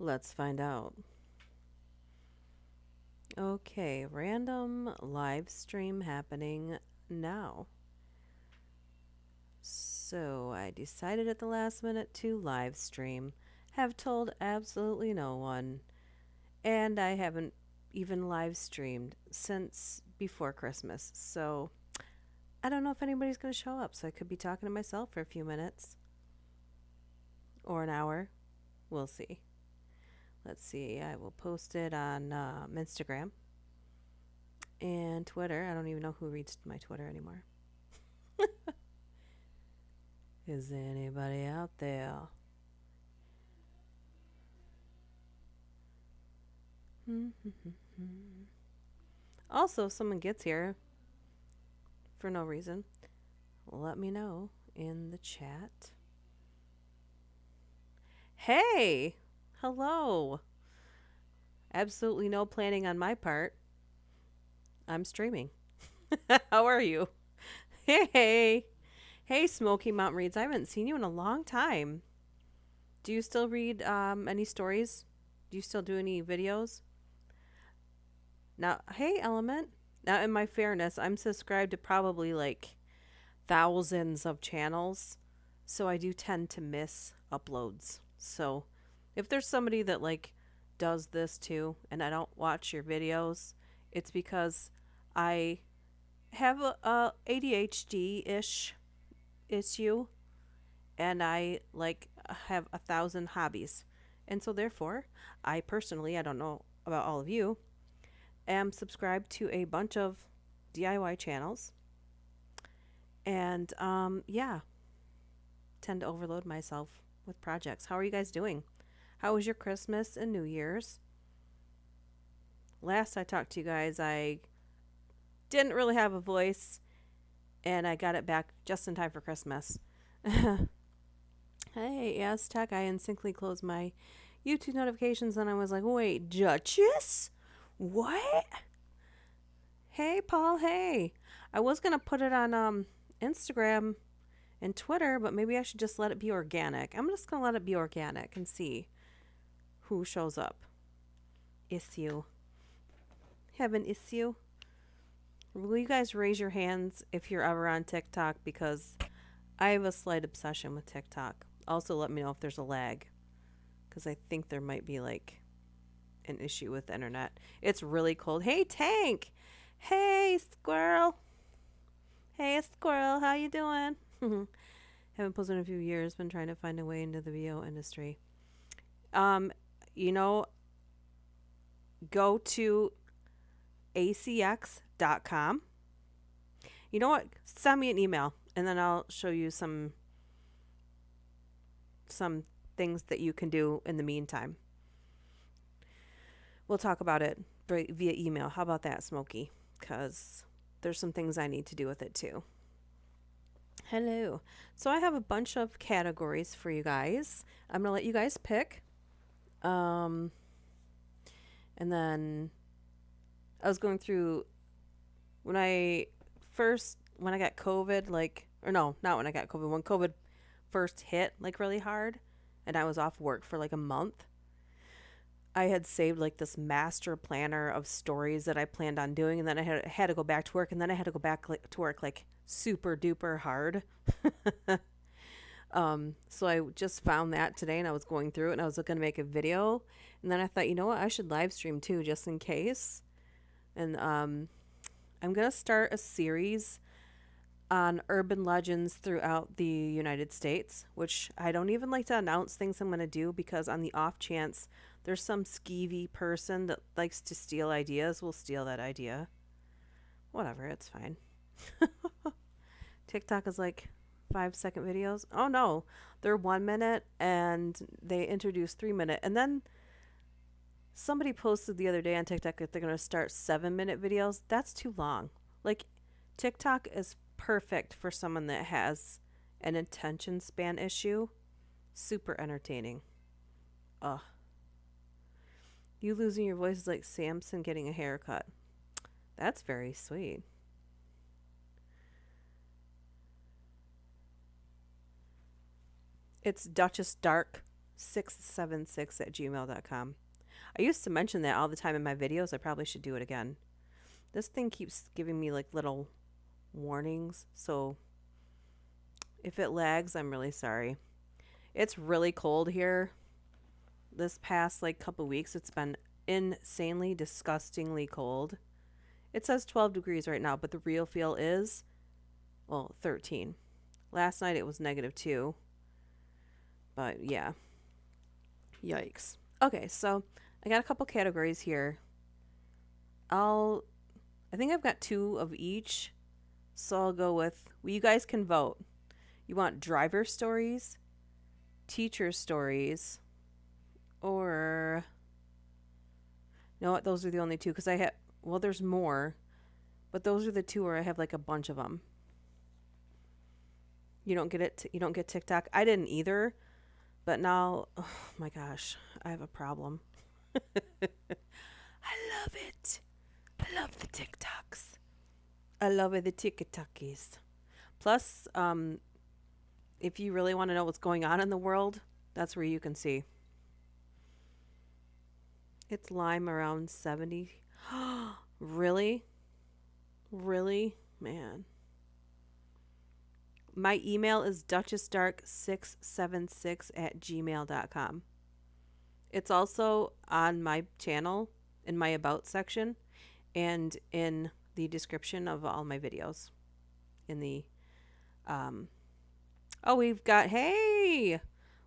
Let's find out. Okay, random live stream happening now. So I decided at the last minute to live stream. Have told absolutely no one. And I haven't even live streamed since before Christmas. So I don't know if anybody's going to show up. So I could be talking to myself for a few minutes or an hour. We'll see. Let's see. I will post it on Instagram and Twitter. I don't even know who reads my Twitter anymore. Is anybody out there? Also, if someone gets here for no reason, let me know in the chat. Hey! Hello! Absolutely no planning on my part. I'm streaming. How are you? Hey! Hey, Smoky Mountain Reads. I haven't seen you in a long time. Do you still read any stories? Do you still do any videos? Now, hey, Element. Now, in my fairness, I'm subscribed to probably like thousands of channels, so I do tend to miss uploads. So, if there's somebody that like does this too, and I don't watch your videos, it's because I have a ADHD-ish issue, and I like have 1,000 hobbies, and so therefore, I personally, I don't know about all of you, am subscribed to a bunch of DIY channels, and yeah, tend to overload myself with projects. How are you guys doing? How was your Christmas and New Year's? Last I talked to you guys, I didn't really have a voice, and I got it back just in time for Christmas. Hey, Aztec, I instantly closed my YouTube notifications, and I was like, wait, Duchess? What? Hey, Paul, hey. I was going to put it on Instagram and Twitter, but maybe I should just let it be organic. I'm just going to let it be organic and see who shows up. Issue. Have an issue? Will you guys raise your hands if you're ever on TikTok? Because I have a slight obsession with TikTok. Also, let me know if there's a lag, because I think there might be like an issue with the internet. It's really cold. Hey, Tank. Hey, Squirrel. Hey, Squirrel. How you doing? Haven't posted in a few years. Been trying to find a way into the VO industry. You know, go to acx.com. You know what? Send me an email, and then I'll show you some things that you can do in the meantime. We'll talk about it via email. How about that, Smokey? Because there's some things I need to do with it too. Hello. So I have a bunch of categories for you guys. I'm gonna let you guys pick. And then I was going through when I got COVID, like, or no, not when I got COVID, when COVID first hit like really hard, and I was off work for like a month. I had saved like this master planner of stories that I planned on doing, and then I had to go back to work, and then I had to go back to work like super duper hard. So I just found that today, and I was going through it, and I was going to make a video, and then I thought, you know what, I should live stream too, just in case. And I'm gonna start a series on urban legends throughout the United States, which I don't even like to announce things I'm going to do, because on the off chance there's some skeevy person that likes to steal ideas, we'll steal that idea. Whatever, it's fine. TikTok is like 5-second videos. Oh no, they're 1 minute, and they introduce 3 minute. And then somebody posted the other day on TikTok that they're going to start 7-minute videos. That's too long. Like, TikTok is perfect for someone that has an attention span issue. Super entertaining. Ugh. You losing your voice is like Samson getting a haircut. That's very sweet. It's Duchess Dark dexter676 at gmail.com. I used to mention that all the time in my videos. I probably should do it again. This thing keeps giving me like little warnings, so if it lags, I'm really sorry. It's really cold here. This past like couple weeks, it's been insanely, disgustingly cold. It says 12 degrees right now, but the real feel is, well, 13. Last night it was -2. But yeah, yikes. Okay, so I got a couple categories here. I think I've got two of each. So I'll go with, well, you guys can vote. You want driver stories, teacher stories, or no, those are the only two because I have, well, there's more, but those are the two where I have like a bunch of them. You don't get it. You don't get TikTok. I didn't either, but now, oh my gosh, I have a problem. I love it. I love the TikToks. I love it, the TikTokies. Plus, if you really want to know what's going on in the world, that's where you can see. It's Lime around 70. Really? Really? Man. My email is duchessdark676 at gmail.com. It's also on my channel in my About section and in the description of all my videos. In the, oh, we've got, hey,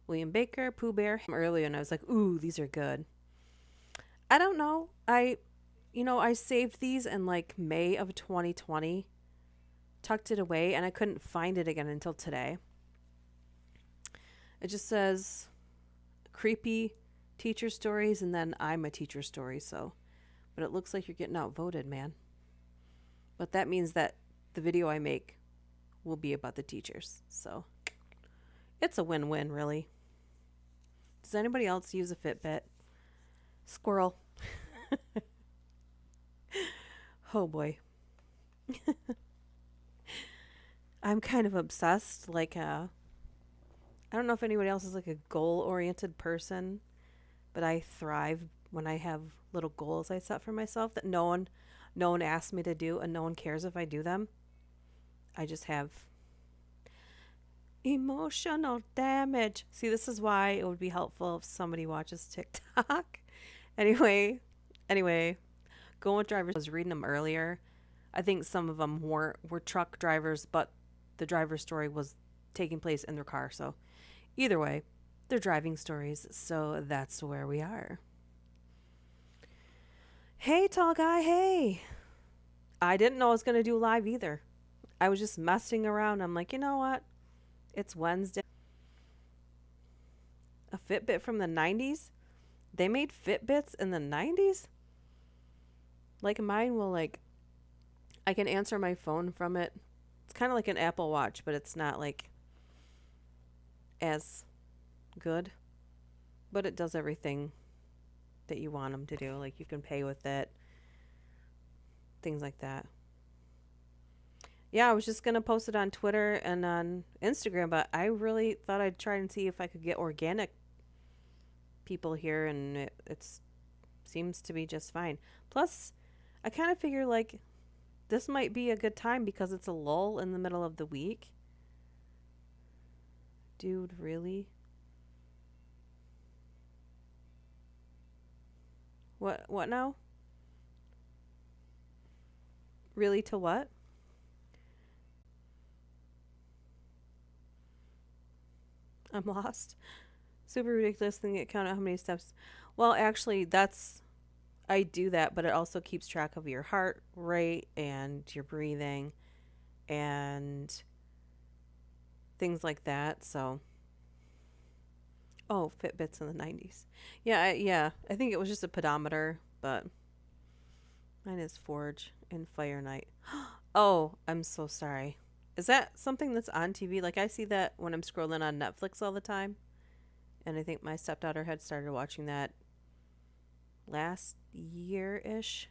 William Baker, Pooh Bear. Earlier, and I was like, ooh, these are good. I don't know. I saved these in like May of 2020, tucked it away, and I couldn't find it again until today. It just says creepy teacher stories, and then I'm a teacher story, so. But it looks like you're getting outvoted, man. But that means that the video I make will be about the teachers, so. It's a win-win, really. Does anybody else use a Fitbit? Squirrel. Oh boy. I'm kind of obsessed. Like, I don't know if anybody else is like a goal-oriented person, but I thrive when I have little goals I set for myself that no one asks me to do, and no one cares if I do them. I just have emotional damage. See, this is why it would be helpful if somebody watches TikTok. Anyway, going with drivers. I was reading them earlier. I think some of them were truck drivers, but the driver's story was taking place in their car. So either way, they're driving stories. So that's where we are. Hey, tall guy. Hey. I didn't know I was going to do live either. I was just messing around. I'm like, you know what? It's Wednesday. A Fitbit from the 90s? They made Fitbits in the 90s? Like mine will like, I can answer my phone from it. It's kind of like an Apple Watch, but it's not like as good. But it does everything that you want them to do. Like you can pay with it. Things like that. Yeah, I was just going to post it on Twitter and on Instagram, but I really thought I'd try and see if I could get organic people here, and it seems to be just fine. Plus, I kind of figure like this might be a good time because it's a lull in the middle of the week. Dude, really? What now? Really to what? I'm lost. Super ridiculous thing to count out how many steps. Well, actually, I do that, but it also keeps track of your heart rate and your breathing and things like that. So, oh, Fitbits in the 90s. Yeah, I think it was just a pedometer, but mine is Forge and Fire Night. Oh, I'm so sorry. Is that something that's on TV? Like I see that when I'm scrolling on Netflix all the time. And I think my stepdaughter had started watching that last year-ish.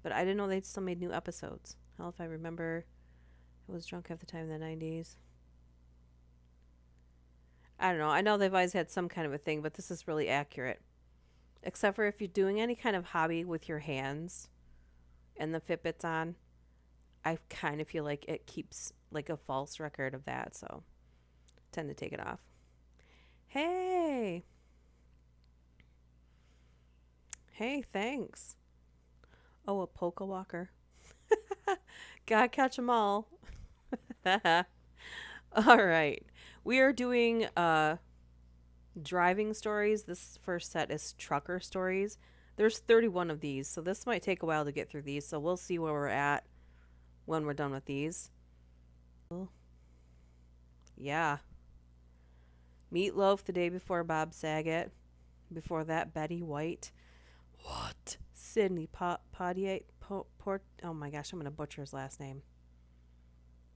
But I didn't know they still made new episodes. Hell, if I remember, I was drunk half the time in the 90s. I don't know. I know they've always had some kind of a thing, but this is really accurate. Except for if you're doing any kind of hobby with your hands and the Fitbit's on, I kind of feel like it keeps like a false record of that, so tend to take it off. Hey. Hey, thanks. Oh, a polka walker. Gotta catch them all. All right. We are doing driving stories. This first set is trucker stories. There's 31 of these, so this might take a while to get through these, so we'll see where we're at when we're done with these. Yeah. Meatloaf the day before Bob Saget. Before that, Betty White. What? Sidney Poitier. Oh my gosh, I'm going to butcher his last name.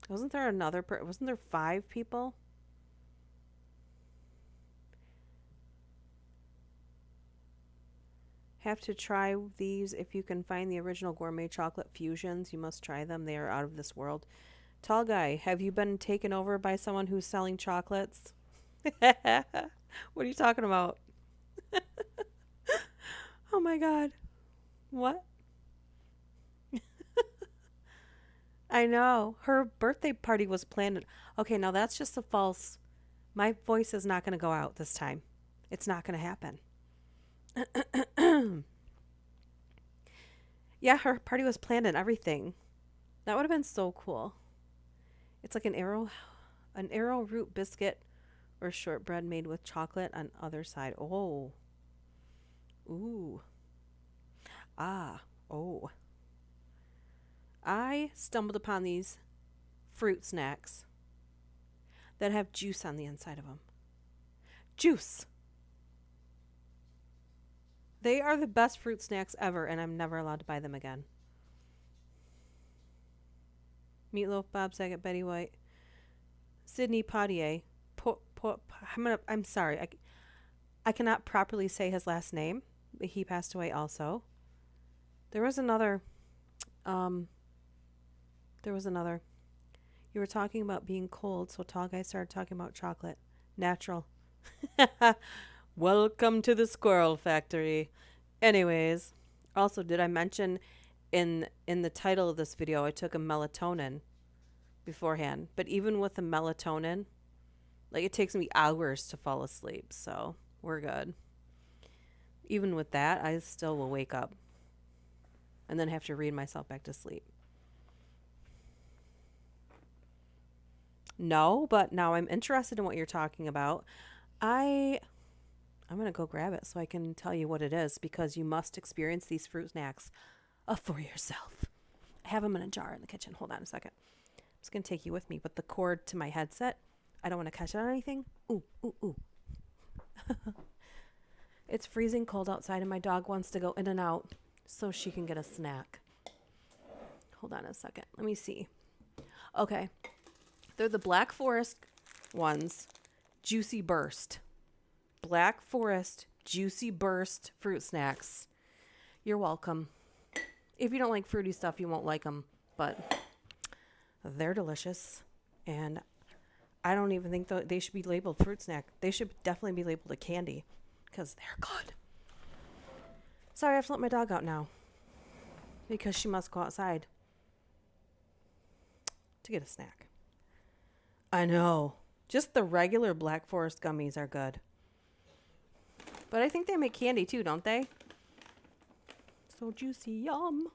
Wasn't there wasn't there 5 people? Have to try these if you can find the original gourmet chocolate fusions. You must try them. They are out of this world. Tall guy, have you been taken over by someone who's selling chocolates? What are you talking about? Oh my god. What? I know. Her birthday party was planned. Okay, now that's just a false. My voice is not going to go out this time. It's not going to happen. Yeah, her party was planned and everything. That would have been so cool. It's like an arrowroot biscuit or shortbread made with chocolate on other side. Oh. Ooh. Ah. Oh. I stumbled upon these fruit snacks that have juice on the inside of them. Juice. They are the best fruit snacks ever, and I'm never allowed to buy them again. Meatloaf, Bob Saget, Betty White, Sidney Poitier. I'm sorry. I cannot properly say his last name. He passed away also. There was another. There was another. You were talking about being cold, so Tall Guy started talking about chocolate. Natural. Welcome to the squirrel factory. Anyways, also did I mention in the title of this video I took a melatonin beforehand, but even with the melatonin, like it takes me hours to fall asleep, so we're good. Even with that, I still will wake up and then have to read myself back to sleep. No, but now I'm interested in what you're talking about. I'm going to go grab it so I can tell you what it is, because you must experience these fruit snacks for yourself. I have them in a jar in the kitchen. Hold on a second. I'm just going to take you with me, but the cord to my headset, I don't want to catch it on anything. Ooh, ooh, ooh. It's freezing cold outside and my dog wants to go in and out so she can get a snack. Hold on a second. Let me see. Okay. They're the Black Forest ones. Juicy Burst. Black Forest Juicy Burst fruit snacks. You're welcome. If you don't like fruity stuff, you won't like them, but they're delicious. And I don't even think they should be labeled fruit snack. They should definitely be labeled a candy because they're good. Sorry, I have to let my dog out now because she must go outside to get a snack. I know. Just the regular Black Forest gummies are good. But I think they make candy too, don't they? So juicy, yum.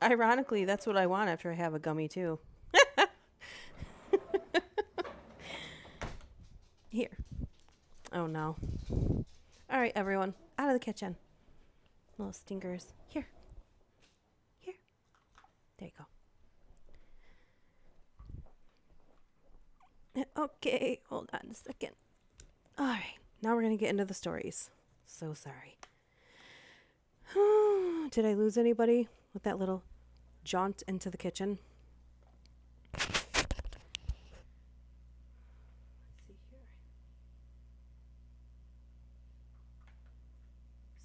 Ironically, that's what I want after I have a gummy too. Here. Oh no. All right, everyone. Out of the kitchen. Little stinkers. Here. Here. There you go. Okay, hold on a second. All right, now we're going to get into the stories. So sorry. Did I lose anybody with that little jaunt into the kitchen? Let's see here.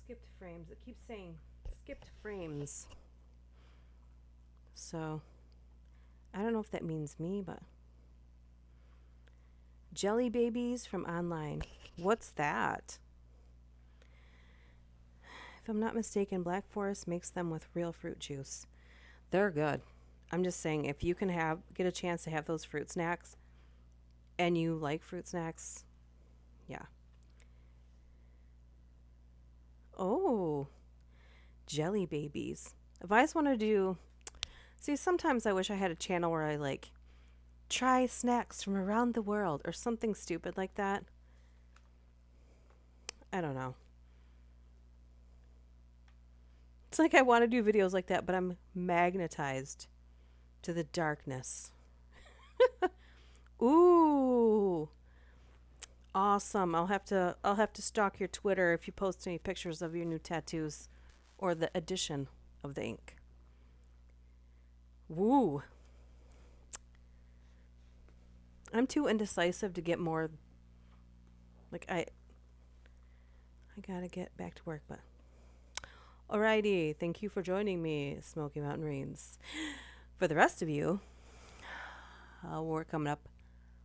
Skipped frames. It keeps saying skipped frames. So I don't know if that means me, but jelly babies from online. What's that? If I'm not mistaken, Black Forest makes them with real fruit juice. They're good. I'm just saying, if you can get a chance to have those fruit snacks and you like fruit snacks, yeah. Oh, jelly babies. If I just want to do, see, sometimes I wish I had a channel where I like try snacks from around the world or something stupid like that. I don't know. It's like I want to do videos like that, but I'm magnetized to the darkness. Ooh, awesome. I'll have to stalk your Twitter if you post any pictures of your new tattoos or the addition of the ink. Woo. I'm too indecisive to get more like I gotta get back to work, but alrighty. Thank you for joining me, Smoky Mountain Reads. For the rest of you, we're coming up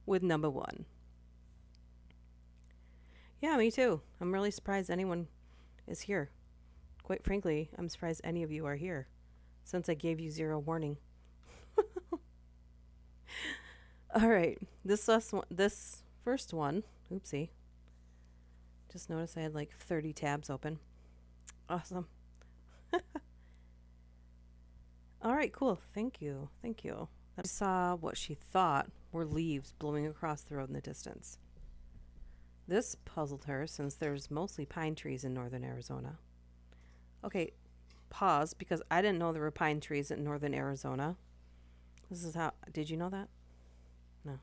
with number 1. Yeah, me too. I'm really surprised anyone is here. Quite frankly, I'm surprised any of you are here since I gave you 0 warning. All right, this first one, oopsie. Just noticed I had like 30 tabs open. Awesome. All right, cool. Thank you. Thank you. I saw what she thought were leaves blowing across the road in the distance. This puzzled her since there's mostly pine trees in northern Arizona. Okay, pause, because I didn't know there were pine trees in northern Arizona. This is how, did you know that? No.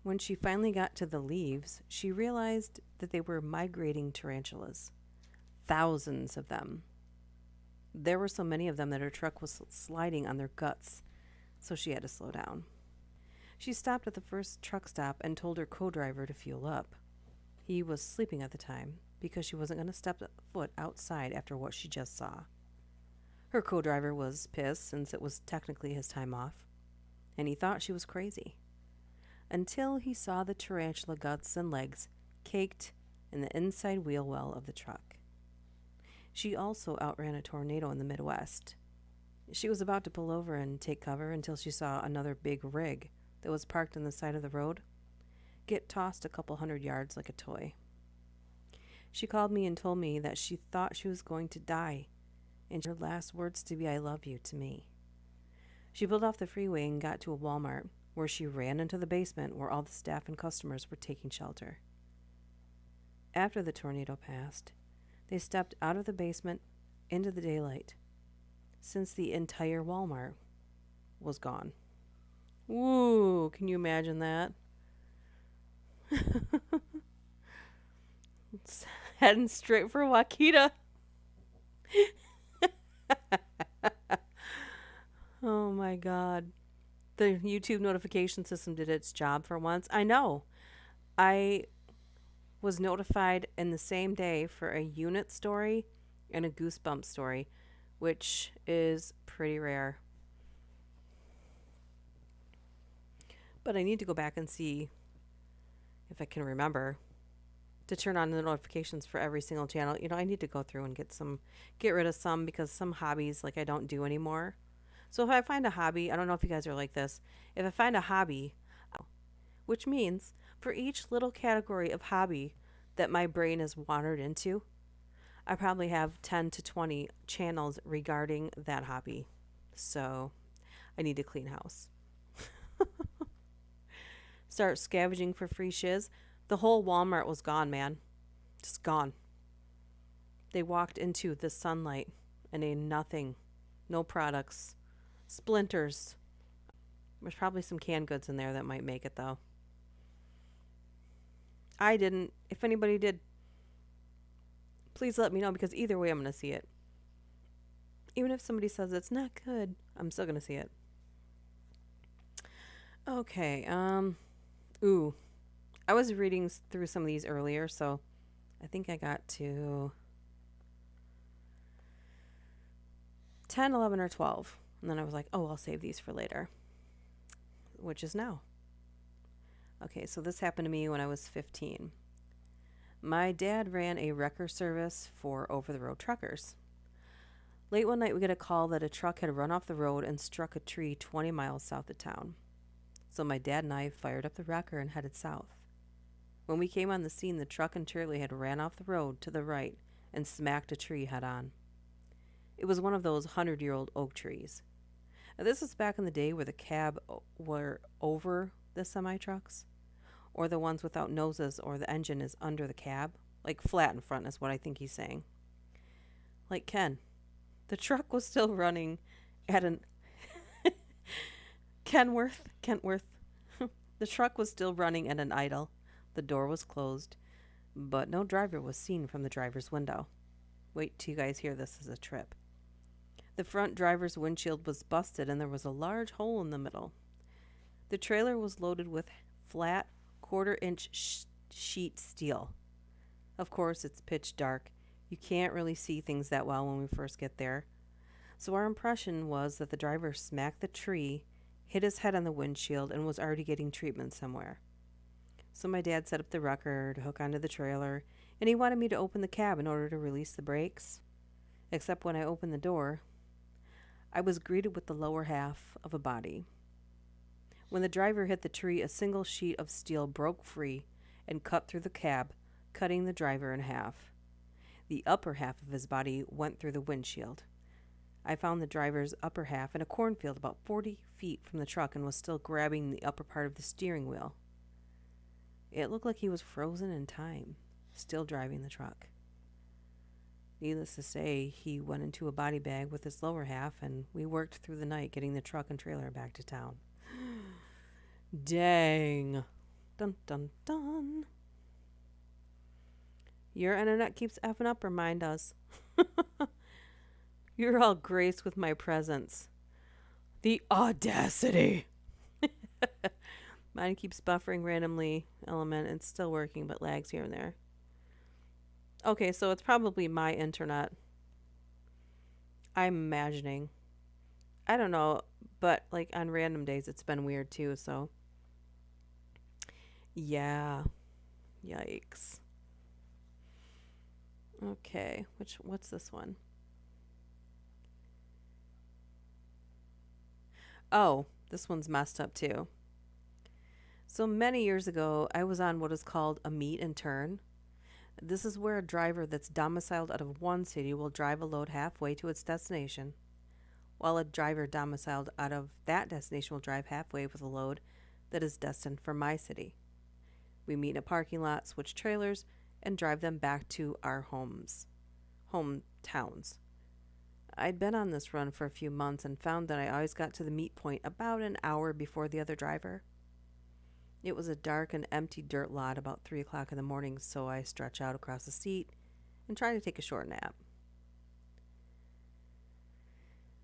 When she finally got to the leaves, she realized that they were migrating tarantulas. Thousands of them. There were so many of them that her truck was sliding on their guts, so she had to slow down. She stopped at the first truck stop and told her co-driver to fuel up. He was sleeping at the time because she wasn't going to step foot outside after what she just saw. Her co-driver was pissed since it was technically his time off, and he thought she was crazy. Until he saw the tarantula guts and legs caked in the inside wheel well of the truck. She also outran a tornado in the Midwest. She was about to pull over and take cover until she saw another big rig that was parked on the side of the road get tossed a couple 100 yards like a toy. She called me and told me that she thought she was going to die, and her last words to be "I love you" to me. She pulled off the freeway and got to a Walmart, where she ran into the basement where all the staff and customers were taking shelter. After the tornado passed, they stepped out of the basement into the daylight, since the entire Walmart was gone. Woo, can you imagine that? It's heading straight for Waukita. Oh my God. The YouTube notification system did its job for once. I know. I was notified in the same day for a unit story and a Goosebump story, which is pretty rare. But I need to go back and see if I can remember to turn on the notifications for every single channel. I need to go through and get rid of some, because some hobbies like I don't do anymore. So if I find a hobby, I don't know if you guys are like this. If I find a hobby, which means for each little category of hobby that my brain has wandered into, I probably have 10 to 20 channels regarding that hobby. So I need to clean house. Start scavenging for free shiz. The whole Walmart was gone, man. Just gone. They walked into the sunlight and nothing. No products. Splinters. There's probably some canned goods in there that might make it, though. I didn't. If anybody did, please let me know, because either way I'm going to see it. Even if somebody says it's not good, I'm still going to see it. Okay, ooh. I was reading through some of these earlier, so I think I got to 10, 11, or 12. And then I was like, oh, I'll save these for later, which is now. Okay, so this happened to me when I was 15. My dad ran a wrecker service for over the road truckers. Late one night, we get a call that a truck had run off the road and struck a tree 20 miles south of town. So my dad and I fired up the wrecker and headed south. When we came on the scene, the truck and trailer had ran off the road to the right and smacked a tree head on. It was one of those 100-year-old oak trees. Now, this was back in the day where the cab were over the semi-trucks, or the ones without noses, or the engine is under the cab, like flat in front is what I think he's saying. Like Ken. The truck was still running at an Kentworth. The truck was still running at an idle. The door was closed, but no driver was seen from the driver's window. Wait till you guys hear this as a trip. The front driver's windshield was busted and there was a large hole in the middle. The trailer was loaded with flat, quarter-inch sheet steel. Of course, it's pitch dark. You can't really see things that well when we first get there. So our impression was that the driver smacked the tree, hit his head on the windshield, and was already getting treatment somewhere. So my dad set up the wrecker to hook onto the trailer, and he wanted me to open the cab in order to release the brakes. Except when I opened the door, I was greeted with the lower half of a body. When the driver hit the tree, a single sheet of steel broke free and cut through the cab, cutting the driver in half. The upper half of his body went through the windshield. I found the driver's upper half in a cornfield about 40 feet from the truck and was still grabbing the upper part of the steering wheel. It looked like he was frozen in time, still driving the truck. Needless to say, he went into a body bag with his lower half, and we worked through the night getting the truck and trailer back to town. Dang. Dun dun dun. Your internet keeps effing up, remind us. You're all graced with my presence. The audacity. Mine keeps buffering randomly. Element, it's still working, but lags here and there. Okay, so it's probably my internet. I'm imagining. I don't know, but like on random days it's been weird too, so. Yeah. Yikes. Okay, what's this one? Oh, this one's messed up too. So many years ago, I was on what is called a meet and turn. This is where a driver that's domiciled out of one city will drive a load halfway to its destination, while a driver domiciled out of that destination will drive halfway with a load that is destined for my city. We meet in a parking lot, switch trailers, and drive them back to our hometowns. I'd been on this run for a few months and found that I always got to the meet point about an hour before the other driver. It was a dark and empty dirt lot about 3 o'clock in the morning, so I stretch out across the seat and try to take a short nap.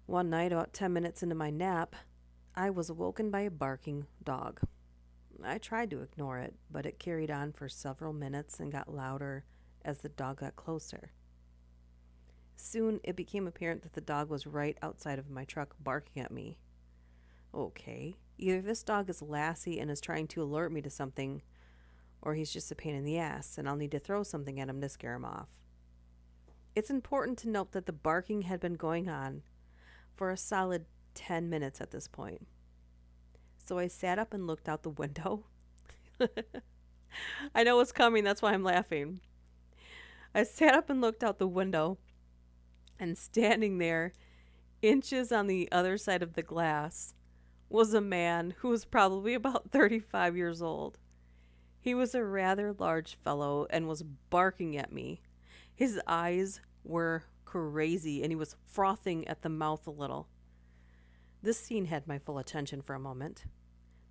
One night, about 10 minutes into my nap, I was awoken by a barking dog. I tried to ignore it, but it carried on for several minutes and got louder as the dog got closer. Soon, it became apparent that the dog was right outside of my truck barking at me. Okay, either this dog is Lassie and is trying to alert me to something, or he's just a pain in the ass and I'll need to throw something at him to scare him off. It's important to note that the barking had been going on for a solid 10 minutes at this point. So I sat up and looked out the window. I know what's coming, that's why I'm laughing. I sat up and looked out the window, and standing there, inches on the other side of the glass, was a man who was probably about 35 years old. He was a rather large fellow and was barking at me. His eyes were crazy and he was frothing at the mouth a little. This scene had my full attention for a moment.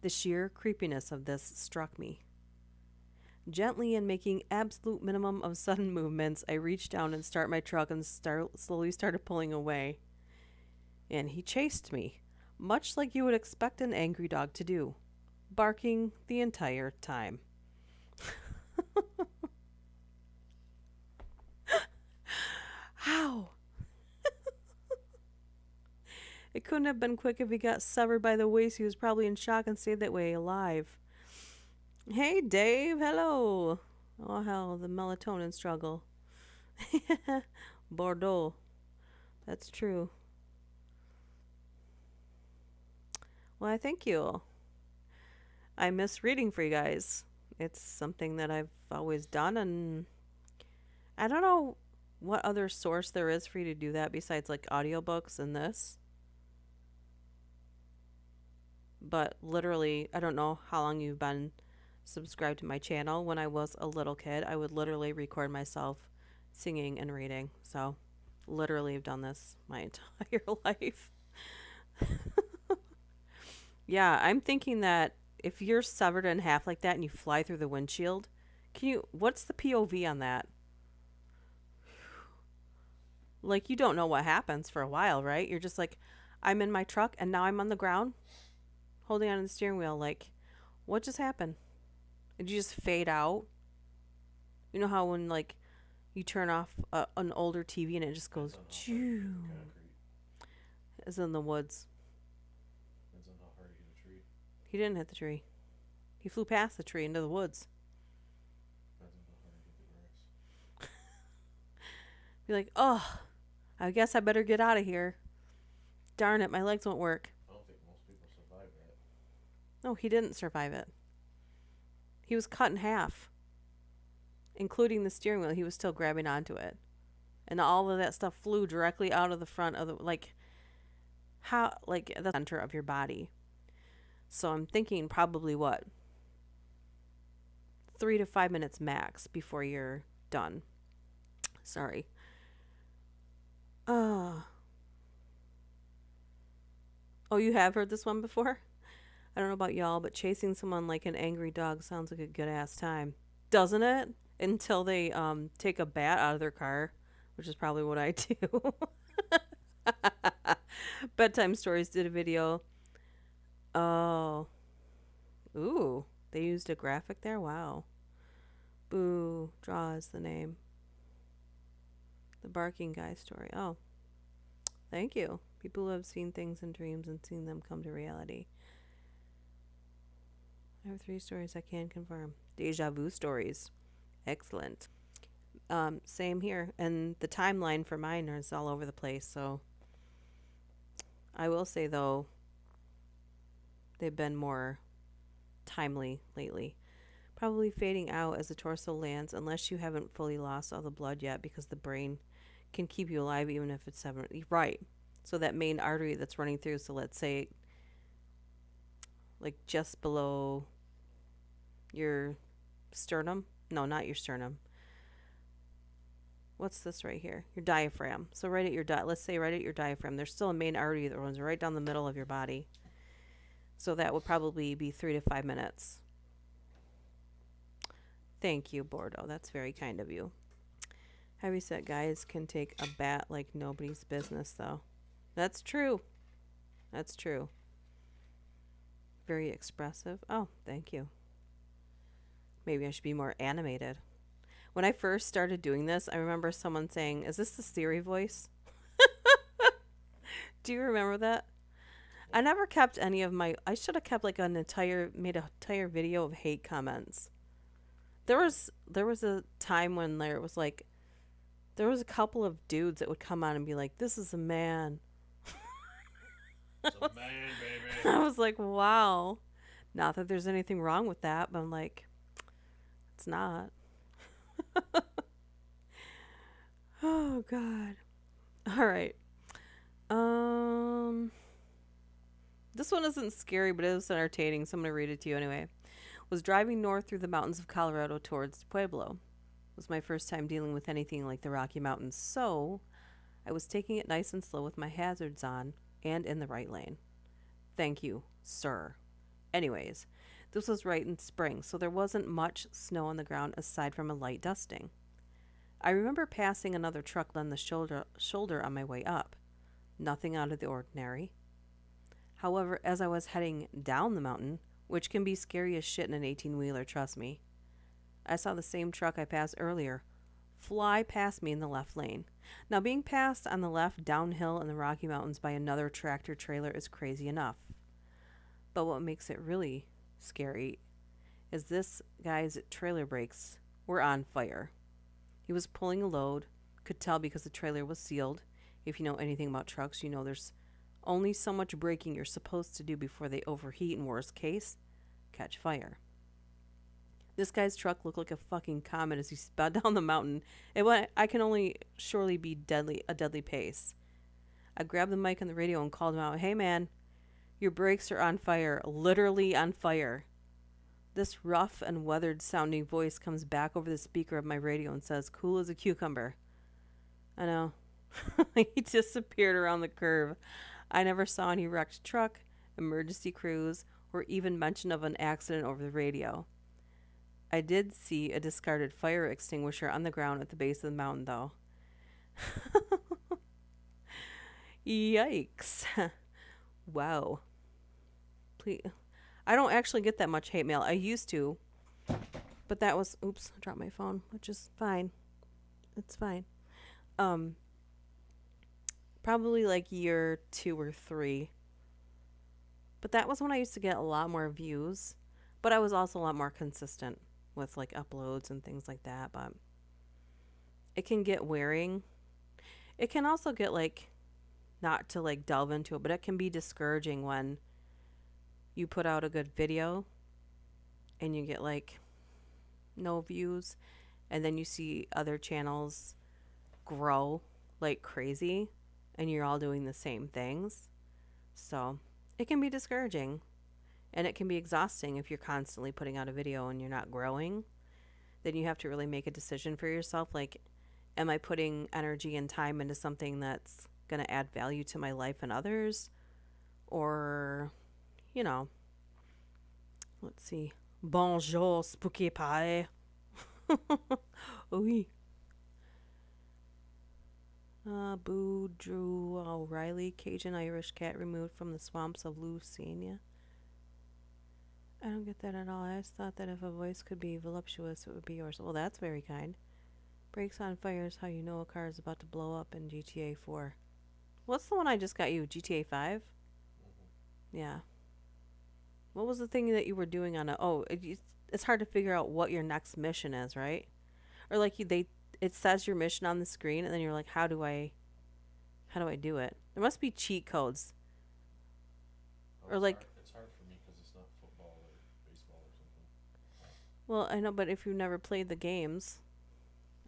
The sheer creepiness of this struck me. Gently and making absolute minimum of sudden movements, I reached down and started my truck and slowly started pulling away. And he chased me, much like you would expect an angry dog to do, barking the entire time. How? It couldn't have been quick if he got severed by the waist. He was probably in shock and stayed that way alive. Hey, Dave. Hello. Oh, hell, the melatonin struggle. Bordeaux. That's true. Well, I thank you. I miss reading for you guys. It's something that I've always done, and I don't know what other source there is for you to do that besides like audiobooks and this. But literally, I don't know how long you've been subscribed to my channel. When I was a little kid, I would literally record myself singing and reading. So, literally, I've done this my entire life. Yeah, I'm thinking that if you're severed in half like that and you fly through the windshield, what's the POV on that? Like, you don't know what happens for a while, right? You're just like, I'm in my truck and now I'm on the ground holding on to the steering wheel. Like, what just happened? Did you just fade out? You know how when, like, you turn off an older TV and it just goes, choo. As in the woods. Depends on how hard you hit a tree. He didn't hit the tree. He flew past the tree into the woods. Depends on how hard you hit the grass. Be like, oh, I guess I better get out of here. Darn it, my legs won't work. I don't think most people survive that. No, he didn't survive it. He was cut in half, including the steering wheel. He was still grabbing onto it. And all of that stuff flew directly out of the front of the, like, how, like, the center of your body. So I'm thinking probably what? 3 to 5 minutes max before you're done. Sorry. Oh, you have heard this one before? I don't know about y'all, but chasing someone like an angry dog sounds like a good ass time. Doesn't it? Until they take a bat out of their car, which is probably what I do. Bedtime Stories did a video. Oh. Ooh. They used a graphic there? Wow. Boo. Draw is the name. The barking guy story. Oh. Thank you. People who have seen things in dreams and seen them come to reality. I have 3 stories I can confirm. Deja vu stories. Excellent. Same here. And the timeline for mine is all over the place. So I will say, though, they've been more timely lately. Probably fading out as the torso lands unless you haven't fully lost all the blood yet, because the brain can keep you alive even if it's 70. Right. So that main artery that's running through, so let's say like just below your sternum. No, not your sternum. What's this right here? Your diaphragm. So right at your let's say right at your diaphragm, there's still a main artery that runs right down the middle of your body. So that would probably be 3 to 5 minutes. Thank you, Bordeaux. That's very kind of you. Heavyset guys can take a bat like nobody's business, though. That's true. That's true. Very expressive. Oh, thank you. Maybe I should be more animated. When I first started doing this, I remember someone saying, "Is this the Siri voice?" Do you remember that? I never kept any of my... I should have kept like made an entire video of hate comments. There was a time when there was a couple of dudes that would come on and be like, "This is a man." It's a man, baby. I was like, wow. Not that there's anything wrong with that, but I'm like, it's not. Oh, God. All right. This one isn't scary, but it is entertaining, so I'm going to read it to you anyway. Was driving north through the mountains of Colorado towards Pueblo. It was my first time dealing with anything like the Rocky Mountains, so I was taking it nice and slow with my hazards on and in the right lane. Thank you, sir. Anyways, this was right in spring, so there wasn't much snow on the ground aside from a light dusting. I remember passing another truck on the shoulder on my way up. Nothing out of the ordinary. However, as I was heading down the mountain, which can be scary as shit in an 18-wheeler, trust me, I saw the same truck I passed earlier fly past me in the left lane. Now, being passed on the left downhill in the Rocky Mountains by another tractor trailer is crazy enough. But what makes it really scary is this guy's trailer brakes were on fire. He was pulling a load, could tell because the trailer was sealed. If you know anything about trucks, you know there's only so much braking you're supposed to do before they overheat and, worst case, catch fire. This guy's truck looked like a fucking comet as he sped down the mountain. It went, I can only surely be a deadly pace. I grabbed the mic on the radio and called him out. Hey man, your brakes are on fire, literally on fire. This rough and weathered sounding voice comes back over the speaker of my radio and says, cool as a cucumber. I know. He disappeared around the curve. I never saw any wrecked truck, emergency crews, or even mention of an accident over the radio. I did see a discarded fire extinguisher on the ground at the base of the mountain, though. Yikes. Wow. Please. I don't actually get that much hate mail. I used to. But that was, oops, I dropped my phone, which is fine. It's fine. Probably like year 2 or 3. But that was when I used to get a lot more views. But I was also a lot more consistent with like uploads and things like that. But it can get wearing. It can also get like, not to like delve into it, but it can be discouraging when you put out a good video and you get like no views, and then you see other channels grow like crazy and you're all doing the same things. So it can be discouraging, and it can be exhausting if you're constantly putting out a video and you're not growing. Then you have to really make a decision for yourself, like, am I putting energy and time into something that's going to add value to my life and others? Or, you know, let's see. Bonjour, spooky pie. Oui. Boo Drew O'Reilly, Cajun Irish cat removed from the swamps of Louisiana. I don't get that at all. I just thought that if a voice could be voluptuous, it would be yours. Well, that's very kind. Brakes on fire is how you know a car is about to blow up in GTA 4. What's the one I just got you? GTA 5? Yeah. What was the thing that you were doing on a... Oh, it's hard to figure out what your next mission is, right? Or like it says your mission on the screen, and then you're like, how do I do it? There must be cheat codes. Oh, Or like... It's hard for me because it's not football or baseball or something. Well, I know, but if you've never played the games...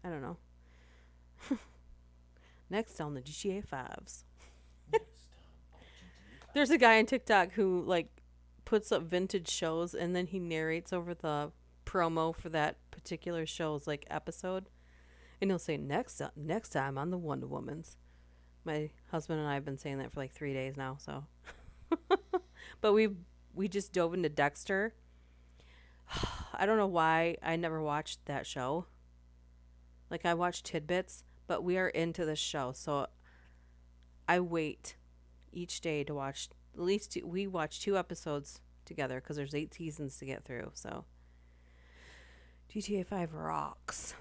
I don't know. Next on the GTA 5s. There's a guy on TikTok who like puts up vintage shows and then he narrates over the promo for that particular show's like episode, and he'll say next time on the Wonder Womans. My husband and I have been saying that for like 3 days now. So, but we just dove into Dexter. I don't know why I never watched that show. Like, I watch tidbits, but we are into this show. So I wait each day to watch at least two. We watch 2 episodes together because there's 8 seasons to get through. So GTA 5 rocks.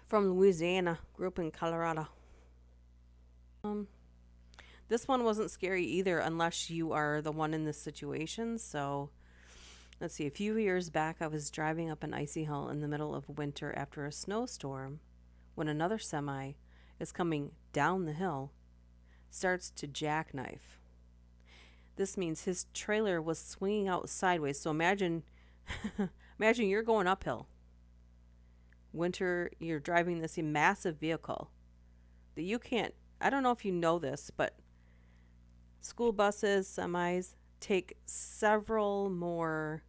From Louisiana, grew up in Colorado. This one wasn't scary either unless you are the one in this situation. So let's see, a few years back, I was driving up an icy hill in the middle of winter after a snowstorm when another semi is coming down the hill, starts to jackknife. This means his trailer was swinging out sideways. So imagine you're going uphill. Winter, you're driving this massive vehicle that you can't, I don't know if you know this, but school buses, semis take several more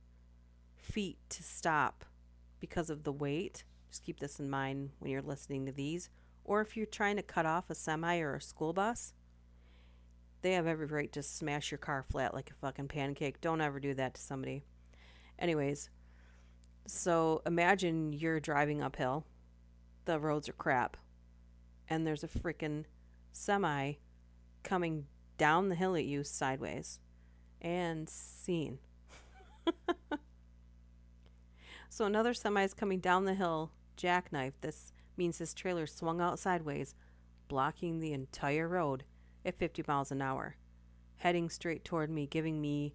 feet to stop because of the weight. Just keep this in mind when you're listening to these. Or if you're trying to cut off a semi or a school bus, they have every right to smash your car flat like a fucking pancake. Don't ever do that to somebody. Anyways, so imagine you're driving uphill. The roads are crap. And there's a freaking semi coming down the hill at you sideways. And scene. So another semi is coming down the hill, jackknife. This means his trailer swung out sideways, blocking the entire road at 50 miles an hour, heading straight toward me, giving me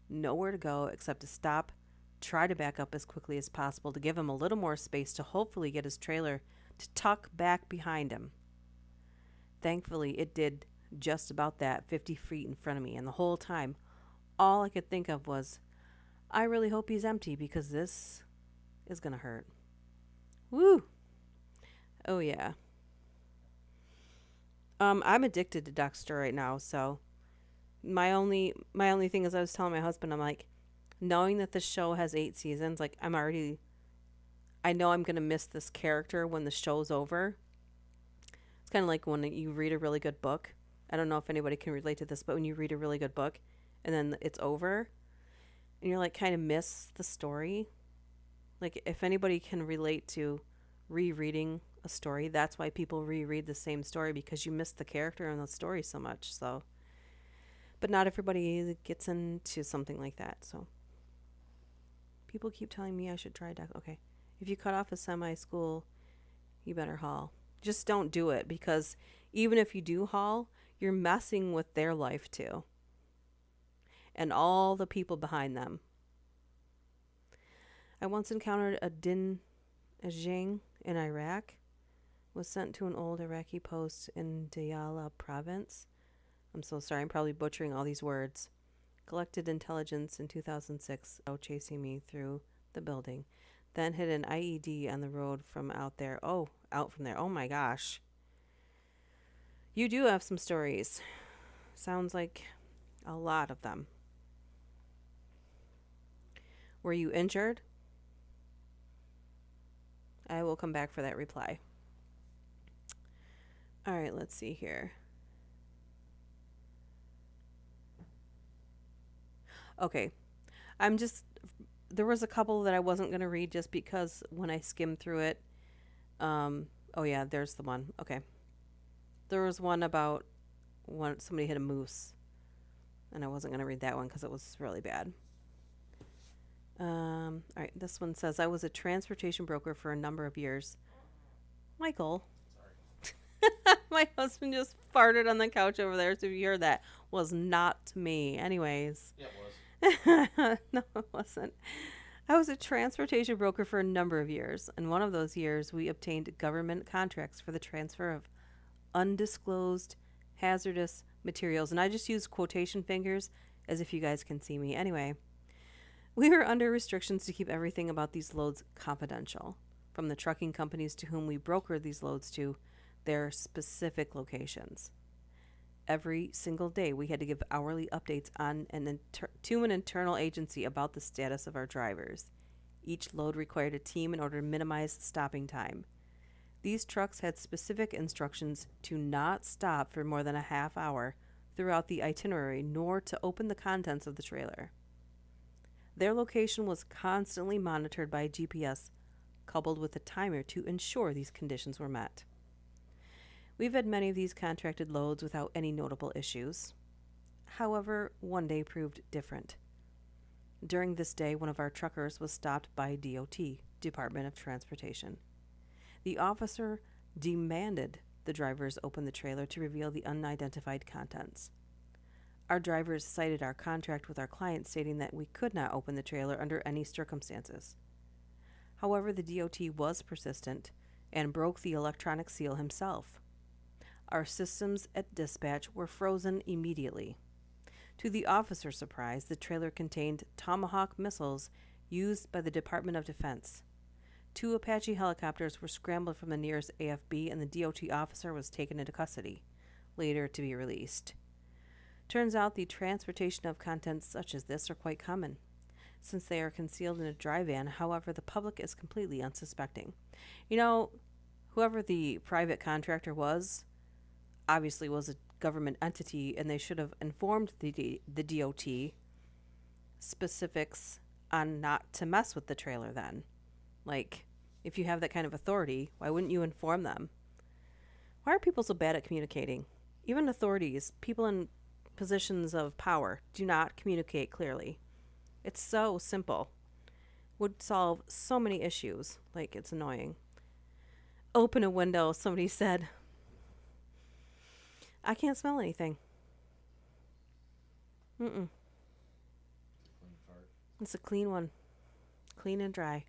nowhere to go except to stop, try to back up as quickly as possible to give him a little more space to hopefully get his trailer to tuck back behind him. Thankfully, it did just about that 50 feet in front of me, and the whole time, all I could think of was, I really hope he's empty because this is going to hurt. Woo! Oh, yeah. I'm addicted to Dexter right now, so my only thing is I was telling my husband, I'm like, knowing that the show has 8 seasons, like I know I'm gonna miss this character when the show's over. It's kind of like when you read a really good book. I don't know if anybody can relate to this, but when you read a really good book and then it's over and you're like kind of miss the story. Like if anybody can relate to rereading a story, that's why people reread the same story because you miss the character and the story so much. So, but not everybody gets into something like that. So people keep telling me I should try Dex. Okay, if you cut off a semi-school, you better haul. Just don't do it because even if you do haul, you're messing with their life too and all the people behind them. I once encountered a Din Ajing in Iraq, was sent to an old Iraqi post in Diyala province. I'm so sorry, I'm probably butchering all these words. Collected intelligence in 2006, chasing me through the building. Then hit an IED on the road from out there. Oh, out from there. Oh my gosh. You do have some stories. Sounds like a lot of them. Were you injured? I will come back for that reply. All right, let's see here. Okay. There was a couple that I wasn't going to read just because when I skimmed through it, oh yeah, there's the one. Okay. There was one about when somebody hit a moose, and I wasn't going to read that one because it was really bad. All right, this one says, I was a transportation broker for a number of years. Michael, Sorry. my husband just farted on the couch over there, so if you heard that, was not me. Anyways. Yeah, it was. No, it wasn't. I was a transportation broker for a number of years, and one of those years we obtained government contracts for the transfer of undisclosed hazardous materials. And I just use quotation fingers as if you guys can see me. Anyway, we were under restrictions to keep everything about these loads confidential, from the trucking companies to whom we brokered these loads to their specific locations. Every single day, we had to give hourly updates to an internal agency about the status of our drivers. Each load required a team in order to minimize stopping time. These trucks had specific instructions to not stop for more than a half hour throughout the itinerary, nor to open the contents of the trailer. Their location was constantly monitored by GPS, coupled with a timer to ensure these conditions were met. We've had many of these contracted loads without any notable issues. However, one day proved different. During this day, one of our truckers was stopped by DOT, Department of Transportation. The officer demanded the drivers open the trailer to reveal the unidentified contents. Our drivers cited our contract with our client, stating that we could not open the trailer under any circumstances. However, the DOT was persistent and broke the electronic seal himself. Our systems at dispatch were frozen immediately. To the officer's surprise, the trailer contained Tomahawk missiles used by the Department of Defense. 2 Apache helicopters were scrambled from the nearest AFB, and the DOT officer was taken into custody, later to be released. Turns out the transportation of contents such as this are quite common, since they are concealed in a dry van. However, the public is completely unsuspecting. You know, whoever the private contractor was, obviously was a government entity, and they should have informed the DOT specifics on not to mess with the trailer then. Like, if you have that kind of authority, why wouldn't you inform them? Why are people so bad at communicating? Even authorities, people in positions of power, do not communicate clearly. It's so simple. Would solve so many issues. Like, it's annoying. open a window, somebody said, I can't smell anything. Mm-mm. It's a clean fart. It's a clean one. Clean and dry.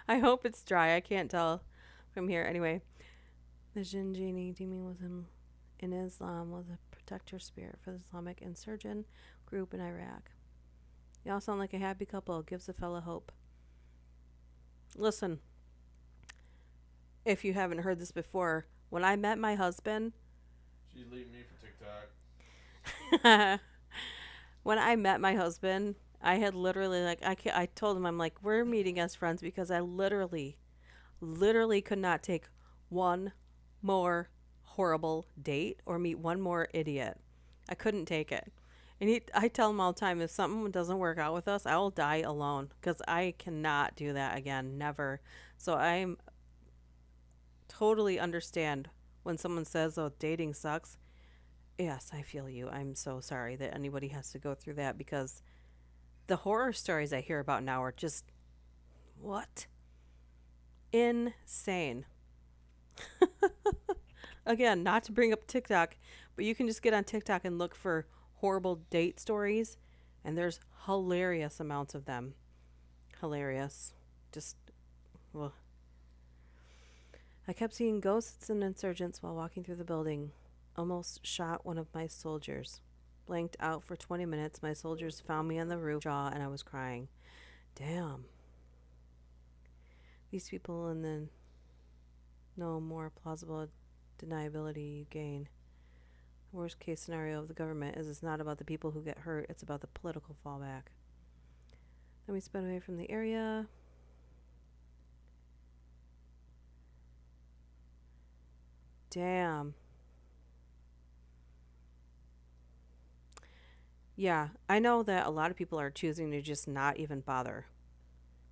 I hope it's dry. I can't tell from here. Anyway, the Jinn Genie demon was in Islam was a protector spirit for the Islamic insurgent group in Iraq. Y'all sound like a happy couple. Gives a fella hope. Listen, if you haven't heard this before, when I met my husband, She's leaving me for TikTok. when I met my husband, I had literally I told him I'm like we're meeting as friends because I literally could not take one more horrible date or meet one more idiot. I couldn't take it. And I tell him all the time if something doesn't work out with us, I will die alone because I cannot do that again, never. So I'm totally understand when someone says, "Oh, dating sucks." Yes, I feel you. I'm so sorry that anybody has to go through that because the horror stories I hear about now are just what? Insane. Again, not to bring up TikTok, but you can just get on TikTok and look for horrible date stories, and there's hilarious amounts of them. Hilarious. Just, well, I kept seeing ghosts and insurgents while walking through the building. Almost shot one of my soldiers. Blanked out for 20 minutes. My soldiers found me on the roof, jaw, and I was crying. Damn. These people, and then no more plausible deniability you gain. The worst case scenario of the government is it's not about the people who get hurt, it's about the political fallback. Then we sped away from the area. Damn. Yeah, I know that a lot of people are choosing to just not even bother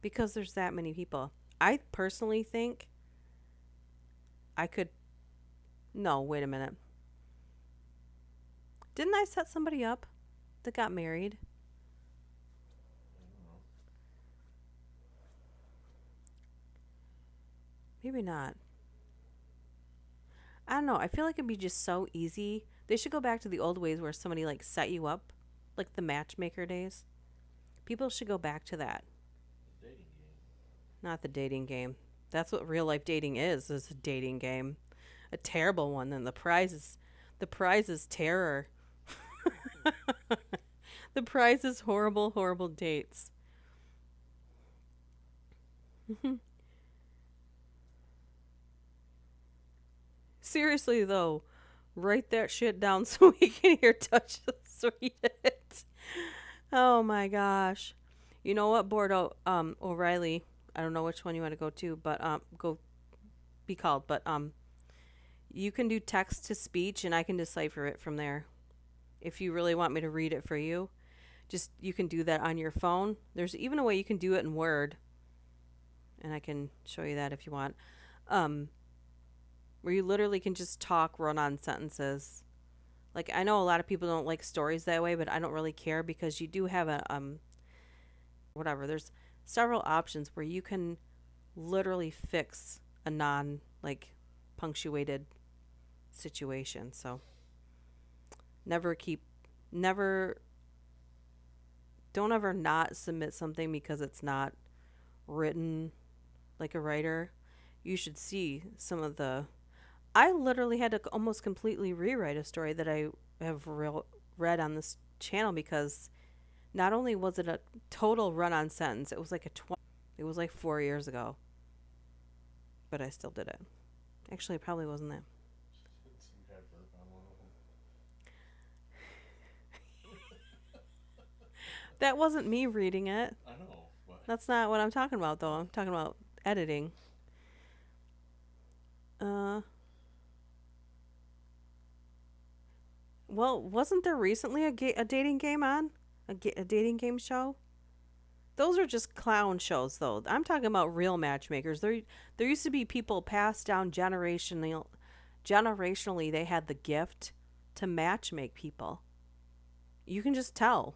because there's that many people. I personally think I could. No, wait a minute. Didn't I set somebody up that got married? I don't know. Maybe not. I don't know. I feel like it'd be just so easy. They should go back to the old ways where somebody like set you up, like the matchmaker days. People should go back to that, The dating game. not the dating game. That's what real life dating is a dating game. A terrible one. And the prize is terror. The prize is horrible, horrible dates. Seriously though, write that shit down so we can hear Touch read it. Oh my gosh. You know what, Bordeaux O'Reilly, I don't know which one you want to go to, but go be called, but you can do text to speech and I can decipher it from there. If you really want me to read it for you, just you can do that on your phone. There's even a way you can do it in Word, and I can show you that if you want. Um where you literally can just talk run on sentences. Like I know a lot of people don't like stories that way, but I don't really care because you do have a whatever. There's several options where you can literally fix a non like punctuated situation. So never keep never don't ever not submit something because it's not written like a writer. You should see some of the I literally had to almost completely rewrite a story that I have read on this channel because not only was it a total run-on sentence, it was like it was like 4 years ago, but I still did it. Actually, it probably wasn't that. Some guy burp on one of them. That wasn't me reading it. I know, but That's not what I'm talking about, though. I'm talking about editing. Uh, well, wasn't there recently a dating game on a dating game show? Those are just clown shows, though. I'm talking about real matchmakers. There used to be people passed down generationally. They had the gift to matchmake people. You can just tell.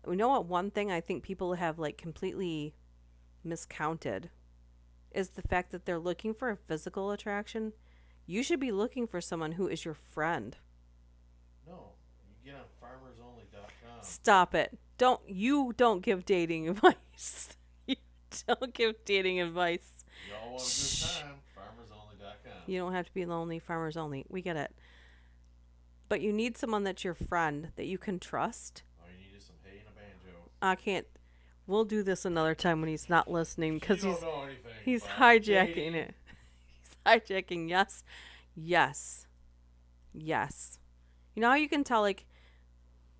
You know what? One thing I think people have like completely miscounted is the fact that they're looking for a physical attraction. You should be looking for someone who is your friend. No, you get on farmersonly.com. Stop it. Don't give dating advice. You don't give dating advice. Y'all want a good Shh. time? Farmersonly.com. You don't have to be lonely, farmers only. We get it. But you need someone that's your friend that you can trust. All you need is some hay and a banjo. I can't. We'll do this another time when he's not listening You because don't know anything. he's about hijacking dating. it. He's hijacking. Yes, yes, yes. You know how you can tell, like,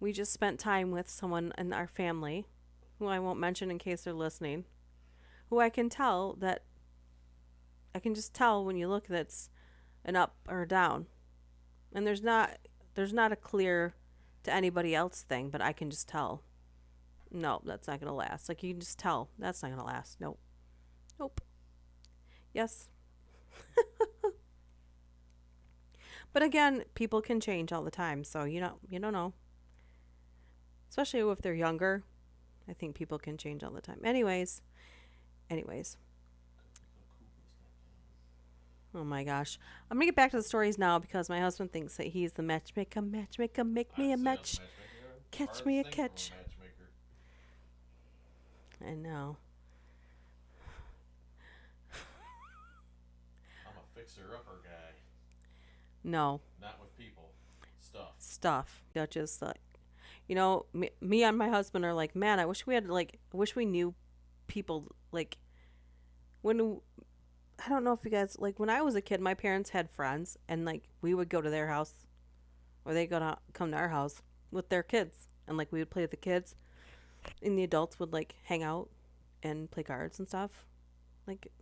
we just spent time with someone in our family, who I won't mention in case they're listening, who I can tell that I can just tell when you look that's an up or a down, and there's not a clear to anybody else thing, but I can just tell. No, that's not gonna last. Like, you can just tell that's not gonna last. Nope, nope. Yes, but again, people can change all the time, so you don't know. Especially if they're younger, I think people can change all the time. Anyways. Oh my gosh, I'm gonna get back to the stories now because my husband thinks that he's the matchmaker. Matchmaker, make me a I'd say I was match, a matchmaker. catch me a Hardest thing from catch. a matchmaker. I know. I'm a fixer-upper guy. No Not with people. Stuff. stuff. Just like, me and my husband are like, man, I wish we had like, I wish we knew people like when I don't know if you guys like when I was a kid, my parents had friends and like we would go to their house or they come to our house with their kids and like we would play with the kids and the adults would like hang out and play cards and stuff. Like,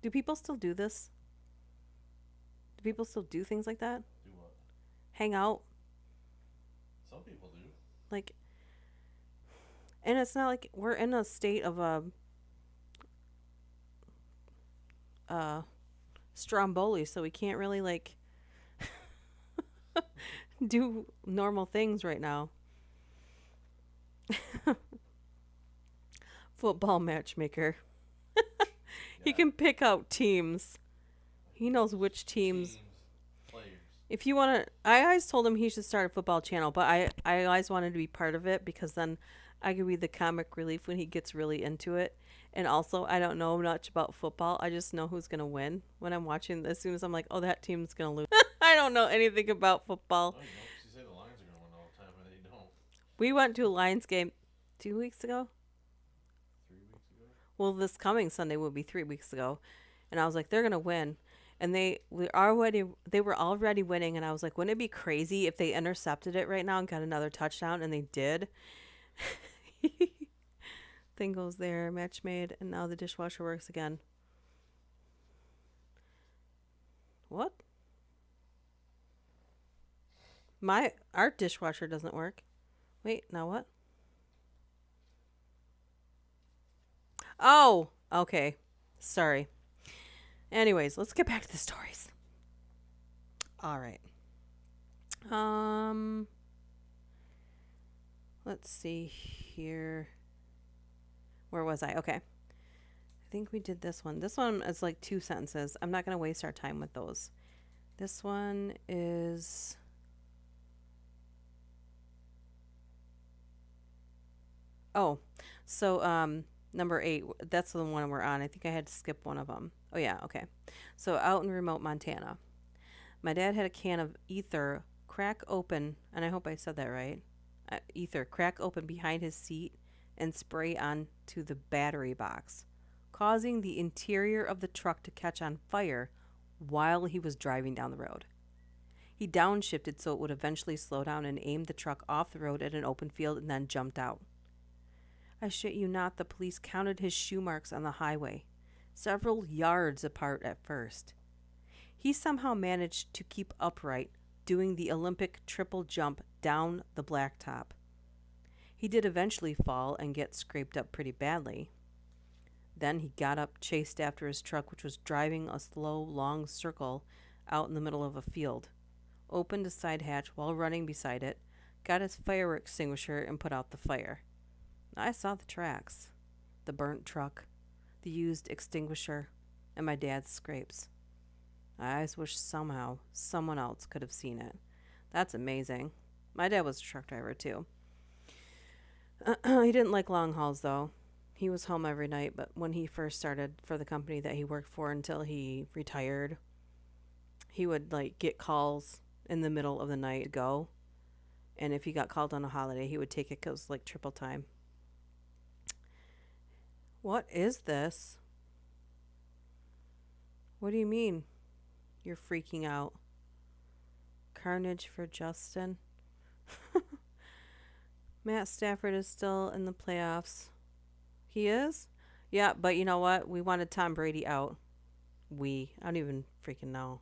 do people still do this? Do people still do things like that? Do what? Hang out Some people do. like, and it's not like we're in a state of a stromboli, so we can't really like do normal things right now. Football matchmaker. He Yeah. can pick out teams. He knows which teams. Teams. Players. If you want to, I always told him he should start a football channel, but I always wanted to be part of it because then I could be the comic relief when he gets really into it. And also, I don't know much about football. I just know who's going to win when I'm watching. As soon as I'm like, oh, that team's going to lose. I don't know anything about football. No, you don't. 'Cause you say the Lions are going to win all the time, and they don't. We went to a Lions game 2 weeks ago. 3 weeks ago? Well, this coming Sunday will be 3 weeks ago. And I was like, they're going to win. And they were already winning. And I was like, wouldn't it be crazy if they intercepted it right now and got another touchdown? And they did. Thing goes there, match made, and now the dishwasher works again. What? Our dishwasher doesn't work. Wait, now what? Oh, okay. Sorry. Anyways, let's get back to the stories. All right. Let's see here. Where was I? Okay. I think we did this one. This one is like 2 sentences. I'm not going to waste our time with those. This one is Oh. So number 8, that's the one we're on. I think I had to skip one of them. Oh yeah, okay. So out in remote Montana. My dad had a can of ether crack open, and I hope I said that right. Ether crack open behind his seat and spray onto the battery box, causing the interior of the truck to catch on fire while he was driving down the road. He downshifted so it would eventually slow down and aimed the truck off the road at an open field and then jumped out. I shit you not, the police counted his shoe marks on the highway, several yards apart at first. He somehow managed to keep upright, doing the Olympic triple jump down the blacktop. He did eventually fall and get scraped up pretty badly. Then he got up, chased after his truck, which was driving a slow, long circle out in the middle of a field, opened a side hatch while running beside it, got his fire extinguisher, and put out the fire. I saw the tracks. The burnt truck, the used extinguisher, and my dad's scrapes. I just wish somehow someone else could have seen it. That's amazing. My dad was a truck driver too. He didn't like long hauls though. He was home every night, but when he first started for the company that he worked for until he retired, he would like get calls in the middle of the night to go. And if he got called on a holiday, he would take it 'cause it was like triple time. What is this? What do you mean you're freaking out? Carnage for Justin. Matt Stafford is still in the playoffs. He is? Yeah, but you know what? We wanted Tom Brady out. I don't even freaking know.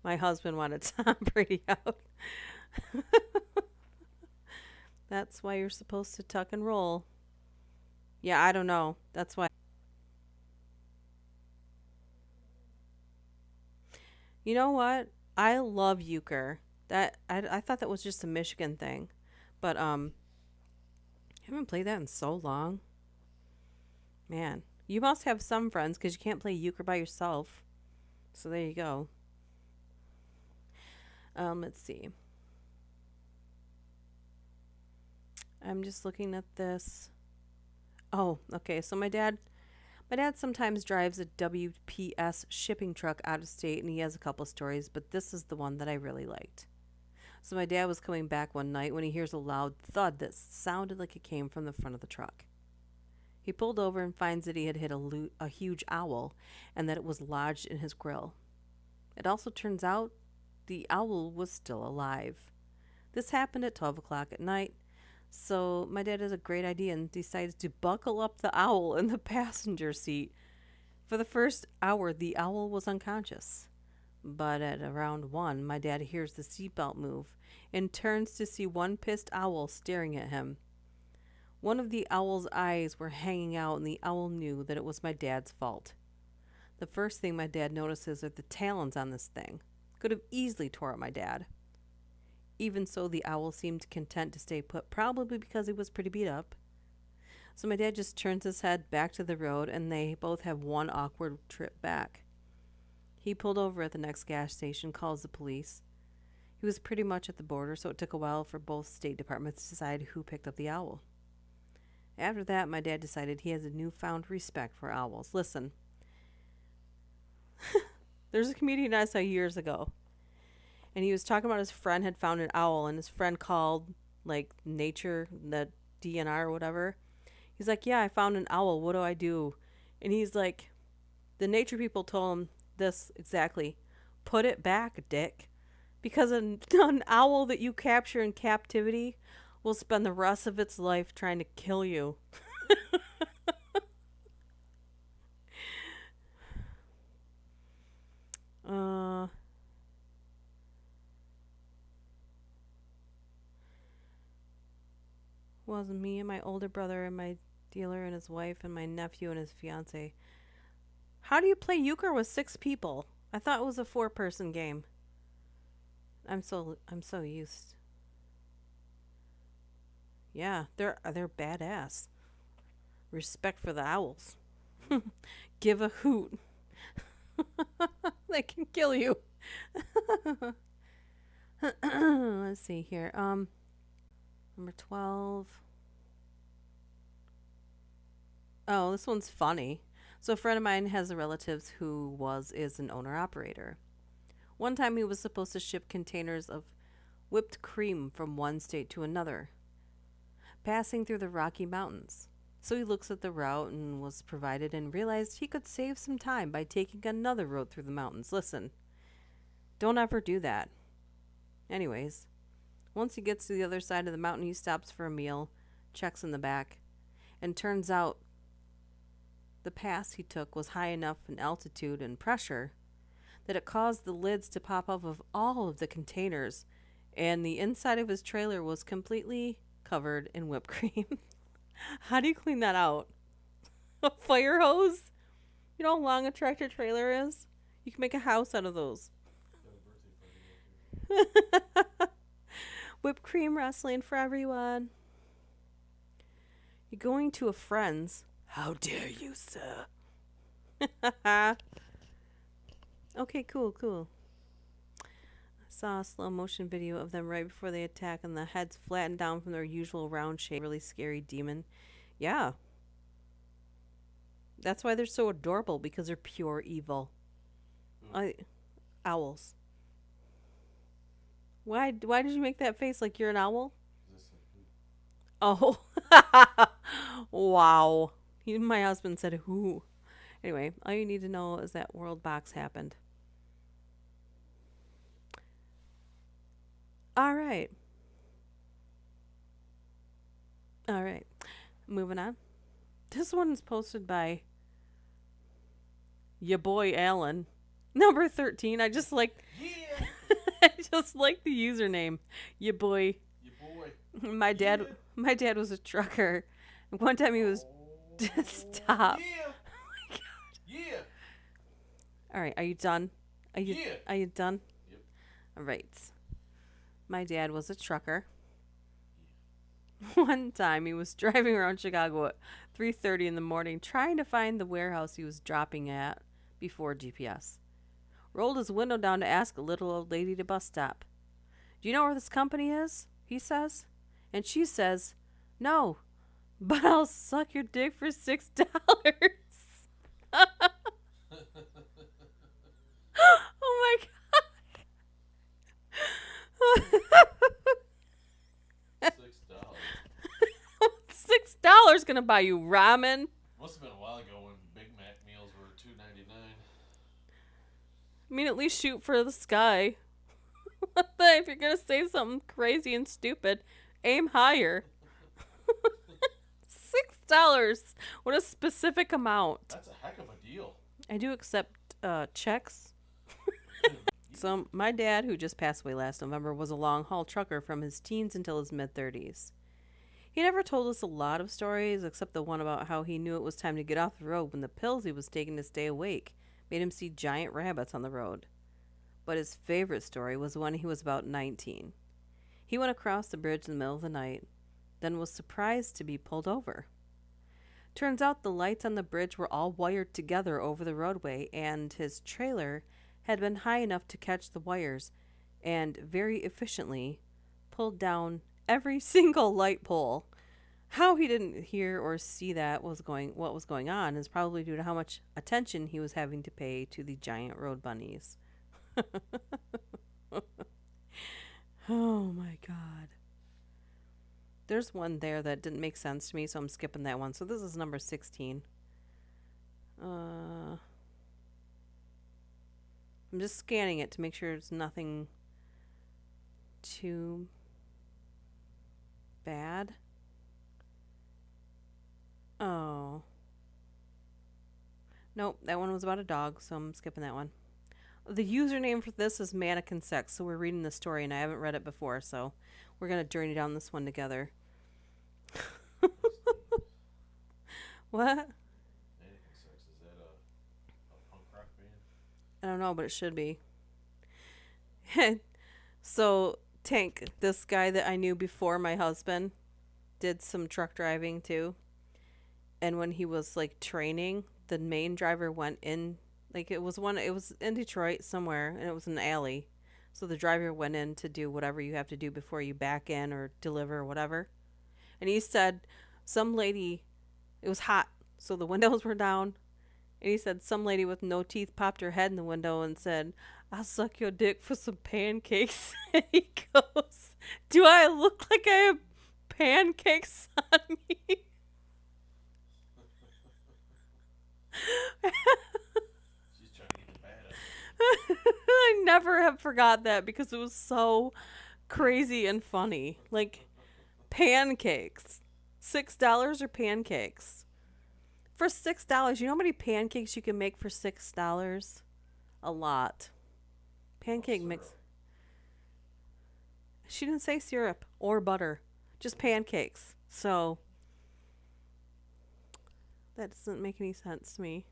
My husband wanted Tom Brady out. That's why you're supposed to tuck and roll. Yeah, I don't know. That's why. You know what? I love euchre. I thought that was just a Michigan thing, but I haven't played that in so long. Man, you must have some friends because you can't play euchre by yourself. So there you go. Let's see. I'm just looking at this. Oh, okay. So my dad sometimes drives a WPS shipping truck out of state, and he has a couple stories, but this is the one that I really liked. So my dad was coming back one night when he hears a loud thud that sounded like it came from the front of the truck. He pulled over and finds that he had hit a huge owl and that it was lodged in his grill. It also turns out the owl was still alive. This happened at 12 o'clock at night, so my dad has a great idea and decides to buckle up the owl in the passenger seat. For the first hour, the owl was unconscious. But at around 1, my dad hears the seatbelt move and turns to see one pissed owl staring at him. One of the owl's eyes were hanging out, and the owl knew that it was my dad's fault. The first thing my dad notices are the talons on this thing. Could have easily tore up my dad. Even so, the owl seemed content to stay put, probably because he was pretty beat up. So my dad just turns his head back to the road, and they both have one awkward trip back. He pulled over at the next gas station, calls the police. He was pretty much at the border, so it took a while for both state departments to decide who picked up the owl. After that, my dad decided he has a newfound respect for owls. Listen, there's a comedian I saw years ago, and he was talking about his friend had found an owl, and his friend called, like, nature, the DNR or whatever. He's like, yeah, I found an owl. What do I do? And he's like, the nature people told him this exactly. Put it back, dick. Because an owl that you capture in captivity will spend the rest of its life trying to kill you. uh, wasn't me and my older brother and my dealer and his wife and my nephew and his fiance. How do you play euchre with 6 people? I thought it was a 4-person game. I'm so used. Yeah, they're badass. Respect for the owls. Give a hoot. They can kill you. Let's see here. Number 12. Oh, this one's funny. So a friend of mine has a relative who is an owner operator. One time he was supposed to ship containers of whipped cream from one state to another, passing through the Rocky Mountains. So he looks at the route and was provided and realized he could save some time by taking another road through the mountains. Listen, don't ever do that. Anyways, once he gets to the other side of the mountain, he stops for a meal, checks in the back, and turns out the pass he took was high enough in altitude and pressure that it caused the lids to pop off of all of the containers, and the inside of his trailer was completely covered in whipped cream. How do you clean that out? A fire hose? You know how long a tractor trailer is? You can make a house out of those. Whipped cream wrestling for everyone. You're going to a friend's. How dare you, sir? Okay, cool, cool. I saw a slow motion video of them right before they attack, and the heads flattened down from their usual round shape. Really scary demon. Yeah, that's why they're so adorable because they're pure evil. Who? I owls. Why did you make that face like you're an owl? Is this like who? Oh, wow. My husband said who. Anyway, all you need to know is that World Box happened. All right. All right. Moving on. This one is posted by your boy Alan. Number 13. I just like Yeah, I just like the username. Your boy. your boy. My dad Yeah. my dad was a trucker. One time he was stop. Yeah, yeah, All right, are you done? yeah. Are you done? Yep. All right. My dad was a trucker. One time he was driving around Chicago at 3:30 in the morning trying to find the warehouse he was dropping at before GPS. Rolled his window down to ask a little old lady to bus stop. "Do you know where this company is?" he says. And she says, "No, but I'll suck your dick for $6." Oh my god. $6. $6 gonna buy you ramen? Must have been a while ago when Big Mac meals were $2.99. I mean, at least shoot for the sky. If you're gonna say something crazy and stupid, aim higher. $6. What a specific amount. That's a heck of a deal. I do accept checks. So my dad, who just passed away last November, was a long haul trucker from his teens until his mid-30s. He never told us a lot of stories except the one about how he knew it was time to get off the road when the pills he was taking to stay awake made him see giant rabbits on the road. But his favorite story was when he was about 19. He went across the bridge in the middle of the night, then was surprised to be pulled over. Turns out the lights on the bridge were all wired together over the roadway, and his trailer had been high enough to catch the wires and very efficiently pulled down every single light pole. How he didn't hear or see what was going on is probably due to how much attention he was having to pay to the giant road bunnies. Oh my god. There's one there that didn't make sense to me, so I'm skipping that one. So this is number 16. I'm just scanning it to make sure it's nothing too bad. Oh. Nope, that one was about a dog, so I'm skipping that one. The username for this is Mannequin Sex, so we're reading the story, and I haven't read it before, so we're going to journey down this one together. What? Mannequin Sex, is that a punk rock band? I don't know, but it should be. So, Tank, this guy that I knew before my husband, did some truck driving too. And when he was like training, the main driver went in, like it was in Detroit somewhere, and it was an alley. So the driver went in to do whatever you have to do before you back in or deliver or whatever. And he said some lady, it was hot, so the windows were down. And he said some lady with no teeth popped her head in the window and said, "I'll suck your dick for some pancakes." And he goes, "Do I look like I have pancakes on me?" She's trying to get the bad I never have forgot that because it was so crazy and funny. Like pancakes. $6 or pancakes? For $6, you know how many pancakes you can make for $6? A lot. Pancake mix. She didn't say syrup or butter, just pancakes. So that doesn't make any sense to me.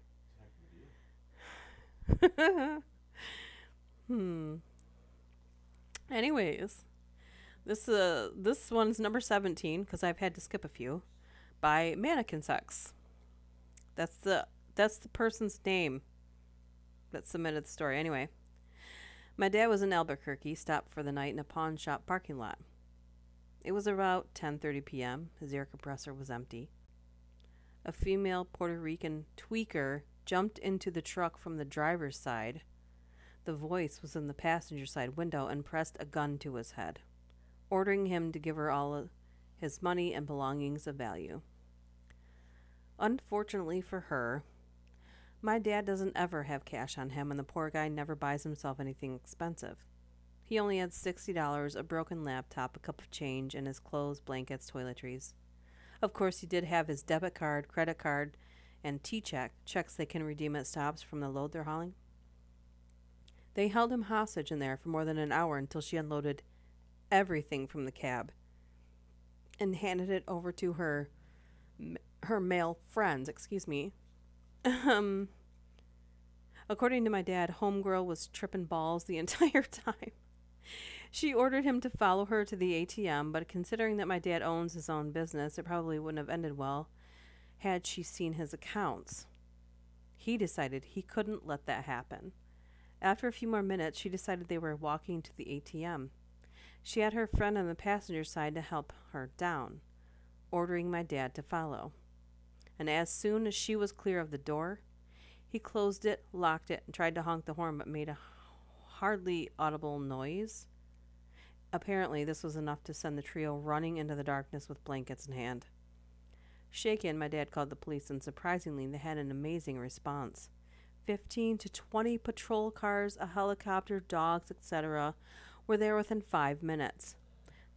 Anyways, this one's number 17 because I've had to skip a few, by Mannequin Sex. That's the person's name. that submitted the story. Anyway, my dad was in Albuquerque, stopped for the night in a pawn shop parking lot. It was about 10:30 p.m. His air compressor was empty. A female Puerto Rican tweaker jumped into the truck from the driver's side. The voice was in the passenger side window and pressed a gun to his head, ordering him to give her all his money and belongings of value. Unfortunately for her, my dad doesn't ever have cash on him, and the poor guy never buys himself anything expensive. He only had $60, a broken laptop, a cup of change, and his clothes, blankets, toiletries. Of course, he did have his debit card, credit card, and T-check, checks they can redeem at stops from the load they're hauling. They held him hostage in there for more than an hour until she unloaded everything from the cab and handed it over to her male friends, According to my dad, homegirl was tripping balls the entire time. She ordered him to follow her to the ATM, but considering that my dad owns his own business, it probably wouldn't have ended well had she seen his accounts. He decided he couldn't let that happen. After a few more minutes, she decided they were walking to the ATM. She had her friend on the passenger side to help her down, ordering my dad to follow. And as soon as she was clear of the door, he closed it, locked it, and tried to honk the horn but made a hardly audible noise. Apparently, this was enough to send the trio running into the darkness with blankets in hand. Shaken, my dad called the police, and surprisingly, they had an amazing response. 15 to 20 patrol cars, a helicopter, dogs, etc. were there within 5 minutes.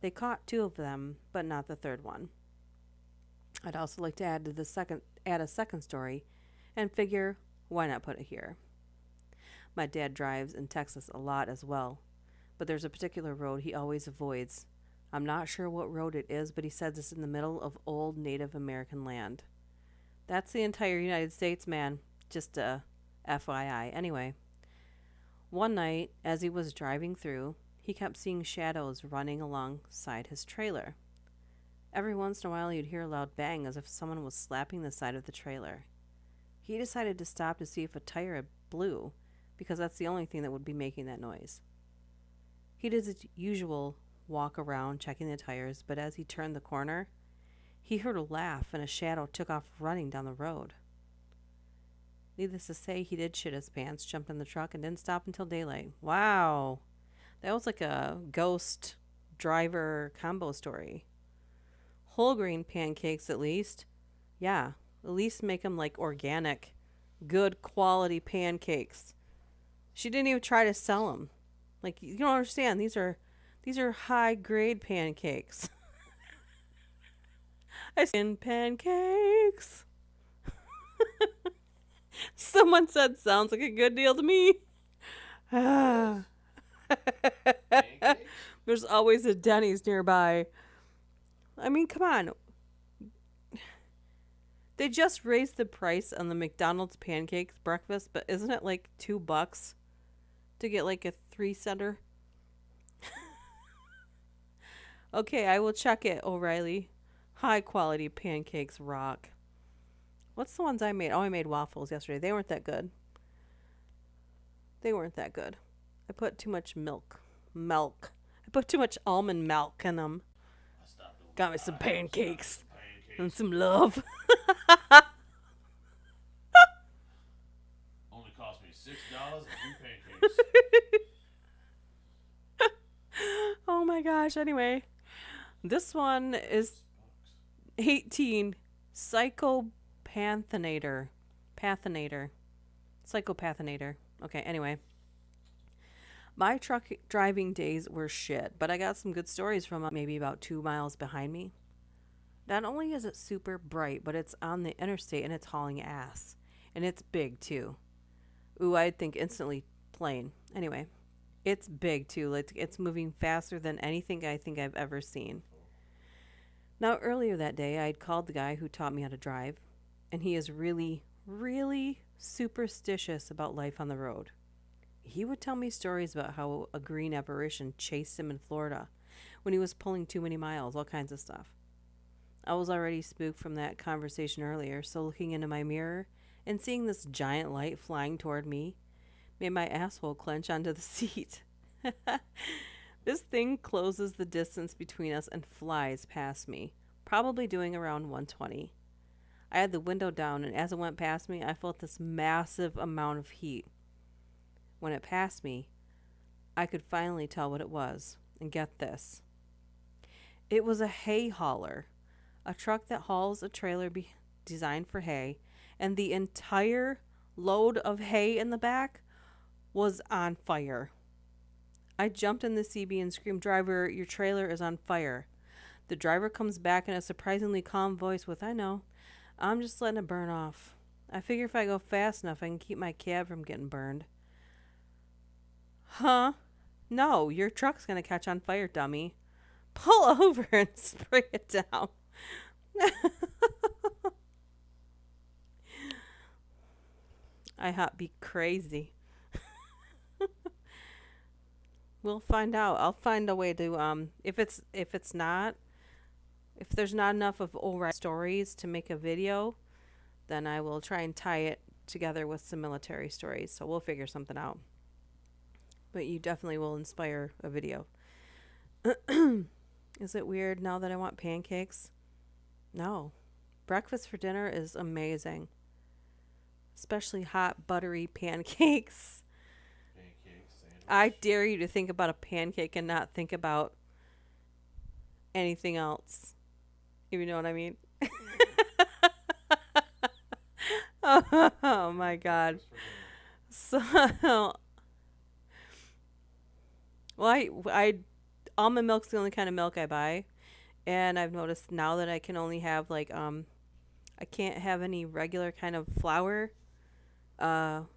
They caught 2 of them, but not the third one. I'd also like to add a second story and figure, why not put it here? My dad drives in Texas a lot as well, but there's a particular road he always avoids. I'm not sure what road it is, but he says it's in the middle of old Native American land. That's the entire United States, man. Just a FYI. Anyway, one night, as he was driving through, he kept seeing shadows running alongside his trailer. Every once in a while, you'd hear a loud bang as if someone was slapping the side of the trailer. He decided to stop to see if a tire blew, because that's the only thing that would be making that noise. He did his usual walk around checking the tires, but as he turned the corner, he heard a laugh and a shadow took off running down the road. Needless to say, he did shit his pants, jumped in the truck, and didn't stop until daylight. Wow. That was like a ghost driver combo story. Whole grain pancakes, at least. Yeah, at least make them like organic, good quality pancakes. She didn't even try to sell them. Like, you don't understand. These are high grade pancakes. I said pancakes. Someone said sounds like a good deal to me. Pancakes? There's always a Denny's nearby. I mean, come on. They just raised the price on the McDonald's pancakes breakfast, but isn't it like $2 to get like a 3-center? Okay, I will check it, O'Reilly. High quality pancakes rock. What's the ones I made? Oh, I made waffles yesterday. They weren't that good. I put too much milk. I put too much almond milk in them. Got me some pancakes and some love. Only cost me $6 and 3 pancakes. Oh my gosh. Anyway, this one is 18. Psychopathinator. Psychopathinator. Okay, anyway. My truck driving days were shit, but I got some good stories from maybe about 2 miles behind me. Not only is it super bright, but it's on the interstate and it's hauling ass. And it's big too. Ooh, I'd think instantly plane. Anyway, it's big too. It's moving faster than anything I think I've ever seen. Now, earlier that day, I'd called the guy who taught me how to drive, and he is really, really superstitious about life on the road. He would tell me stories about how a green apparition chased him in Florida when he was pulling too many miles, all kinds of stuff. I was already spooked from that conversation earlier, so looking into my mirror and seeing this giant light flying toward me Made my asshole clench onto the seat. This thing closes the distance between us and flies past me, probably doing around 120. I had the window down, and as it went past me, I felt this massive amount of heat. When it passed me, I could finally tell what it was. And get this, it was a hay hauler, a truck that hauls a trailer designed for hay, and the entire load of hay in the back was on fire. I jumped in the CB and screamed, "Driver, your trailer is on fire." The driver comes back in a surprisingly calm voice with, "I know. I'm just letting it burn off. I figure if I go fast enough, I can keep my cab from getting burned." Huh? No, your truck's going to catch on fire, dummy. Pull over and spray it down. I hot be crazy. We'll find out. I'll find a way to if there's not enough of O'Reilly stories to make a video, then I will try and tie it together with some military stories. So we'll figure something out. But you definitely will inspire a video. Is it weird now that I want pancakes? No. Breakfast for dinner is amazing. Especially hot, buttery pancakes. Pancakes, sandwich. I dare you to think about a pancake and not think about anything else. If you know what I mean. Oh my God. Breakfast for dinner. So, well, I almond milk's the only kind of milk I buy, and I've noticed now that I can only have I can't have any regular kind of flour.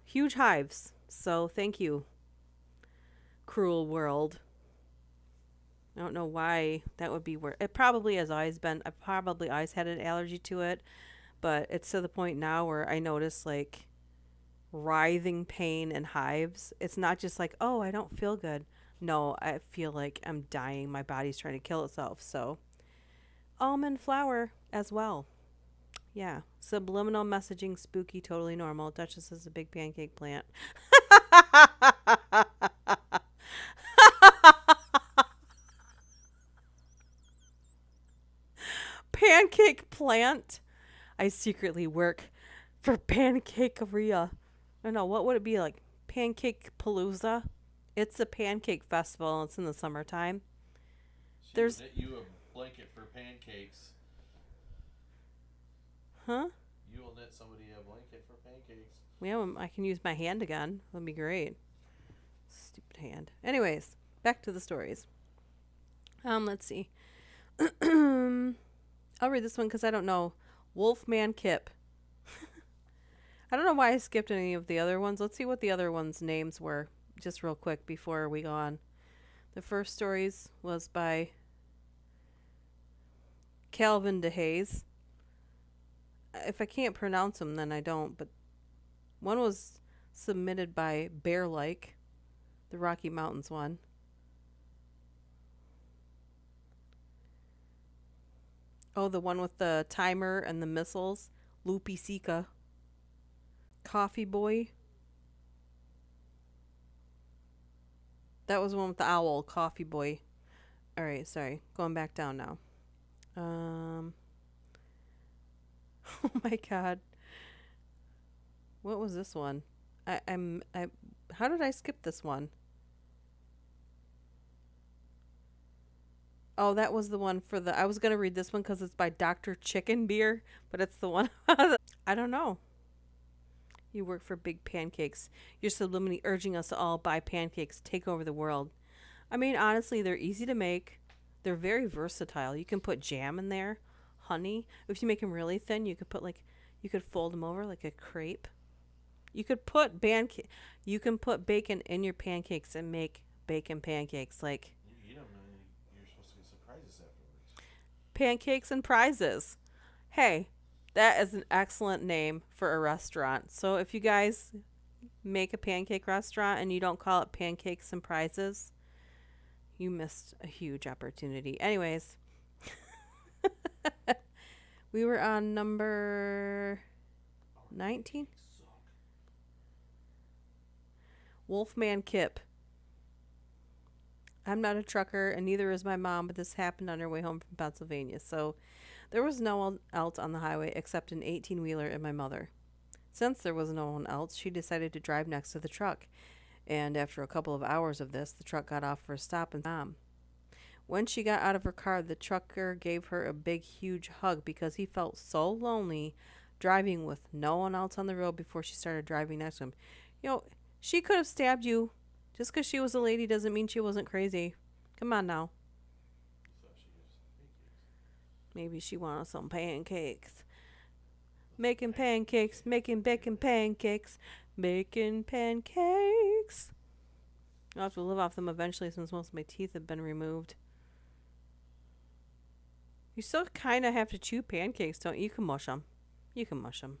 Huge hives. So thank you, cruel world. I don't know why that would be where it probably has always been. I've probably always had an allergy to it, but it's to the point now where I notice like writhing pain and hives. It's not just like, oh, I don't feel good. No, I feel like I'm dying. My body's trying to kill itself. So, almond flour as well. Yeah. Subliminal messaging, spooky, totally normal. Duchess is a big pancake plant. Pancake plant? I secretly work for Pancakeria. I don't know, what would it be like? Pancake Palooza? It's a pancake festival. It's in the summertime. She will There's, knit you a blanket for pancakes. huh? You will knit somebody a blanket for pancakes. Yeah, I can use my hand again. That'd be great. Stupid hand. Anyways, back to the stories. Let's see. I'll read this one because I don't know. Wolfman Kip. I don't know why I skipped any of the other ones. Let's see what the other ones' names were, just real quick before we go on. The first stories was by Calvin DeHaze. If I can't pronounce them, then I don't. But one was submitted by Bear Like, the Rocky Mountains one. Oh, the one with the timer and the missiles. Loopy Sika. Coffee Boy. That was the one with the owl. Coffee Boy. All right, sorry. Going back down now. Oh my God. What was this one? I. How did I skip this one? Oh, that was the one for the. I was gonna read this one because it's by Dr. Chicken Beer, but it's the one. I don't know. You work for big pancakes. You're subliminally urging us to all buy pancakes, take over the world. I mean, honestly, they're easy to make. They're very versatile. You can put jam in there, honey. If you make them really thin, you could fold them over like a crepe. You can put bacon in your pancakes and make bacon pancakes, like You eat them and you're supposed to get surprises afterwards. pancakes and prizes. Hey, that is an excellent name for a restaurant. So if you guys make a pancake restaurant and you don't call it pancakes and prizes, you missed a huge opportunity. Anyways, we were on number 19. Wolfman Kip. I'm not a trucker, and neither is my mom, but this happened on her way home from Pennsylvania. So there was no one else on the highway except an 18 wheeler and my mother. Since there was no one else, she decided to drive next to the truck. And after a couple of hours of this, the truck got off for a stop and mom. When she got out of her car, the trucker gave her a big, huge hug because he felt so lonely driving with no one else on the road before she started driving next to him. You know, she could have stabbed you. Just because she was a lady doesn't mean she wasn't crazy. Come on now. So she gives pancakes. Maybe she wanted some pancakes. Making pancakes, making bacon pancakes, making pancakes. I'll have to live off them eventually since most of my teeth have been removed. You still kind of have to chew pancakes, don't you? You can mush them. You can mush them.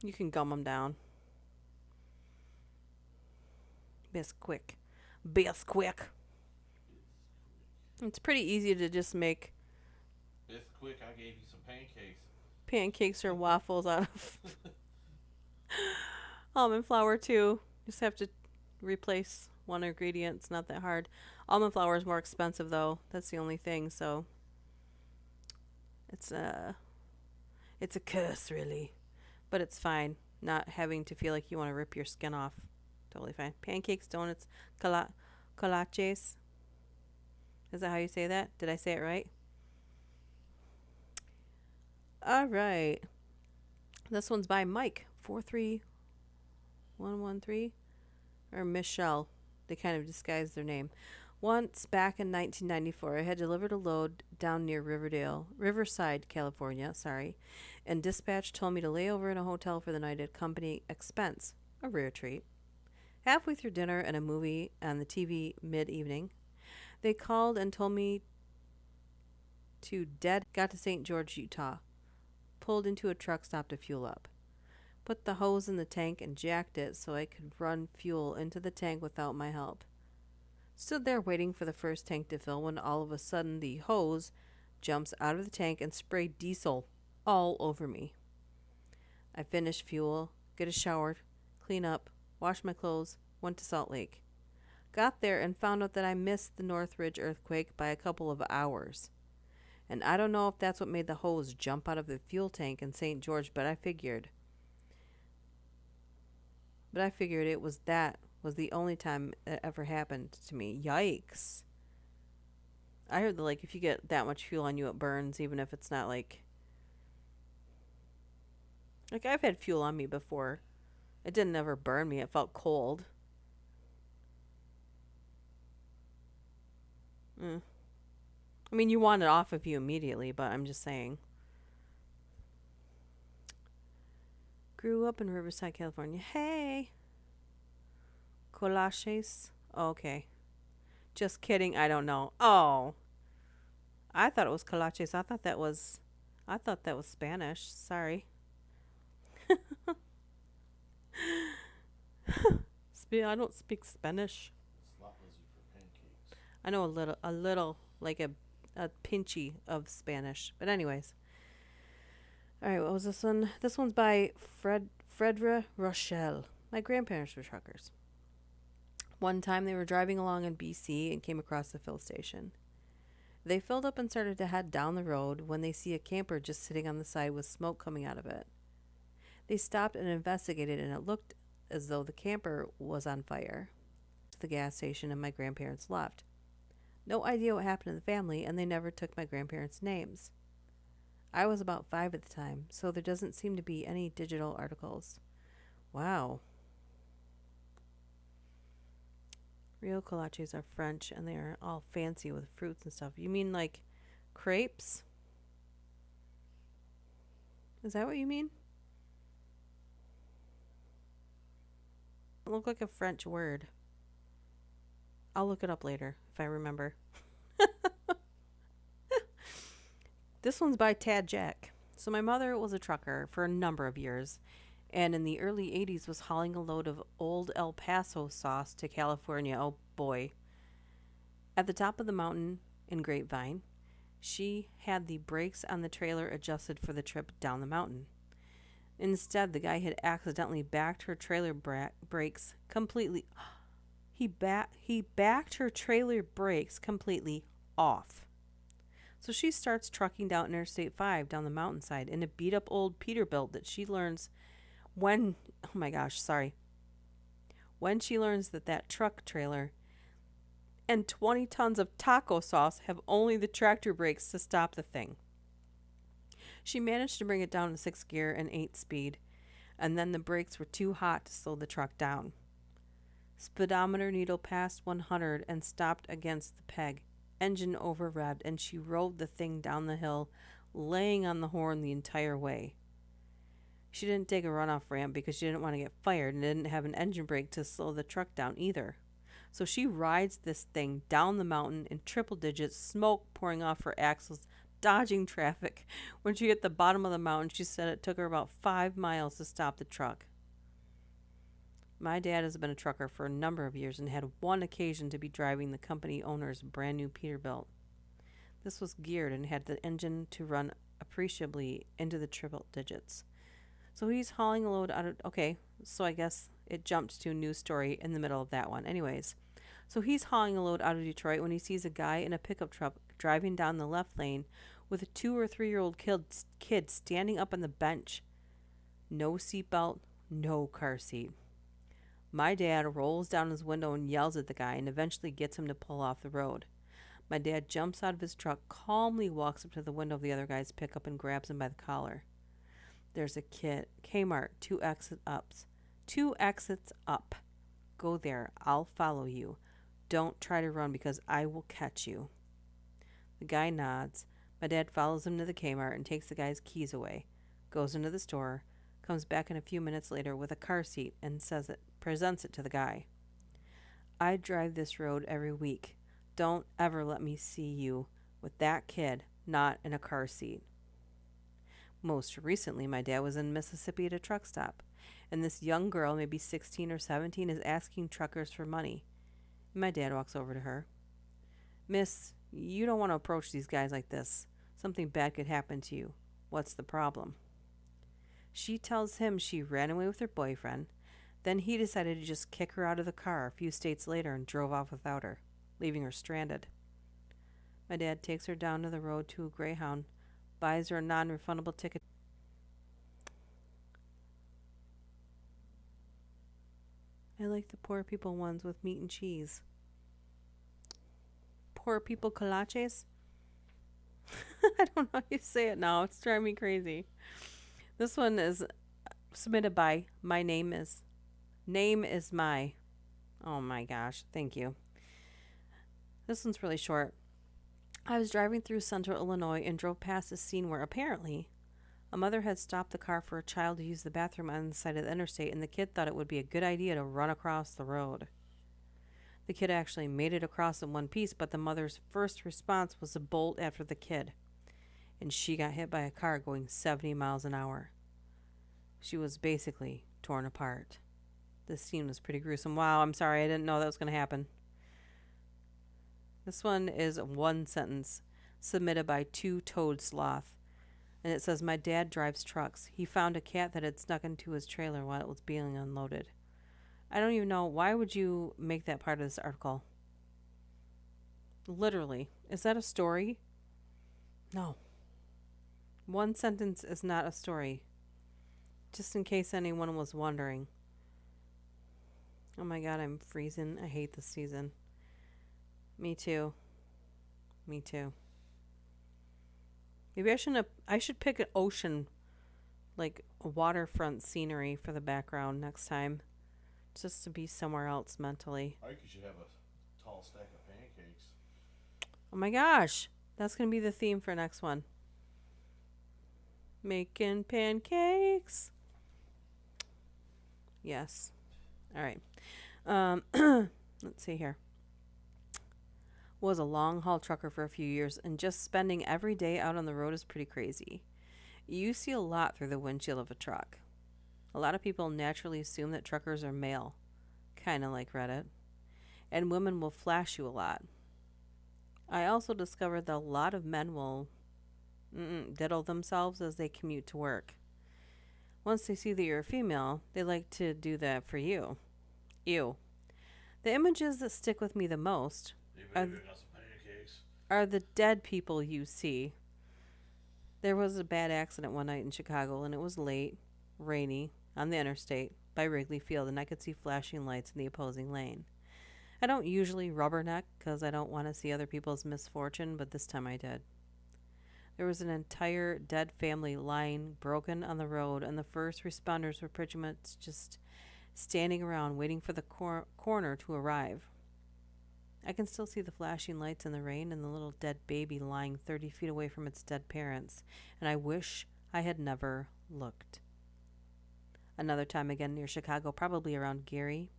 You can gum them down. Bisquick. Bisquick. It's pretty easy to just make It's quick. I gave you some pancakes. pancakes or waffles out of almond flour too. Just have to replace one ingredient. It's not that hard. Almond flour is more expensive though. That's the only thing. So it's a curse really, but it's fine. Not having to feel like you want to rip your skin off. Totally fine. Pancakes, donuts, kolaches. Is that how you say that? Did I say it right? All right. This one's by Mike 43113 or Michelle. They kind of disguised their name. Once back in 1994, I had delivered a load down near Riverside, California, and dispatch told me to lay over in a hotel for the night at company expense, a rare treat. Halfway through dinner and a movie on the TV mid-evening, they called and told me to got to St. George, Utah, pulled into a truck stop to fuel up. Put the hose in the tank and jacked it so I could run fuel into the tank without my help. Stood there waiting for the first tank to fill when all of a sudden the hose jumps out of the tank and sprayed diesel all over me. I finished fuel, get a shower, clean up, wash my clothes, went to Salt Lake. Got there and found out that I missed the Northridge earthquake by a couple of hours. And I don't know if that's what made the hose jump out of the fuel tank in St. George, but I figured it was the only time it ever happened to me. Yikes. I heard that like if you get that much fuel on you it burns even if it's not like I've had fuel on me before. It didn't ever burn me. It felt cold. Mm. I mean, you want it off of you immediately, but I'm just saying. Grew up in Riverside, California. Hey. Collages. Oh, okay. Just kidding. I don't know. Oh. I thought it was collages. I thought that was Spanish. Sorry. I don't speak Spanish. It's not lazy for pancakes. I know a little, like a pinchy of Spanish. But anyways. All right, what was this one? This one's by Fredra Rochelle. My grandparents were truckers. One time they were driving along in BC and came across the fill station. They filled up and started to head down the road when they see a camper just sitting on the side with smoke coming out of it. They stopped and investigated, and it looked as though the camper was on fire. To the gas station, and my grandparents left. No idea what happened to the family, and they never took my grandparents' names. I was about 5 at the time, so there doesn't seem to be any digital articles. Wow. Real kolaches are French, and they are all fancy with fruits and stuff. You mean like crepes? Is that what you mean? It looked like a French word. I'll look it up later if I remember. This one's by Tad Jack. So my mother was a trucker for a number of years, and in the early 80s was hauling a load of old El Paso sauce to California. Oh boy. At the top of the mountain in Grapevine, she had the brakes on the trailer adjusted for the trip down the mountain. Instead, the guy had accidentally backed her trailer brakes completely. He backed her trailer brakes completely off. So she starts trucking down Interstate 5 down the mountainside in a beat up old Peterbilt that she learns when, oh my gosh, sorry, when she learns that that truck trailer and 20 tons of taco sauce have only the tractor brakes to stop the thing. She managed to bring it down to 6th gear and 8 speed, and then the brakes were too hot to slow the truck down. Speedometer needle passed 100 and stopped against the peg. Engine overrevved, and she rode the thing down the hill, laying on the horn the entire way. She didn't take a runoff ramp because she didn't want to get fired and didn't have an engine brake to slow the truck down either. So she rides this thing down the mountain in triple digits, smoke pouring off her axles, dodging traffic. When she hit the bottom of the mountain, she said it took her about 5 miles to stop the truck. My dad has been a trucker for a number of years and had one occasion to be driving the company owner's brand new Peterbilt. This was geared and had the engine to run appreciably into the triple digits. So he's hauling a load out of. Okay, so I guess it jumped to a news story in the middle of that one. Anyways, so he's hauling a load out of Detroit when he sees a guy in a pickup truck driving down the left lane with a 2 or 3 year old kid standing up on the bench. No seatbelt, no car seat. My dad rolls down his window and yells at the guy and eventually gets him to pull off the road. My dad jumps out of his truck, calmly walks up to the window of the other guy's pickup and grabs him by the collar. There's a kid. Kmart, 2 exits up. 2 exits up. Go there. I'll follow you. Don't try to run because I will catch you. The guy nods. My dad follows him to the Kmart and takes the guy's keys away. Goes into the store. Comes back in a few minutes later with a car seat and presents it to the guy. I drive this road every week. Don't ever let me see you with that kid not in a car seat. Most recently, my dad was in Mississippi at a truck stop, and this young girl, maybe 16 or 17, is asking truckers for money. My dad walks over to her. Miss, you don't want to approach these guys like this. Something bad could happen to you. What's the problem? She tells him she ran away with her boyfriend. Then he decided to just kick her out of the car a few states later and drove off without her, leaving her stranded. My dad takes her down to the road to a Greyhound, buys her a non-refundable ticket. I like the poor people ones with meat and cheese. Poor people kolaches? I don't know how you say it now. It's driving me crazy. This one is submitted by My Name Is. Name is My. Oh my gosh. Thank you. This one's really short. I was driving through central Illinois and drove past a scene where apparently a mother had stopped the car for a child to use the bathroom on the side of the interstate, and the kid thought it would be a good idea to run across the road. The kid actually made it across in one piece, but the mother's first response was to bolt after the kid, and she got hit by a car going 70 miles an hour. She was basically torn apart. This scene was pretty gruesome. Wow, I'm sorry, I didn't know that was going to happen. This one is one sentence submitted by Two Toed Sloth. And it says, my dad drives trucks. He found a cat that had snuck into his trailer while it was being unloaded. I don't even know. Why would you make that part of this article? Literally. Is that a story? No. One sentence is not a story. Just in case anyone was wondering. Oh my god, I'm freezing. I hate this season. Me too. Me too. Maybe I should pick an ocean, like a waterfront scenery for the background next time. Just to be somewhere else mentally. I think you should have a tall stack of pancakes. Oh my gosh. That's going to be the theme for next one. Making pancakes. Yes. All right. Let's see here. Was a long haul trucker for a few years, and just spending every day out on the road is pretty crazy. You see a lot through the windshield of a truck. A lot of people naturally assume that truckers are male, kind of like Reddit, and women will flash you a lot. I also discovered that a lot of men will diddle themselves as they commute to work. Once they see that you're a female, they like to do that for you. Ew. The images that stick with me the most You are, better bring out some pancakes. are the dead people you see. There was a bad accident one night in Chicago, and it was late, rainy, on the interstate by Wrigley Field, and I could see flashing lights in the opposing lane. I don't usually rubberneck because I don't want to see other people's misfortune, but this time I did. There was an entire dead family lying broken on the road, and the first responders were pretty much just standing around waiting for the coroner to arrive. I can still see the flashing lights in the rain and the little dead baby lying 30 feet away from its dead parents, and I wish I had never looked. Another time again near Chicago, probably around Gary,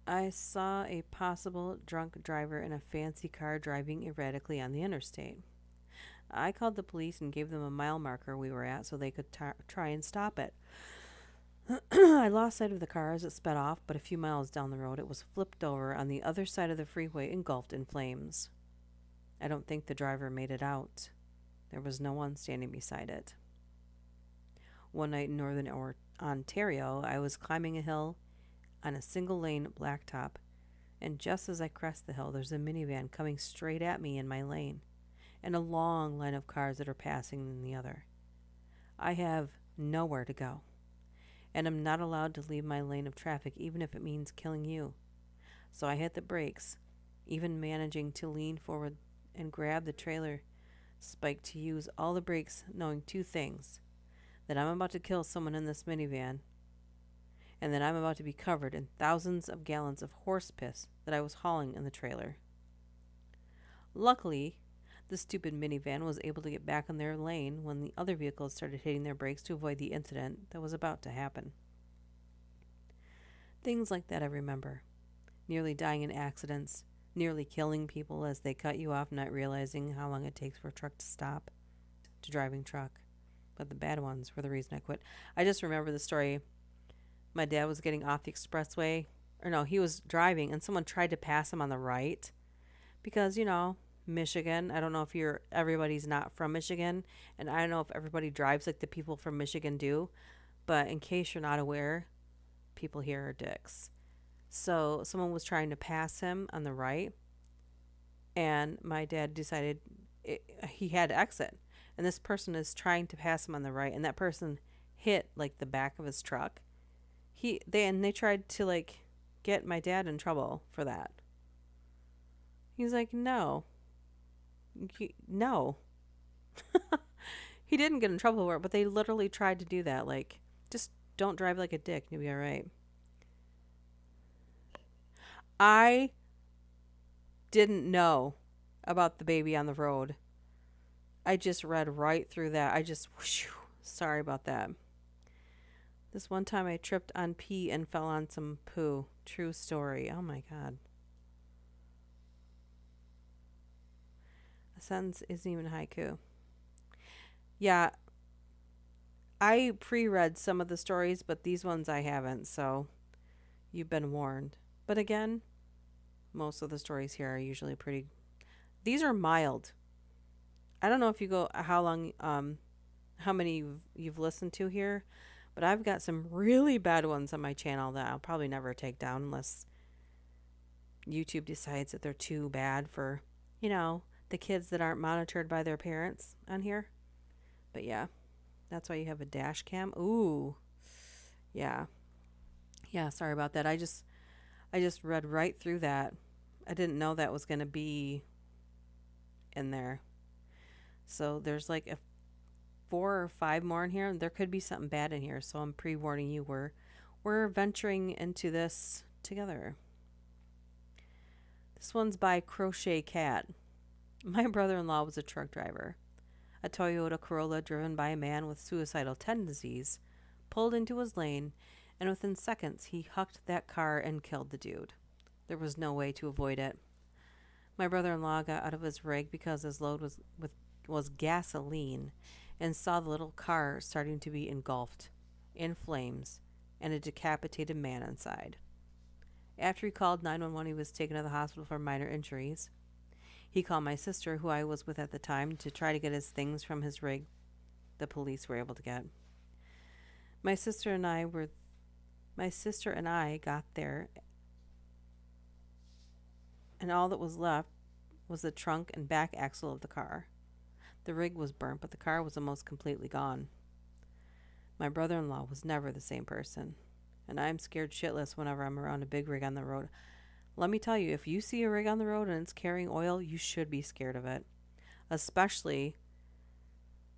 I saw a possible drunk driver in a fancy car driving erratically on the interstate. I called the police and gave them a mile marker we were at so they could try and stop it. I lost sight of the car as it sped off, but a few miles down the road it was flipped over on the other side of the freeway, engulfed in flames. I don't think the driver made it out. There was no one standing beside it. One night in northern Ontario, I was climbing a hill on a single lane blacktop, and just as I crest the hill, there's a minivan coming straight at me in my lane, and a long line of cars that are passing in the other. I have nowhere to go, and I'm not allowed to leave my lane of traffic even if it means killing you. So I hit the brakes, even managing to lean forward and grab the trailer spike to use all the brakes, knowing two things: that I'm about to kill someone in this minivan, and that I'm about to be covered in thousands of gallons of horse piss that I was hauling in the trailer. Luckily, the stupid minivan was able to get back in their lane when the other vehicles started hitting their brakes to avoid the incident that was about to happen. Things like that I remember. Nearly dying in accidents, nearly killing people as they cut you off, not realizing how long it takes for a truck to stop, to driving truck. But the bad ones were the reason I quit. I just remember the story. My dad was getting off the expressway, or no, he was driving, and someone tried to pass him on the right because, Michigan. I don't know if everybody's not from Michigan, and I don't know if everybody drives like the people from Michigan do, but in case you're not aware, people here are dicks. So someone was trying to pass him on the right, and my dad decided he had to exit. And this person is trying to pass him on the right, and that person hit like the back of his truck. They tried to like get my dad in trouble for that. He's like, no, no. He didn't get in trouble for it, but they literally tried to do that. Like, just don't drive like a dick, you'll be all right. I didn't know about the baby on the road. I just read right through that. Whew, sorry about that. This one time I tripped on pee and fell on some poo. True story. Oh my God. The sentence isn't even haiku. Yeah, I pre-read some of the stories, but these ones I haven't, so you've been warned. But again, most of the stories here are usually pretty. These are mild. I don't know if you go how many you've listened to here, but I've got some really bad ones on my channel that I'll probably never take down unless YouTube decides that they're too bad for, the kids that aren't monitored by their parents on here. But yeah, that's why you have a dash cam. Ooh, yeah, yeah. Sorry about that. I just read right through that. I didn't know that was gonna be in there. So there's like a 4 or 5 more in here, and there could be something bad in here. So I'm pre-warning you. We're venturing into this together. This one's by Crochet Cat. My brother-in-law was a truck driver. A Toyota Corolla driven by a man with suicidal tendencies pulled into his lane, and within seconds he hucked that car and killed the dude. There was no way to avoid it. My brother-in-law got out of his rig because his load was gasoline, and saw the little car starting to be engulfed in flames and a decapitated man inside. After he called 911, he was taken to the hospital for minor injuries. He called my sister, who I was with at the time, to try to get his things from his rig the police were able to get. My sister and I were my sister and I got there, and all that was left was the trunk and back axle of the car. The rig was burnt, but the car was almost completely gone. My brother-in-law was never the same person, and I'm scared shitless whenever I'm around a big rig on the road. Let me tell you, if you see a rig on the road and it's carrying oil, you should be scared of it, especially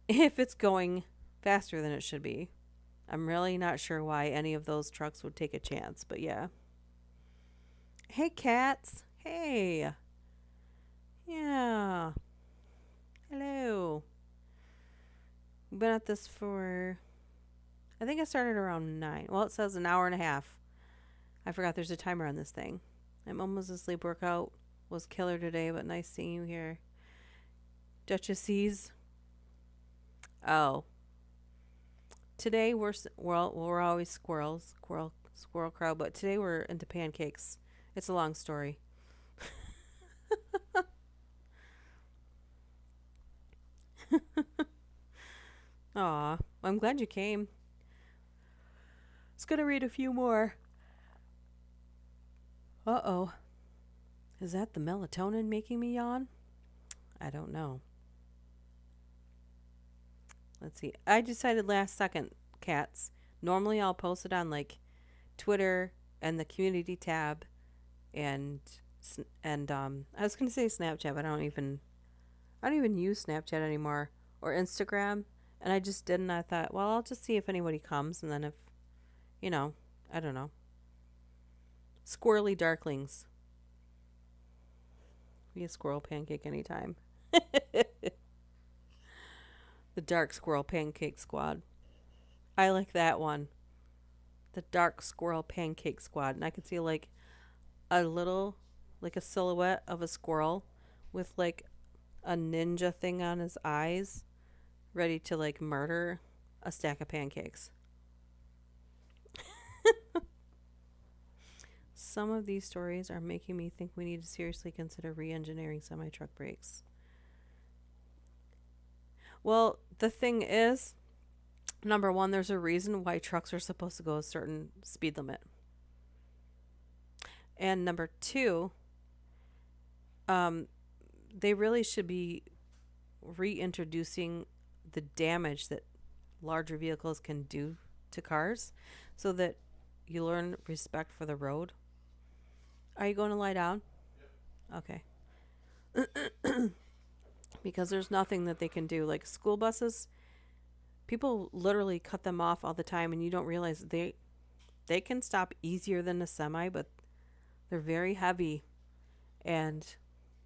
if it's going faster than it should be. I'm really not sure why any of those trucks would take a chance, but yeah. Hey, cats. Hey. Yeah. Hello. We've been at this for, I think I started around 9. Well, it says an hour and a half. I forgot there's a timer on this thing. I'm almost asleep. Workout was killer today, but nice seeing you here. Duchesses. Oh. Today we're always squirrel crowd, but today we're into pancakes. It's a long story. Aw, I'm glad you came. I was gonna read a few more. Uh-oh. Is that the melatonin making me yawn? I don't know. Let's see. I decided last second, cats. Normally I'll post it on like Twitter and the community tab and I was gonna say Snapchat, but I don't even use Snapchat anymore or Instagram, and I just didn't. I thought, well, I'll just see if anybody comes, and then if you know, I don't know. Squirrely darklings. Be a squirrel pancake anytime. The dark squirrel pancake squad. I like that one. The dark squirrel pancake squad, and I could see like a little, like a silhouette of a squirrel with like a ninja thing on his eyes, ready to like murder a stack of pancakes. Some of these stories are making me think we need to seriously consider re engineering semi truck brakes. Well, the thing is, number one, there's a reason why trucks are supposed to go a certain speed limit. And number two, um, they really should be reintroducing the damage that larger vehicles can do to cars so that you learn respect for the road. Are you going to lie down? Okay. Because there's nothing that they can do. Like school buses, people literally cut them off all the time, and you don't realize they can stop easier than a semi, but they're very heavy, and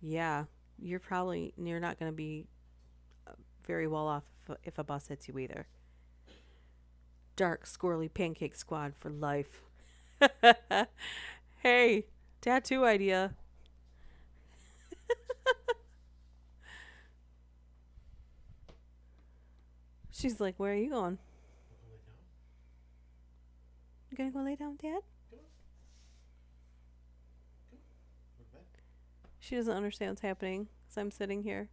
yeah, you're not going to be very well off if a bus hits you either. Dark squirrely pancake squad for life. Hey, tattoo idea. She's like, where are you going? You gonna go lay down, Dad? She doesn't understand what's happening because I'm sitting here.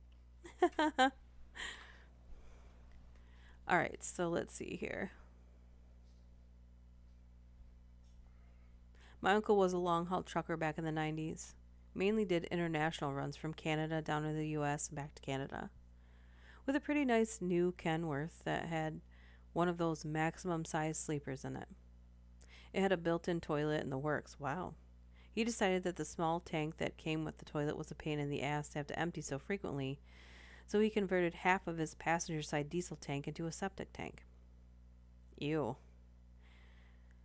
All right, so let's see here. My uncle was a long haul trucker back in the 90s. Mainly did international runs from Canada down to the US and back to Canada. With a pretty nice new Kenworth that had one of those maximum size sleepers in it. It had a built in toilet and the works. Wow. He decided that the small tank that came with the toilet was a pain in the ass to have to empty so frequently, so he converted half of his passenger side diesel tank into a septic tank. Ew.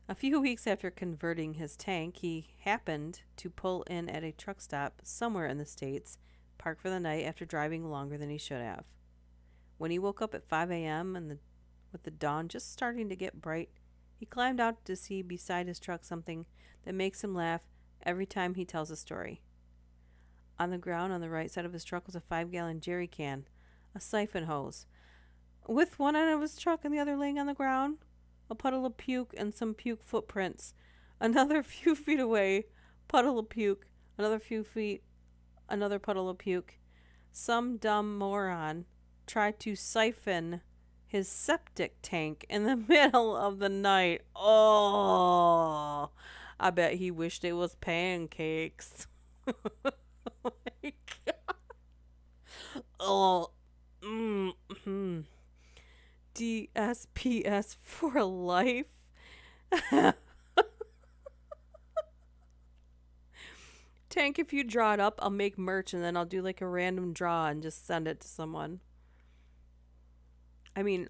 A few weeks after converting his tank, he happened to pull in at a truck stop somewhere in the States, park for the night after driving longer than he should have. When he woke up at 5 a.m. with the dawn just starting to get bright, he climbed out to see beside his truck something that makes him laugh every time he tells a story. On the ground on the right side of his truck was a 5-gallon jerry can, a siphon hose, with one end of his truck and the other laying on the ground, a puddle of puke and some puke footprints. Another few feet away, puddle of puke, another few feet, another puddle of puke. Some dumb moron tried to siphon his septic tank in the middle of the night. Oh, I bet he wished it was pancakes. Oh, mm-hmm. DSPS for life. Tank, if you draw it up, I'll make merch and then I'll do like a random draw and just send it to someone. I mean,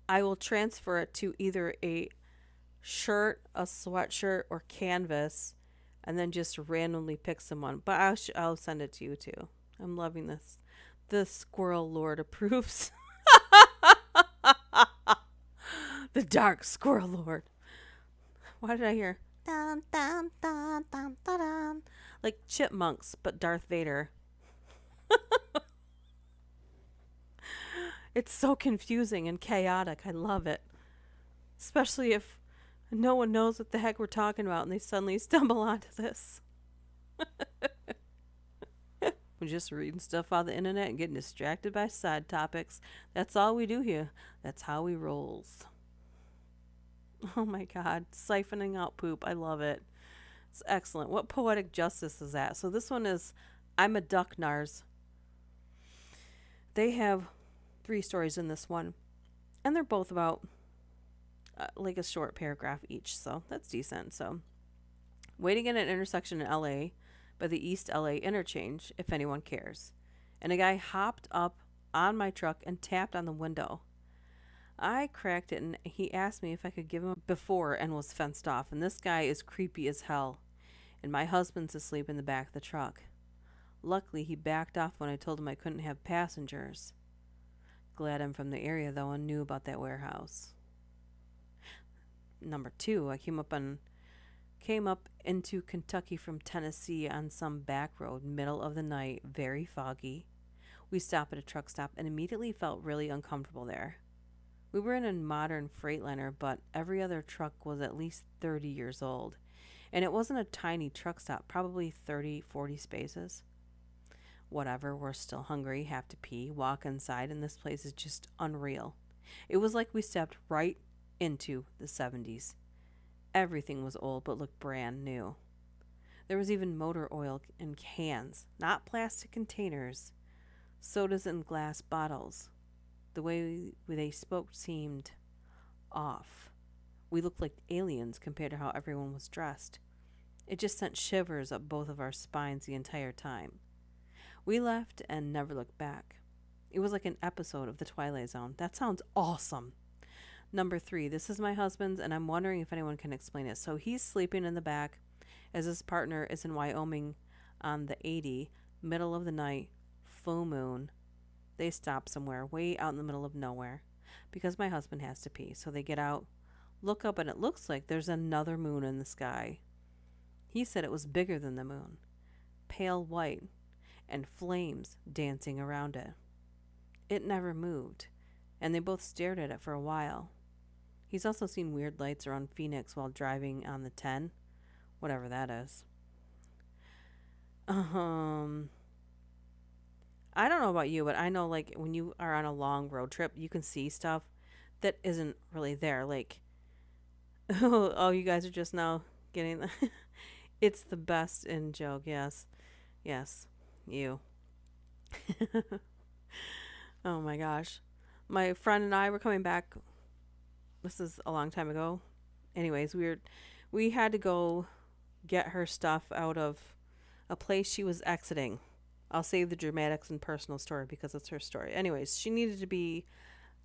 I will transfer it to either a shirt, a sweatshirt, or canvas, and then just randomly pick someone. But I'll send it to you too. I'm loving this. The squirrel lord approves. The dark squirrel lord. Why did I hear dun dun dun dun dun dun like chipmunks, but Darth Vader? It's so confusing and chaotic. I love it, especially if no one knows what the heck we're talking about and they suddenly stumble onto this. We're just reading stuff on the internet and getting distracted by side topics. That's all we do here. That's how we rolls. Oh my god, siphoning out poop. I love it. It's excellent. What poetic justice is that? So this one is I'm a Duck Nars. They have 3 stories in this one, and they're both about like a short paragraph each, so that's decent. So, waiting at an intersection in LA by the East LA interchange, if anyone cares. And a guy hopped up on my truck and tapped on the window. I cracked it and he asked me if I could give him a before and was fenced off. And this guy is creepy as hell. And my husband's asleep in the back of the truck. Luckily, he backed off when I told him I couldn't have passengers. Glad I'm from the area though and knew about that warehouse. Number 2, I came up into Kentucky from Tennessee on some back road, middle of the night, very foggy. We stopped at a truck stop and immediately felt really uncomfortable there. We were in a modern Freightliner, but every other truck was at least 30 years old. And it wasn't a tiny truck stop, probably 30, 40 spaces. Whatever, we're still hungry, have to pee, walk inside, and this place is just unreal. It was like we stepped right into the 70s. Everything was old but looked brand new. There was even motor oil in cans, not plastic containers, sodas in glass bottles. The way they spoke seemed off. We looked like aliens compared to how everyone was dressed. It just sent shivers up both of our spines the entire time. We left and never looked back. It was like an episode of The Twilight Zone. That sounds awesome. Number 3, this is my husband's, and I'm wondering if anyone can explain it. So he's sleeping in the back as his partner is in Wyoming on the 80, middle of the night, full moon. They stop somewhere way out in the middle of nowhere because my husband has to pee. So they get out, look up, and it looks like there's another moon in the sky. He said it was bigger than the moon, pale white, and flames dancing around it. It never moved, and they both stared at it for a while. He's also seen weird lights around Phoenix while driving on the 10, whatever that is. I don't know about you, but I know like when you are on a long road trip, you can see stuff that isn't really there. Like, oh, you guys are just now getting the it's the best in joke. Yes. Yes. You. Oh my gosh. My friend and I were coming back. This is a long time ago. Anyways, we had to go get her stuff out of a place she was exiting. I'll save the dramatics and personal story because it's her story. Anyways, she needed to be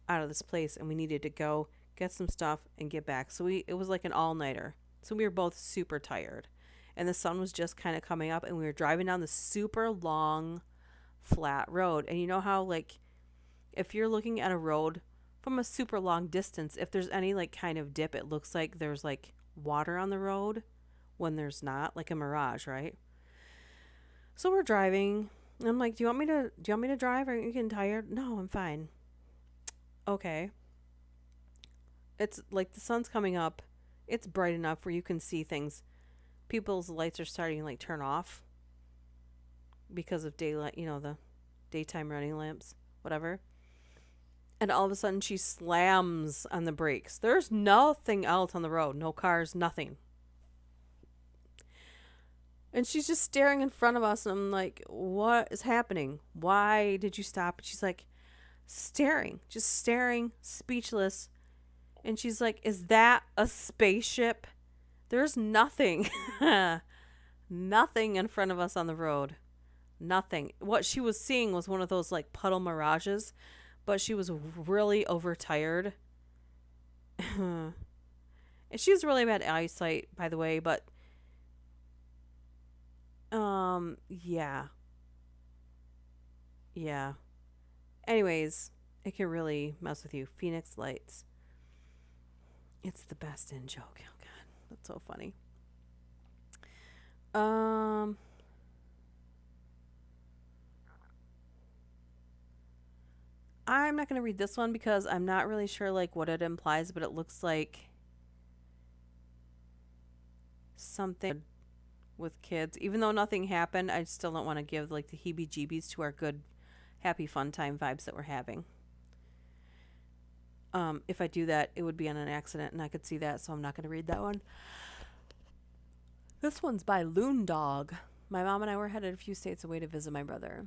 out of this place and we needed to go get some stuff and get back. So it was like an all-nighter. So we were both super tired. And the sun was just kind of coming up and we were driving down the super long flat road. And you know how like if you're looking at a road from a super long distance, if there's any like kind of dip, it looks like there's like water on the road when there's not, like a mirage, right? So we're driving. And I'm like, do you want me to drive? Are you getting tired? No, I'm fine. Okay. It's like the sun's coming up. It's bright enough where you can see things. People's lights are starting to like turn off because of daylight, the daytime running lamps, whatever. And all of a sudden, she slams on the brakes. There's nothing else on the road, no cars, nothing. And she's just staring in front of us. And I'm like, what is happening? Why did you stop? And she's like, staring, just staring, speechless. And she's like, is that a spaceship? There's nothing, nothing in front of us on the road. Nothing. What she was seeing was one of those like puddle mirages, but she was really overtired. And she has really bad eyesight, by the way, but yeah. Yeah. Anyways, it can really mess with you. Phoenix Lights. It's the best in joke. Oh god, that's so funny. Um I'm not going to read this one because I'm not really sure like what it implies, but it looks like something with kids. Even though nothing happened, I still don't want to give like the heebie-jeebies to our good happy fun time vibes that we're having. If I do that, it would be on an accident and I could see that, so I'm not going to read that one. This one's by Loon Dog. My mom and I were headed a few states away to visit my brother.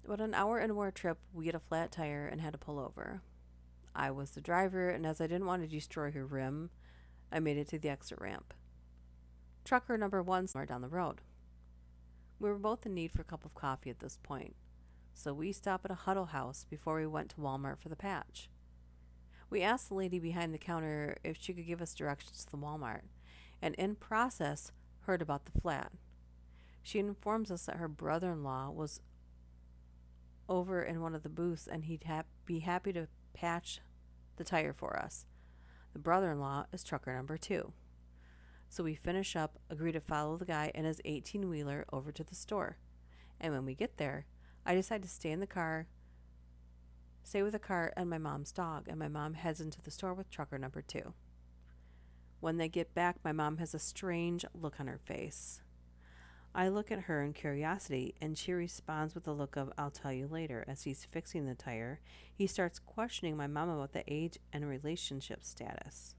About an hour into our trip, we had a flat tire and had to pull over. I was the driver, and as I didn't want to destroy her rim, I made it to the exit ramp. Trucker number one somewhere down the road. We were both in need for a cup of coffee at this point, so we stopped at a Huddle House before we went to Walmart for the patch. We asked the lady behind the counter if she could give us directions to the Walmart, and in process heard about the flat. She informs us that her brother-in-law was over in one of the booths and he'd be happy to patch the tire for us. The brother-in-law is trucker number 2. So we finish up, agree to follow the guy and his 18-wheeler over to the store. And when we get there, I decide to stay with the car and my mom's dog, and my mom heads into the store with trucker number 2. When they get back, my mom has a strange look on her face. I look at her in curiosity, and she responds with a look of, I'll tell you later. As he's fixing the tire, he starts questioning my mom about the age and relationship status.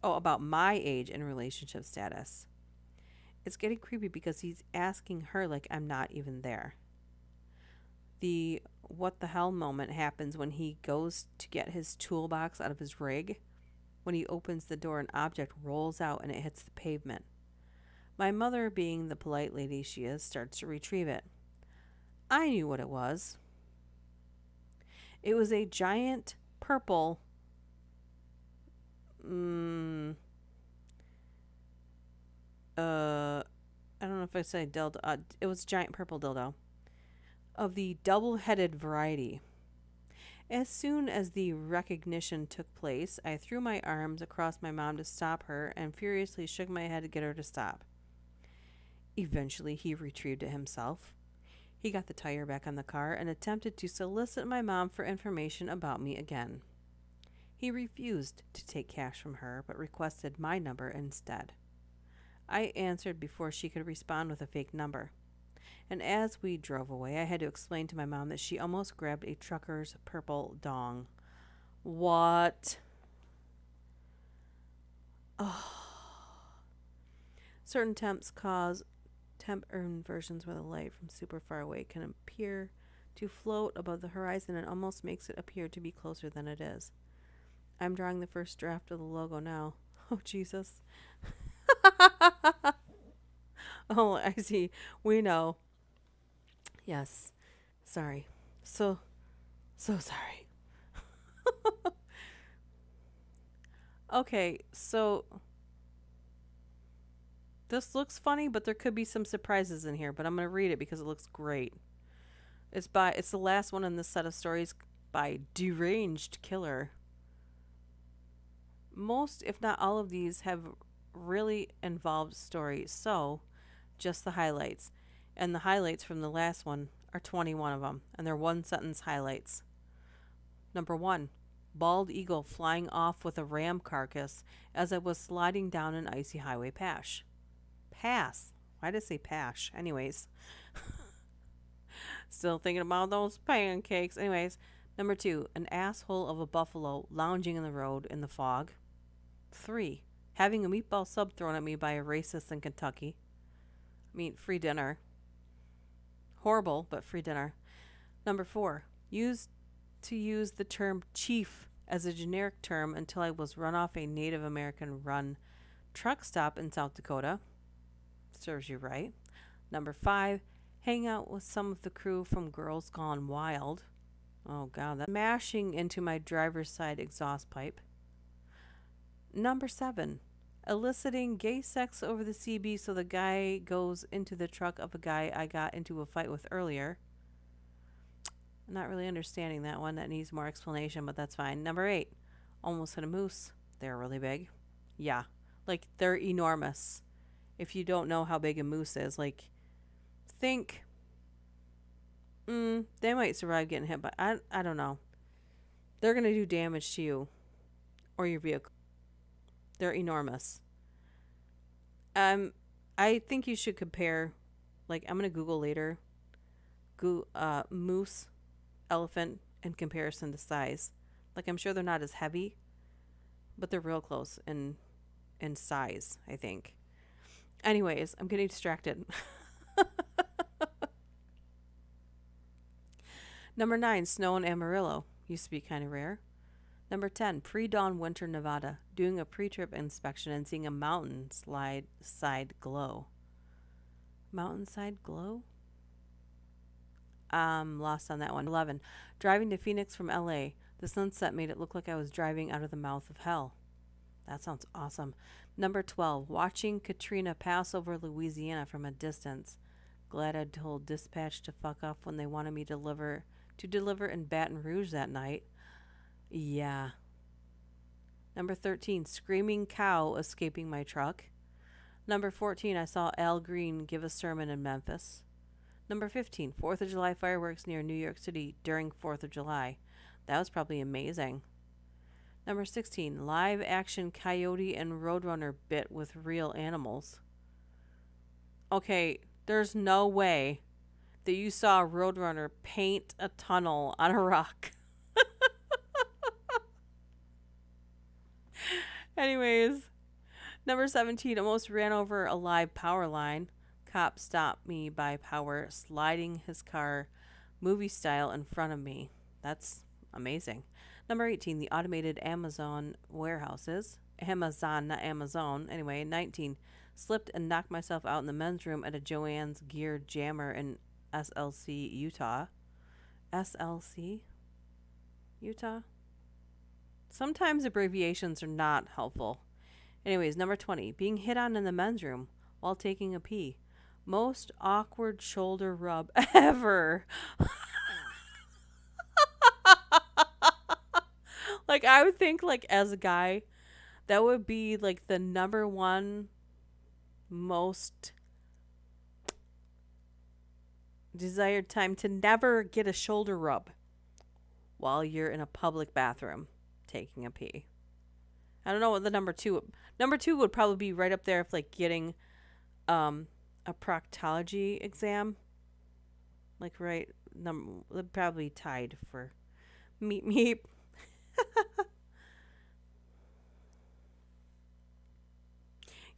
Oh, about my age and relationship status. It's getting creepy because he's asking her like I'm not even there. The what the hell moment happens when he goes to get his toolbox out of his rig. When he opens the door, an object rolls out and it hits the pavement. My mother, being the polite lady she is, starts to retrieve it. I knew what it was. It was a giant purple I don't know if I say dildo. It was a giant purple dildo of the double-headed variety. As soon as the recognition took place, I threw my arms across my mom to stop her and furiously shook my head to get her to stop. Eventually, he retrieved it himself. He got the tire back on the car and attempted to solicit my mom for information about me again. He refused to take cash from her, but requested my number instead. I answered before she could respond with a fake number. And as we drove away, I had to explain to my mom that she almost grabbed a trucker's purple dong. What? Oh. Certain temp inversions where the light from super far away can appear to float above the horizon and almost makes it appear to be closer than it is. I'm drawing the first draft of the logo now. Oh, Jesus. Oh, I see. We know. Yes. Sorry. So sorry. Okay, so this looks funny, but there could be some surprises in here, but I'm going to read it because it looks great. It's the last one in this set of stories by Deranged Killer. Most, if not all of these have really involved stories, so just the highlights. And the highlights from the last one are 21 of them, and they're one sentence highlights. Number 1, bald eagle flying off with a ram carcass as it was sliding down an icy highway pass. Pass. Why did I say pash? Anyways. Still thinking about those pancakes. Anyways, Number 2, an asshole of a buffalo lounging in the road in the fog. 3, having a meatball sub thrown at me by a racist in Kentucky. I mean, free dinner. Horrible, but free dinner. Number 4, used to use the term chief as a generic term until I was run off a Native American run truck stop in South Dakota. Serves you right. Number 5, hang out with some of the crew from Girls Gone Wild. Oh god, that's mashing into my driver's side exhaust pipe. Number 7, eliciting gay sex over the CB so the guy goes into the truck of a guy I got into a fight with earlier. I'm not really understanding that one. That needs more explanation, but that's fine. Number 8, almost hit a moose. They're really big. Yeah, like they're enormous. If you don't know how big a moose is, like think they might survive getting hit, but I don't know. They're gonna do damage to you or your vehicle. They're enormous. I think you should compare. Like I'm gonna Google later. Moose, elephant in comparison to size. Like I'm sure they're not as heavy, but they're real close in size. I think. Anyways, I'm getting distracted. Number 9, snow in Amarillo. Used to be kind of rare. Number 10, pre-dawn winter Nevada. Doing a pre-trip inspection and seeing a mountainside glow. Mountainside glow? Lost on that one. 11, driving to Phoenix from LA. The sunset made it look like I was driving out of the mouth of hell. That sounds awesome. Number 12, watching Katrina pass over Louisiana from a distance. Glad I told dispatch to fuck off when they wanted me to deliver in Baton Rouge that night. Yeah. Number 13, screaming cow escaping my truck. Number 14, I saw Al Green give a sermon in Memphis. Number 15, 4th of July fireworks near New York City during 4th of July. That was probably amazing. Number 16, live action coyote and roadrunner bit with real animals. Okay, there's no way that you saw a roadrunner paint a tunnel on a rock. Anyways, number 17, almost ran over a live power line. Cop stopped me by power, sliding his car movie style in front of me. That's amazing. Number 18, the automated Amazon warehouses. Amazon, not Amazon. Anyway, 19, slipped and knocked myself out in the men's room at a Joann's Gear Jammer in SLC, Utah. SLC? Utah? Sometimes abbreviations are not helpful. Anyways, number 20, being hit on in the men's room while taking a pee. Most awkward shoulder rub ever. Like, I would think, like, as a guy, that would be, like, the number one most desired time to never get a shoulder rub while you're in a public bathroom taking a pee. I don't know what the number two would probably be right up there if like getting a proctology exam. Like right probably tied for meep meep.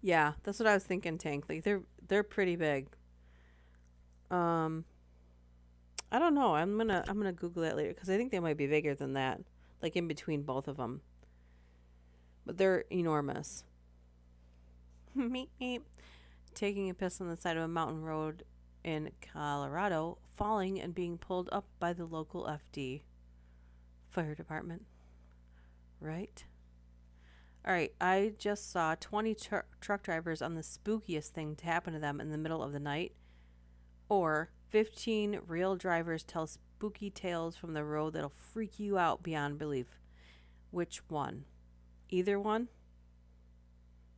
Yeah, that's what I was thinking, Tank. Like they're pretty big. Um I don't know. I'm gonna Google that later because I think they might be bigger than that, like in between both of them. But they're enormous. Meep meep. Taking a piss on the side of a mountain road in Colorado, falling and being pulled up by the local FD, fire department. Right. All right. I just saw 20 truck drivers on the spookiest thing to happen to them in the middle of the night, or 15 real drivers tell spooky tales from the road that'll freak you out beyond belief. Which one? Either one?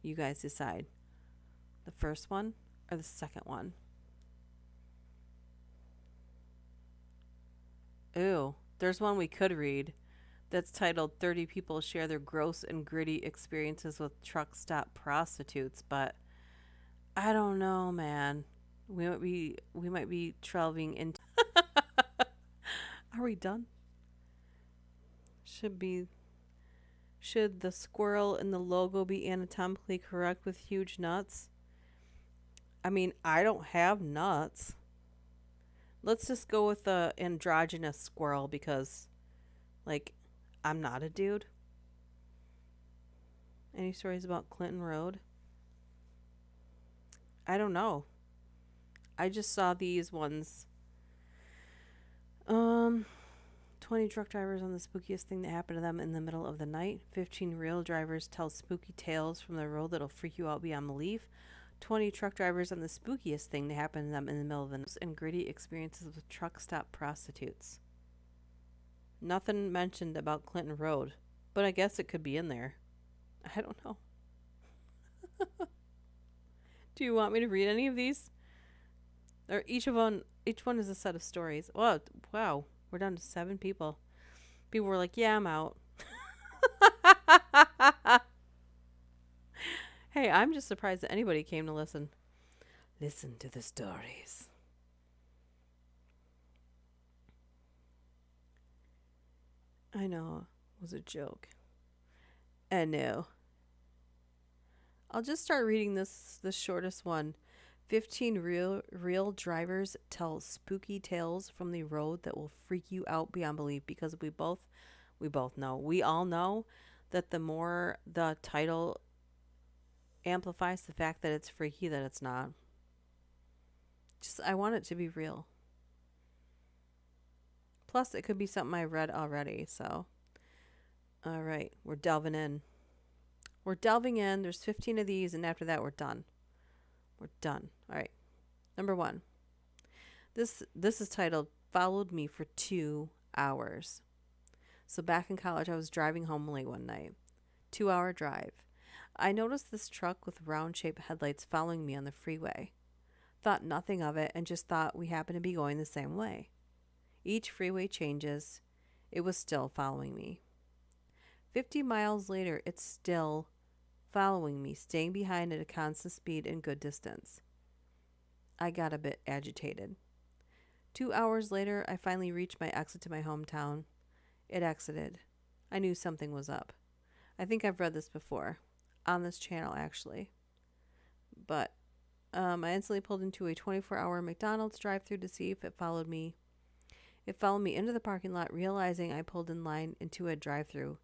You guys decide. The first one or the second one? Ooh, there's one we could read that's titled 30 People Share Their Gross and Gritty Experiences with Truck Stop Prostitutes, but I don't know, man. We might be traveling into Are we done? Should be should the squirrel in the logo be anatomically correct with huge nuts? I mean, I don't have nuts. Let's just go with the androgynous squirrel because like I'm not a dude. Any stories about Clinton Road? I don't know. I just saw these ones. Um 20 truck drivers on the spookiest thing that happened to them in the middle of the night. 15 real drivers tell spooky tales from the road that'll freak you out beyond belief. 20 truck drivers on the spookiest thing that happened to them in the middle of the night. And gritty experiences with truck stop prostitutes. Nothing mentioned about Clinton Road, but I guess it could be in there. I don't know. Do you want me to read any of these? Or each one is a set of stories. Wow, wow. We're down to 7 people. People were like, "Yeah, I'm out." Hey, I'm just surprised that anybody came to listen. Listen to the stories. I know it was a joke. I know. I'll just start reading the shortest one. 15 real drivers tell spooky tales from the road that will freak you out beyond belief because we both know. We all know that the more the title amplifies the fact that it's freaky that it's not. Just I want it to be real. Plus it could be something I read already, so all right, we're delving in. We're delving in. There's 15 of these and after that we're done. We're done. All right. Number 1. This is titled Followed Me for 2 hours. So back in college I was driving home late one night. 2-hour drive. I noticed this truck with round-shaped headlights following me on the freeway. Thought nothing of it and just thought we happened to be going the same way. Each freeway changes. It was still following me. 50 miles later, it's still following me, staying behind at a constant speed and good distance. I got a bit agitated. 2 hours later, I finally reached my exit to my hometown. It exited. I knew something was up. I think I've read this before. On this channel, actually. But I instantly pulled into a 24-hour McDonald's drive-thru to see if it followed me. It followed me into the parking lot, realizing I pulled in line into a drive-thru.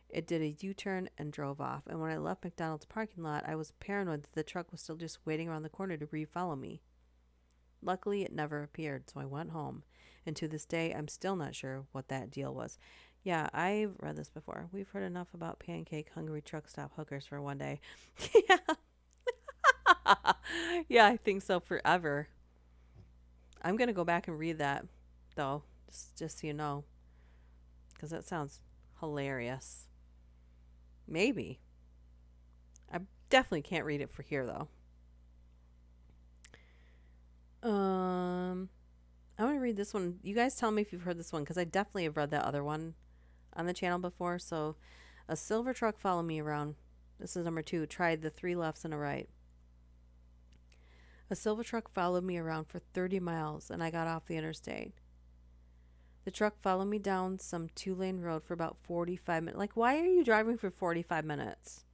It did a U-turn and drove off, and when I left McDonald's parking lot, I was paranoid that the truck was still just waiting around the corner to re-follow me. Luckily, it never appeared, so I went home, and to this day, I'm still not sure what that deal was. Yeah, I've read this before. We've heard enough about pancake hungry truck stop hookers for one day. Yeah. Yeah, I think so forever. I'm going to go back and read that, though, just so you know, because that sounds hilarious. Maybe. I definitely can't read it for here, though. I'm going to read this one. You guys tell me if you've heard this one, because I definitely have read that other one on the channel before. So, a silver truck followed me around. This is number 2. Tried the 3 lefts and a right. A silver truck followed me around for 30 miles, and I got off the interstate. The truck followed me down some 2-lane road for about 45 minutes. Like, why are you driving for 45 minutes?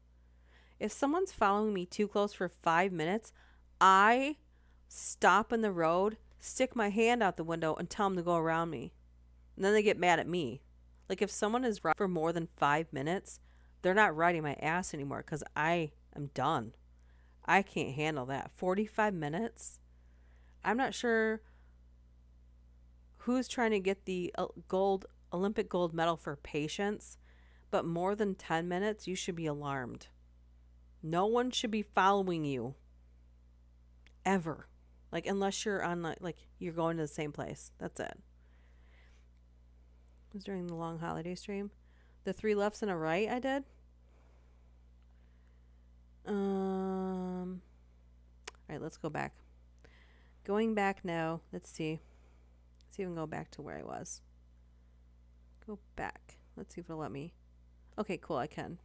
If someone's following me too close for 5 minutes, I stop in the road, stick my hand out the window, and tell them to go around me. And then they get mad at me. Like, if someone is riding for more than 5 minutes, they're not riding my ass anymore because I am done. I can't handle that. 45 minutes? I'm not sure who's trying to get the Olympic gold medal for patience, but more than 10 minutes, you should be alarmed. No one should be following you. Ever. Like, unless you're on, like you're going to the same place. That's it. It was during the long holiday stream. The 3 lefts and a right I did. All right, let's go back. Going back now. Let's see. Let's even go back to where I was. Go back. Let's see if it'll let me. Okay, cool. I can.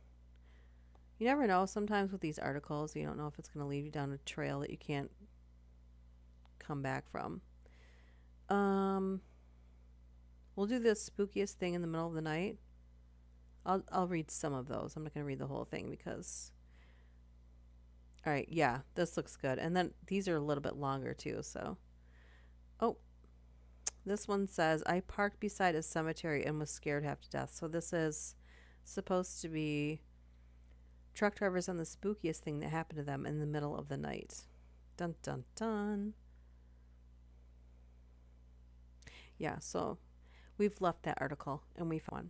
You never know. Sometimes with these articles, you don't know if it's going to lead you down a trail that you can't come back from. We'll do the spookiest thing in the middle of the night. I'll read some of those. I'm not going to read the whole thing because all right, yeah, this looks good. And then these are a little bit longer too, so. Oh, this one says I parked beside a cemetery and was scared half to death. So this is supposed to be truck drivers on the spookiest thing that happened to them in the middle of the night. Dun dun dun. Yeah, so we've left that article and we found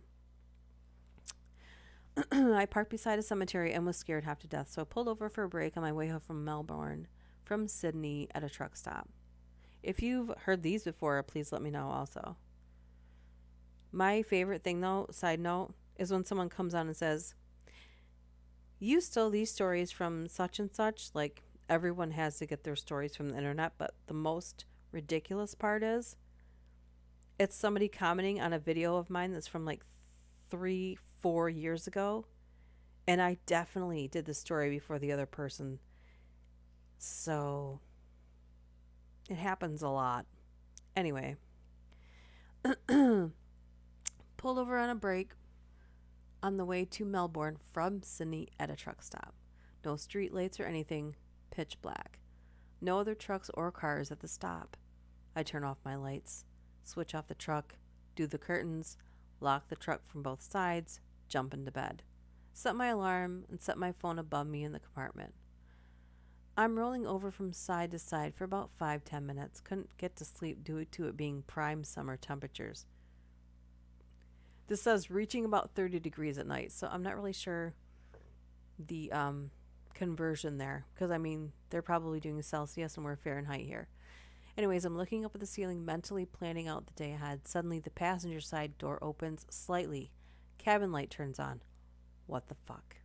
one. I parked beside a cemetery and was scared half to death, so I pulled over for a break on my way home from Melbourne from Sydney at a truck stop. If you've heard these before, please let me know also. My favorite thing, though, side note, is when someone comes on and says, you stole these stories from such and such. Like, everyone has to get their stories from the internet, but the most ridiculous part is it's somebody commenting on a video of mine that's from like 3, 4 years ago. And I definitely did the story before the other person. So it happens a lot. Anyway, pulled over on a break on the way to Melbourne from Sydney at a truck stop. No street lights or anything, pitch black. No other trucks or cars at the stop. I turn off my lights, switch off the truck, do the curtains, lock the truck from both sides, jump into bed. Set my alarm and set my phone above me in the compartment. I'm rolling over from side to side for about 5-10 minutes. Couldn't get to sleep due to it being prime summer temperatures. This says reaching about 30 degrees at night, so I'm not really sure the conversion there because I mean they're probably doing Celsius and we're Fahrenheit here. Anyways, I'm looking up at the ceiling, mentally planning out the day ahead. Suddenly, the passenger side door opens slightly. Cabin light turns on. What the fuck?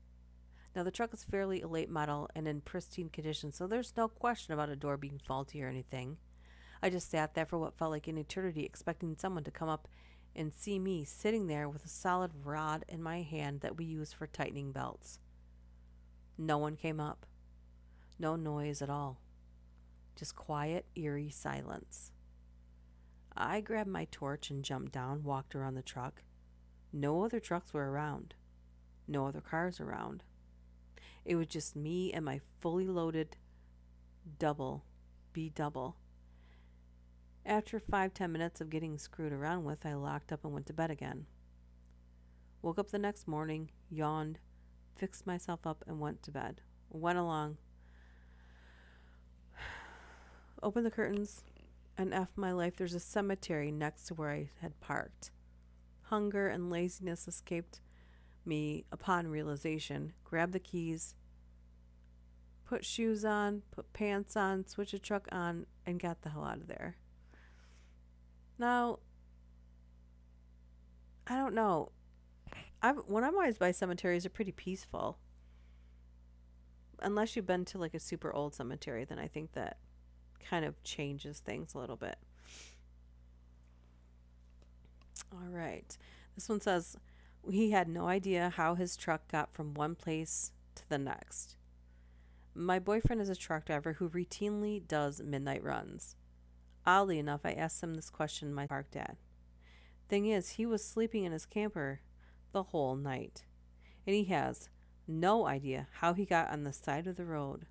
Now, the truck is fairly a late model and in pristine condition, so there's no question about a door being faulty or anything. I just sat there for what felt like an eternity, expecting someone to come up and see me sitting there with a solid rod in my hand that we use for tightening belts. No one came up. No noise at all. Just quiet, eerie silence. I grabbed my torch and jumped down, walked around the truck. No other trucks were around. No other cars around. It was just me and my fully loaded double, B double. After 5-10 minutes of getting screwed around with, I locked up and went to bed again. Woke up the next morning, yawned, fixed myself up, and went to bed. Went along, opened the curtains, and F my life, there's a cemetery next to where I had parked. Hunger and laziness escaped me upon realization. Grabbed the keys, put shoes on, put pants on, switched the truck on, and got the hell out of there. Now, I don't know. When I'm always by cemeteries, are pretty peaceful. Unless you've been to like a super old cemetery, then I think that kind of changes things a little bit. All right. This one says he had no idea how his truck got from one place to the next. My boyfriend is a truck driver who routinely does midnight runs. Oddly enough, I asked him this question in my parked at. Thing is, he was sleeping in his camper the whole night, and he has no idea how he got on the side of the road.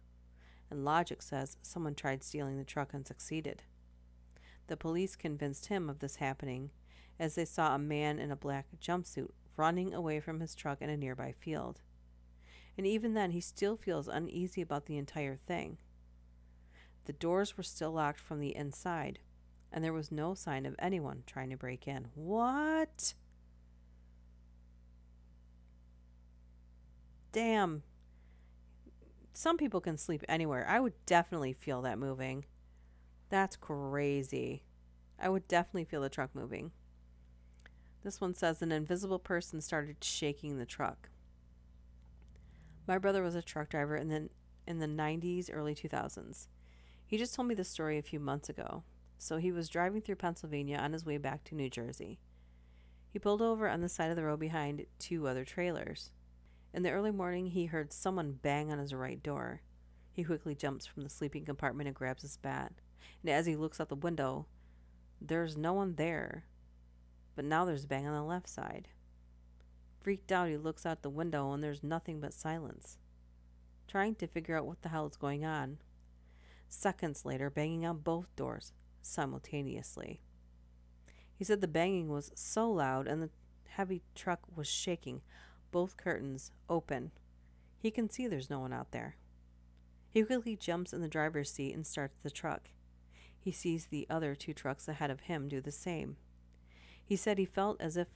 And logic says someone tried stealing the truck and succeeded. The police convinced him of this happening as they saw a man in a black jumpsuit running away from his truck in a nearby field. And even then, he still feels uneasy about the entire thing. The doors were still locked from the inside, and there was no sign of anyone trying to break in. What? Damn. Some people can sleep anywhere. I would definitely feel that moving. That's crazy. I would definitely feel the truck moving. This one says an invisible person started shaking the truck. My brother was a truck driver in the 90s, early 2000s. He just told me this story a few months ago. So he was driving through Pennsylvania on his way back to New Jersey. He pulled over on the side of the road behind 2 other trailers. In the early morning, he heard someone bang on his right door. He quickly jumps from the sleeping compartment and grabs his bat. And as he looks out the window, there's no one there. But now there's a bang on the left side. Freaked out, he looks out the window and there's nothing but silence, trying to figure out what the hell is going on. Seconds later, banging on both doors simultaneously. He said the banging was so loud and the heavy truck was shaking, both curtains open. He can see there's no one out there. He quickly jumps in the driver's seat and starts the truck. He sees the other two trucks ahead of him do the same. He said he felt as if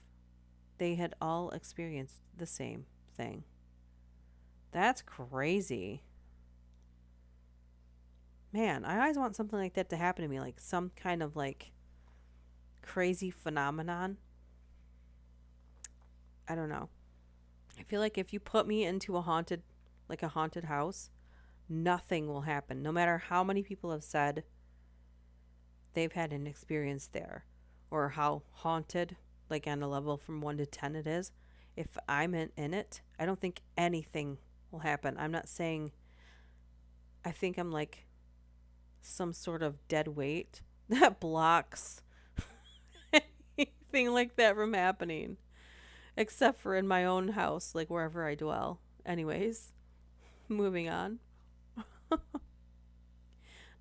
they had all experienced the same thing. That's crazy. Man, I always want something like that to happen to me, like some kind of like crazy phenomenon. I don't know. I feel like if you put me into a haunted house, nothing will happen. No matter how many people have said they've had an experience there or how haunted, like on a level from 1 to 10 it is, if I'm in it, I don't think anything will happen. I'm not saying I think I'm like some sort of dead weight that blocks anything like that from happening, except for in my own house, like wherever I dwell. Anyways, moving on.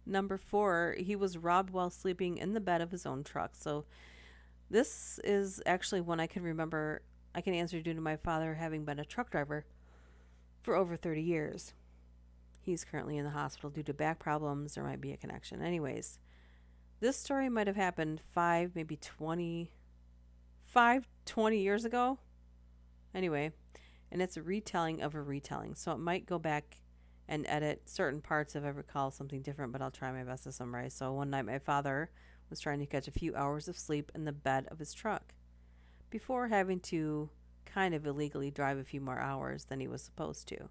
Number 4, he was robbed while sleeping in the bed of his own truck. So this is actually one I can remember. I can answer due to my father having been a truck driver for over 30 years. He's currently in the hospital due to back problems. There might be a connection. Anyways, this story might have happened 20 years ago. Anyway, and it's a retelling of a retelling. So it might go back and edit certain parts if I recall something different, but I'll try my best to summarize. So one night my father was trying to catch a few hours of sleep in the bed of his truck before having to kind of illegally drive a few more hours than he was supposed to.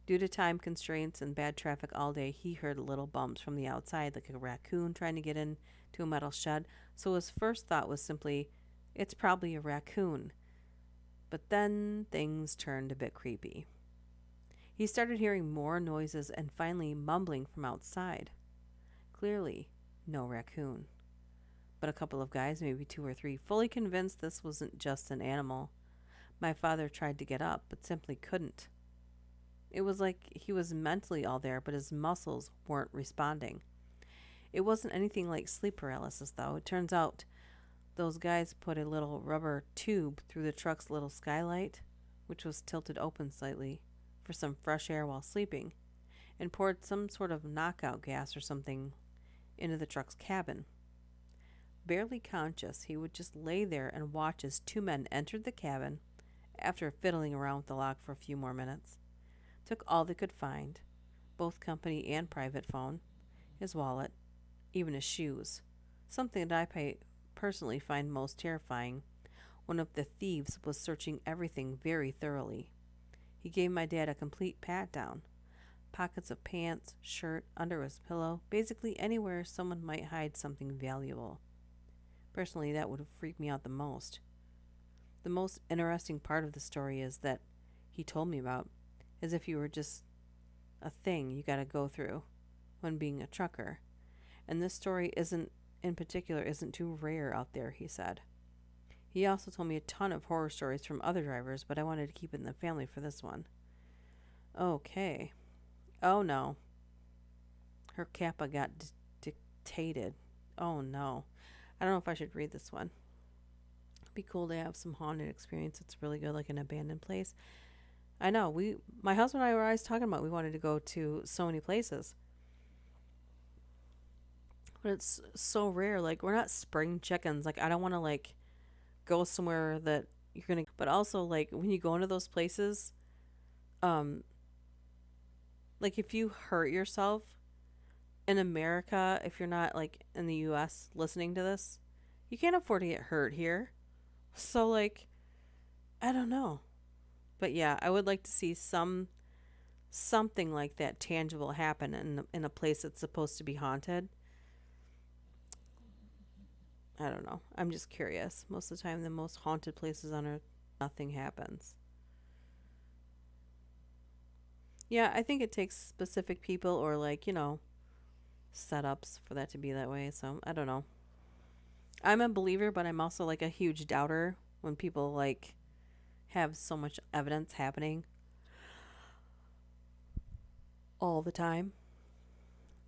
Due to time constraints and bad traffic all day, he heard little bumps from the outside, like a raccoon trying to get into a metal shed. So his first thought was simply, it's probably a raccoon. But then things turned a bit creepy. He started hearing more noises and finally mumbling from outside. Clearly, no raccoon. But a couple of guys, maybe 2 or 3, fully convinced this wasn't just an animal. My father tried to get up, but simply couldn't. It was like he was mentally all there, but his muscles weren't responding. It wasn't anything like sleep paralysis, though. It turns out those guys put a little rubber tube through the truck's little skylight, which was tilted open slightly for some fresh air while sleeping, and poured some sort of knockout gas or something into the truck's cabin. Barely conscious, he would just lay there and watch as 2 men entered the cabin after fiddling around with the lock for a few more minutes. Took all they could find, both company and private phone, his wallet, even his shoes. Something that I personally find most terrifying. One of the thieves was searching everything very thoroughly. He gave my dad a complete pat down. Pockets of pants, shirt, under his pillow, basically anywhere someone might hide something valuable. Personally, that would have freaked me out the most. The most interesting part of the story is that he told me about, as if you were just a thing you got to go through when being a trucker. And this story isn't too rare out there, he said. He also told me a ton of horror stories from other drivers, but I wanted to keep it in the family for this one. Okay. Oh no. Her kappa got dictated. Oh no. I don't know if I should read this one. It'd be cool to have some haunted experience. It's really good, like an abandoned place. I know. My husband and I were always talking about we wanted to go to so many places. But it's so rare. Like, we're not spring chickens. Like, I don't want to, like, go somewhere that you're going to. But also, like, when you go into those places, um, like, if you hurt yourself in America, if you're not, like, in the U.S. listening to this, you can't afford to get hurt here. So, like, I don't know. But yeah, I would like to see something like that tangible happen in a place that's supposed to be haunted. I don't know. I'm just curious. Most of the time, the most haunted places on earth, nothing happens. Yeah, I think it takes specific people or, like, setups for that to be that way. So I don't know. I'm a believer, but I'm also like a huge doubter when people like have so much evidence happening all the time.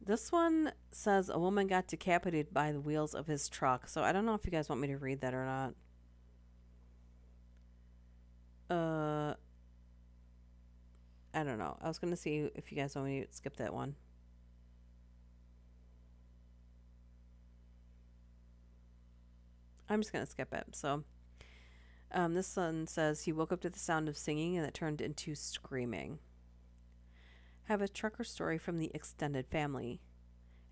This one says a woman got decapitated by the wheels of his truck. So I don't know if you guys want me to read that or not. Uh, I don't know. I was gonna see if you guys want me to skip that one. I'm just gonna skip it. So, this one says he woke up to the sound of singing and it turned into screaming. Have a trucker story from the extended family.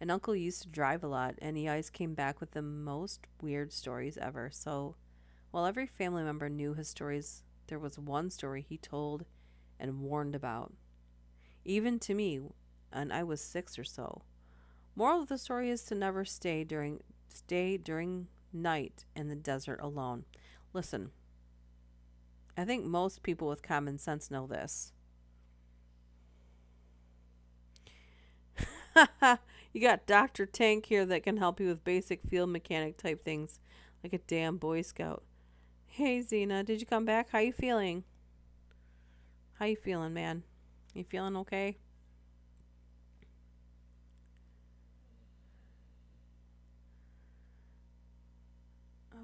An uncle used to drive a lot, and he always came back with the most weird stories ever. So, while every family member knew his stories, there was one story he told and warned about, even to me, and I was 6 or so. Moral of the story is to never stay during night in the desert alone. Listen, I think most people with common sense know this. You got Dr. Tank here that can help you with basic field mechanic type things, like a damn Boy Scout. Hey Zena, did you come back? How you feeling? How you feeling, man? You feeling okay?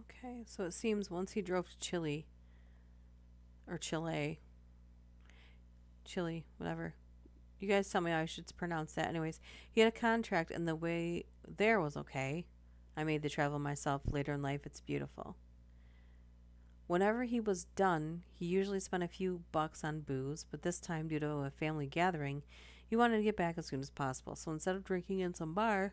Okay, so it seems once he drove to Chile, Chile, whatever. You guys tell me how I should pronounce that. Anyways, he had a contract and the way there was okay. I made the travel myself later in life. It's beautiful. Whenever he was done, he usually spent a few bucks on booze, but this time, due to a family gathering, he wanted to get back as soon as possible. So instead of drinking in some bar,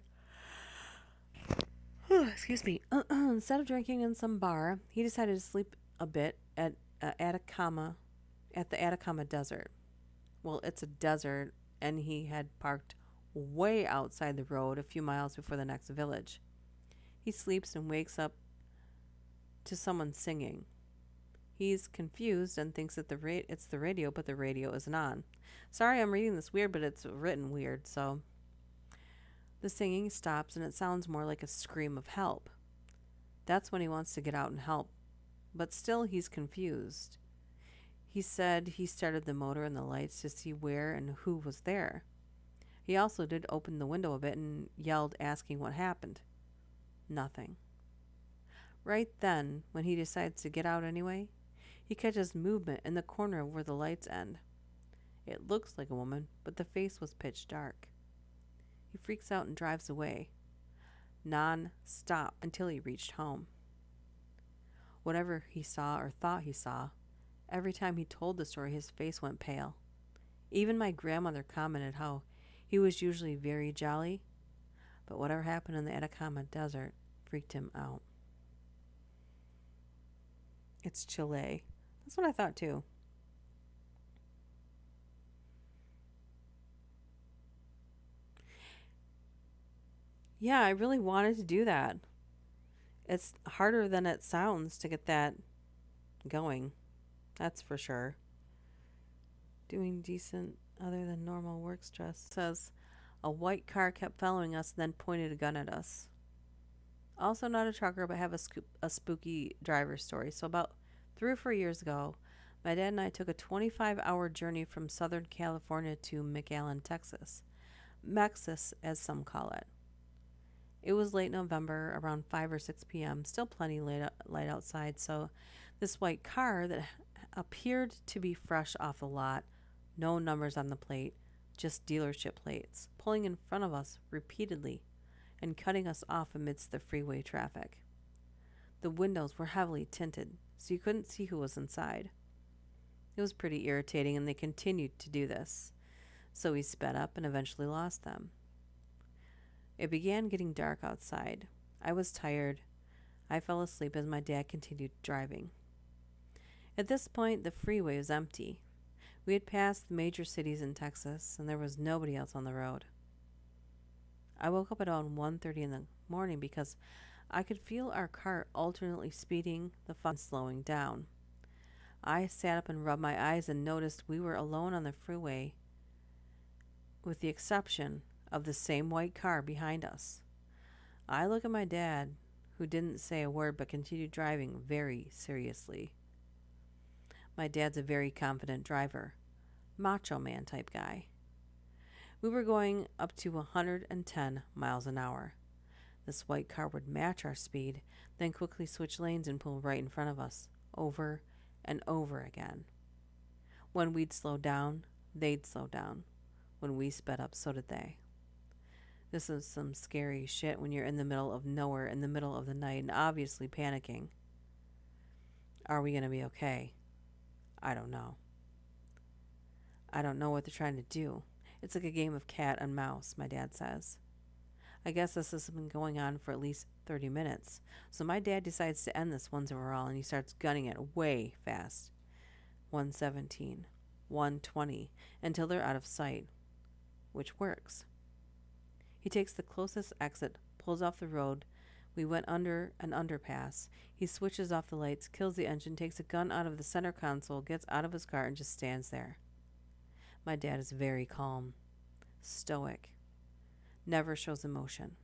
excuse me, instead of drinking in some bar, he decided to sleep a bit at the Atacama Desert. Well, it's a desert, and he had parked way outside the road a few miles before the next village. He sleeps and wakes up to someone singing. He's confused and thinks that it's the radio, but the radio isn't on. Sorry, I'm reading this weird, but it's written weird. So the singing stops, and it sounds more like a scream of help. That's when he wants to get out and help, but still he's confused. He said he started the motor and the lights to see where and who was there. He also did open the window a bit and yelled, asking what happened. Nothing. Right then, when he decides to get out anyway, he catches movement in the corner where the lights end. It looks like a woman, but the face was pitch dark. He freaks out and drives away, non-stop, until he reached home. Whatever he saw or thought he saw, every time he told the story, his face went pale. Even my grandmother commented how he was usually very jolly, but whatever happened in the Atacama Desert freaked him out. It's Chile. That's what I thought too. Yeah, I really wanted to do that. It's harder than it sounds to get that going. That's for sure. Doing decent other than normal work stress. Says a white car kept following us and then pointed a gun at us. Also not a trucker, but have a spooky driver story. So about 3 or 4 years ago, my dad and I took a 25-hour journey from Southern California to McAllen, Texas. Mexis, as some call it. It was late November, around 5 or 6 p.m., still plenty light outside, so this white car that appeared to be fresh off the lot, no numbers on the plate, just dealership plates, pulling in front of us repeatedly and cutting us off amidst the freeway traffic. The windows were heavily tinted, so you couldn't see who was inside. It was pretty irritating, and they continued to do this, so we sped up and eventually lost them. It began getting dark outside. I was tired. I fell asleep as my dad continued driving. At this point, the freeway was empty. We had passed the major cities in Texas, and there was nobody else on the road. I woke up at around 1:30 in the morning because I could feel our car alternately speeding the and slowing down. I sat up and rubbed my eyes and noticed we were alone on the freeway, with the exception of the same white car behind us. I looked at my dad, who didn't say a word but continued driving very seriously. My dad's a very confident driver, macho man type guy. We were going up to 110 miles an hour. This white car would match our speed, then quickly switch lanes and pull right in front of us, over and over again. When we'd slow down, they'd slow down. When we sped up, so did they. This is some scary shit when you're in the middle of nowhere in the middle of the night and obviously panicking. Are we going to be okay? I don't know. I don't know what they're trying to do. It's like a game of cat and mouse, my dad says. I guess this has been going on for at least 30 minutes. So my dad decides to end this once and for all, and he starts gunning it way fast. 117, 120, until they're out of sight, which works. He takes the closest exit, pulls off the road. We went under an underpass. He switches off the lights, kills the engine, takes a gun out of the center console, gets out of his car, and just stands there. My dad is very calm, stoic, never shows emotion.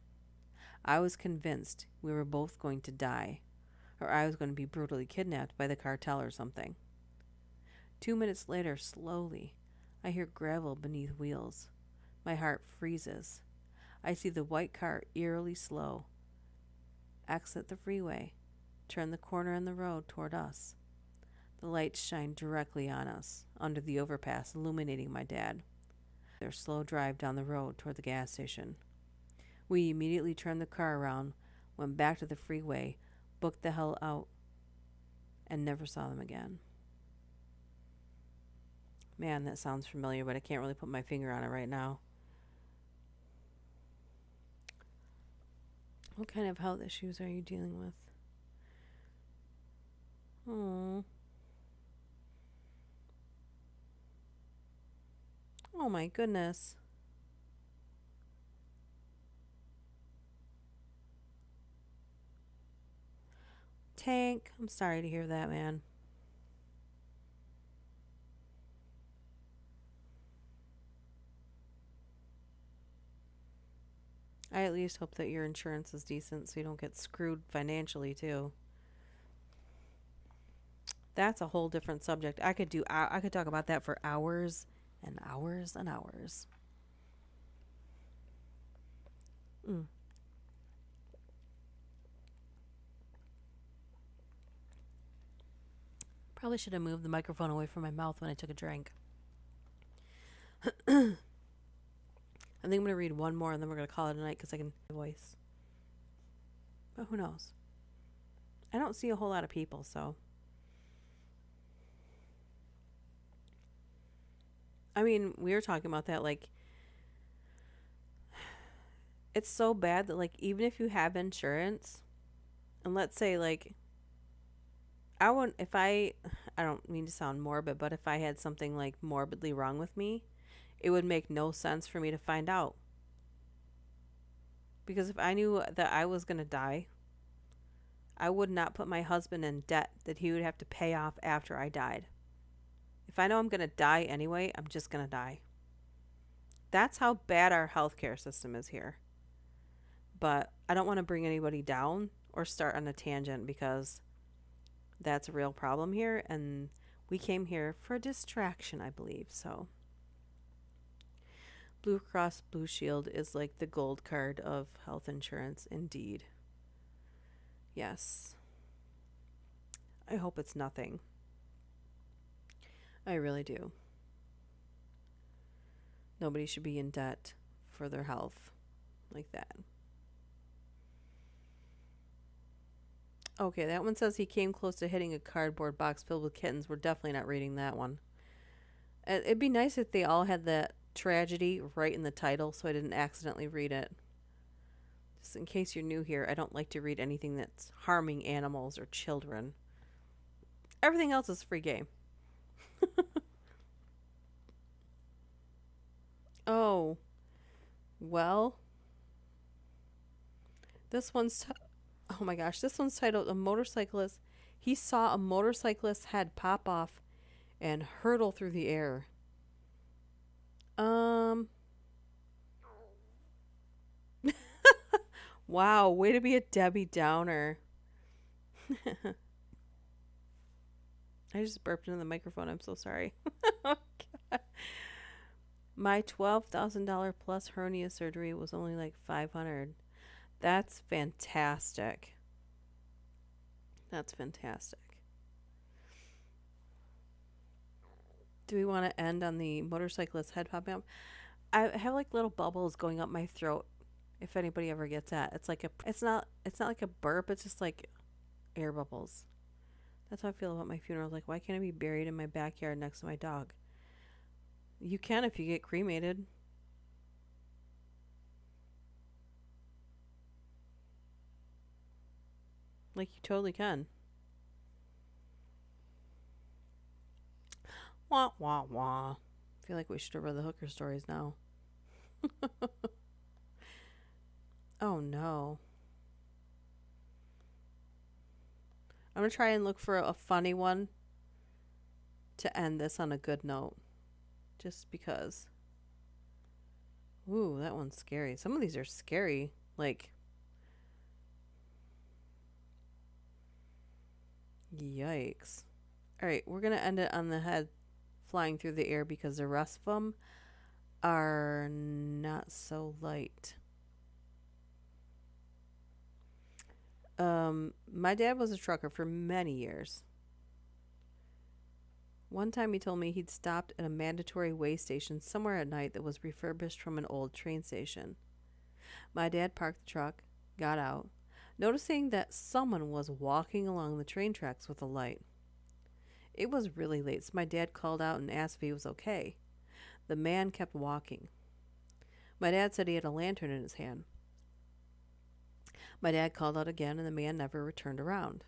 I was convinced we were both going to die, or I was going to be brutally kidnapped by the cartel or something. 2 minutes later, slowly, I hear gravel beneath wheels. My heart freezes. I see the white car eerily slow, exit the freeway, turn the corner in the road toward us. The lights shine directly on us, under the overpass, illuminating my dad. Their slow drive down the road toward the gas station. We immediately turned the car around, went back to the freeway, booked the hell out, and never saw them again. Man, that sounds familiar, but I can't really put my finger on it right now. What kind of health issues are you dealing with? Oh. Oh my goodness. Tank, I'm sorry to hear that, man. I at least hope that your insurance is decent so you don't get screwed financially too. That's a whole different subject. I could talk about that for hours and hours and hours. Mm. Probably should have moved the microphone away from my mouth when I took a drink. I think I'm going to read one more and then we're going to call it a night because I can voice. But who knows? I don't see a whole lot of people, so. I mean, we were talking about that, like, it's so bad that, like, even if you have insurance, and let's say, like, I don't mean to sound morbid, but if I had something, like, morbidly wrong with me, it would make no sense for me to find out. Because if I knew that I was going to die, I would not put my husband in debt that he would have to pay off after I died. If I know I'm going to die anyway, I'm just going to die. That's how bad our healthcare system is here. But I don't want to bring anybody down or start on a tangent because that's a real problem here. And we came here for a distraction, I believe. So Blue Cross Blue Shield is like the gold card of health insurance, indeed. Yes. I hope it's nothing. I really do. Nobody should be in debt for their health like that. Okay, that one says he came close to hitting a cardboard box filled with kittens. We're definitely not reading that one. It'd be nice if they all had that tragedy right in the title so I didn't accidentally read it. Just in case you're new here, I don't like to read anything that's harming animals or children. Everything else is free game. Oh, well, this one's, oh my gosh, this one's titled A Motorcyclist. He saw a motorcyclist's head pop off and hurtle through the air. Um, wow, way to be a Debbie Downer. I just burped into the microphone. I'm so sorry. My $12,000 plus hernia surgery was only like 500. That's fantastic. That's fantastic. Do we want to end on the motorcyclist head popping up? I have like little bubbles going up my throat. If anybody ever gets that, it's not like a burp. It's just like air bubbles. That's how I feel about my funeral. Like, why can't I be buried in my backyard next to my dog? You can if you get cremated. Like, you totally can. Wah, wah, wah. I feel like we should have read the hooker stories now. Oh, no. I'm going to try and look for a funny one to end this on a good note. Just because. Ooh, that one's scary. Some of these are scary. Like, yikes. All right, we're going to end it on the head flying through the air because the rest of them are not so light. My dad was a trucker for many years. One time he told me he'd stopped at a mandatory way station somewhere at night that was refurbished from an old train station. My dad parked the truck, got out, noticing that someone was walking along the train tracks with a light. It was really late, so my dad called out and asked if he was okay. The man kept walking. My dad said he had a lantern in his hand. My dad called out again, and the man never returned around.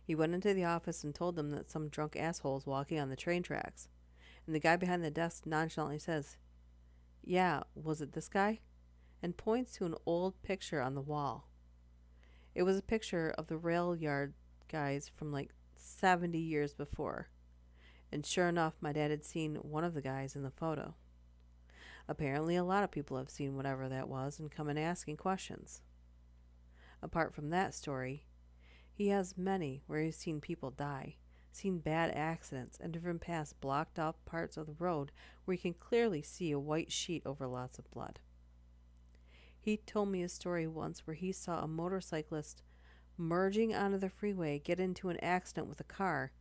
He went into the office and told them that some drunk asshole was walking on the train tracks. And the guy behind the desk nonchalantly says, "Yeah, was it this guy?" and points to an old picture on the wall. It was a picture of the rail yard guys from like 70 years before. And sure enough, my dad had seen one of the guys in the photo. Apparently, a lot of people have seen whatever that was and come in asking questions. Apart from that story, he has many where he's seen people die, seen bad accidents, and driven past blocked off parts of the road where you can clearly see a white sheet over lots of blood. He told me a story once where he saw a motorcyclist merging onto the freeway get into an accident with a car,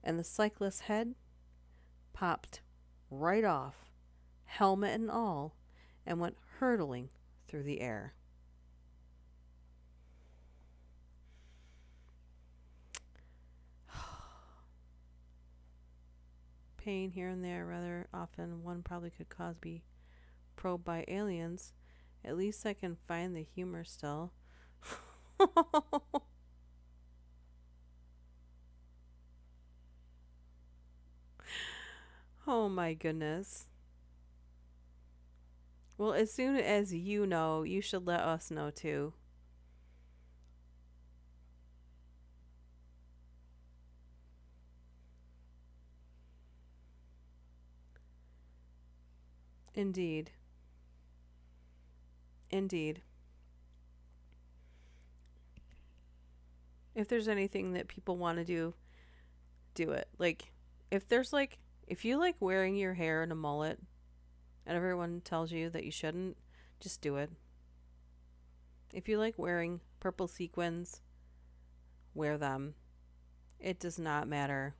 and the cyclist's head popped right off, helmet and all, and went hurtling through the air. Pain here and there rather often one probably could cause be probed by aliens. At least I can find the humor still. Oh my goodness. Well, as soon as you know, you should let us know too. Indeed. Indeed. If there's anything that people want to do, do it. Like, if you like wearing your hair in a mullet and everyone tells you that you shouldn't, just do it. If you like wearing purple sequins, wear them. It does not matter.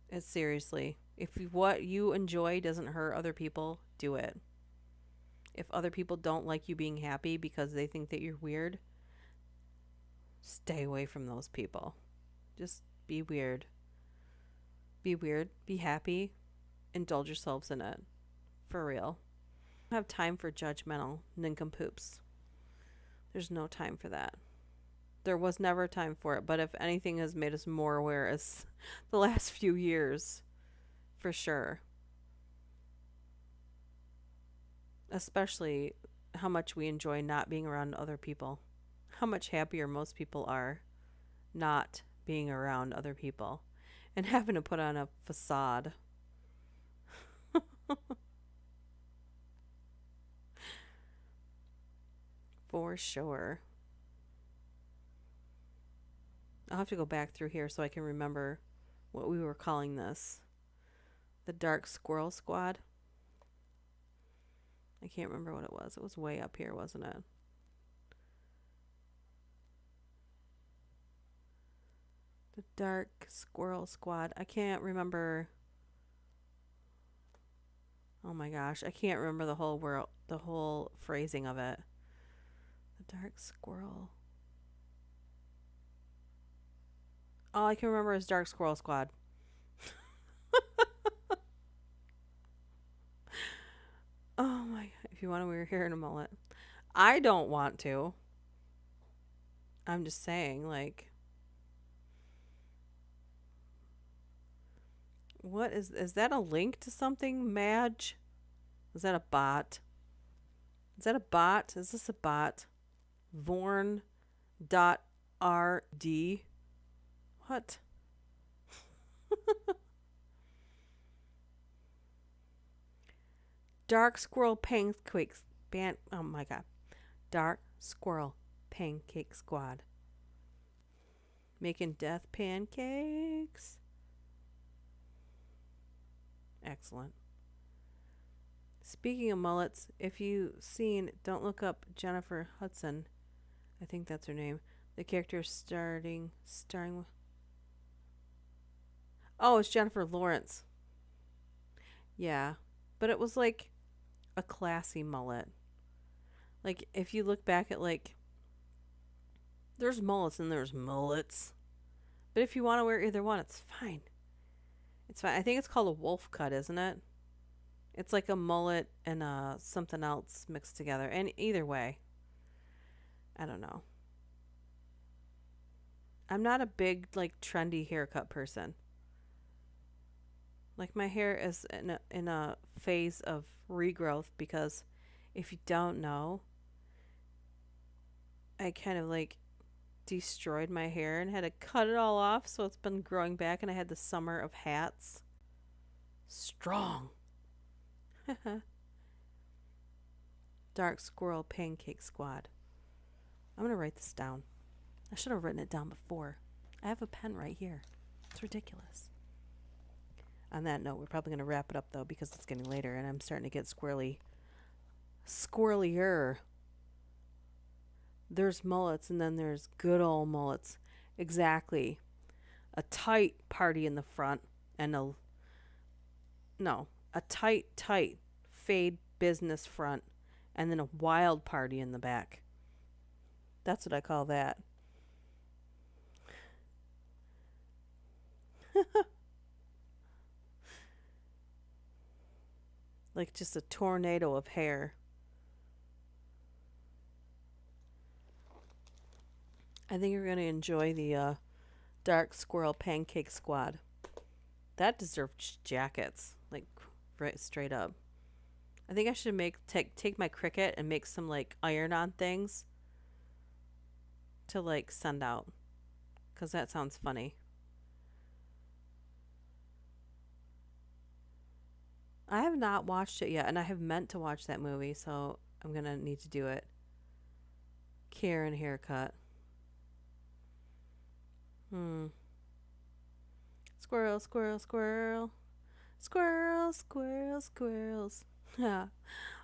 It's seriously. If what you enjoy doesn't hurt other people, do it. If other people don't like you being happy because they think that you're weird, stay away from those people. Just be weird. Be weird. Be happy. Indulge yourselves in it. For real. I don't have time for judgmental nincompoops. There's no time for that. There was never time for it, but if anything has made us more aware as the last few years, for sure. Especially how much we enjoy not being around other people. How much happier most people are not being around other people and having to put on a facade. For sure. I'll have to go back through here so I can remember what we were calling this. The Dark Squirrel Squad. I can't remember what it was. It was way up here, wasn't it? The Dark Squirrel Squad. I can't remember. Oh my gosh, I can't remember the whole phrasing of it. The Dark Squirrel. All I can remember is Dark Squirrel Squad. Oh my god, if you want to wear hair in a mullet. I don't want to. I'm just saying, like, what is that a link to something, Madge? Is that a bot? Is that a bot? Is this a bot? Vorn dot RD. What? Dark Squirrel Pancakes Band. Oh my god. Dark Squirrel Pancake Squad. Making death pancakes. Excellent. Speaking of mullets, if you've seen Don't Look Up Jennifer Hudson, I think that's her name. The character starring. Oh, it's Jennifer Lawrence. Yeah, but it was like a classy mullet. Like if you look back at like, there's mullets and there's mullets. But if you want to wear either one, it's fine. It's fine. I think it's called a wolf cut, isn't it? It's like a mullet and something else mixed together. And either way, I don't know. I'm not a big like trendy haircut person. Like my hair is in a phase of regrowth because if you don't know, I kind of like destroyed my hair and had to cut it all off, so it's been growing back and I had the summer of hats. Strong. Dark Squirrel Pancake Squad. I'm going to write this down. I should have written it down before. I have a pen right here. It's ridiculous. On that note, we're probably going to wrap it up though because it's getting later and I'm starting to get squirrelier. There's mullets and then there's good old mullets. Exactly. A tight party in the front and a tight fade business front and then a wild party in the back. That's what I call that. Like just a tornado of hair. I think you're going to enjoy the Dark Squirrel Pancake Squad. That deserves jackets, like right straight up. I think I should take my Cricut and make some like iron-on things to like send out, cause that sounds funny. I have not watched it yet, and I have meant to watch that movie, so I'm gonna need to do it. Karen haircut. Hmm. Squirrel, squirrel, squirrel. Squirrel, squirrel, squirrels. Yeah.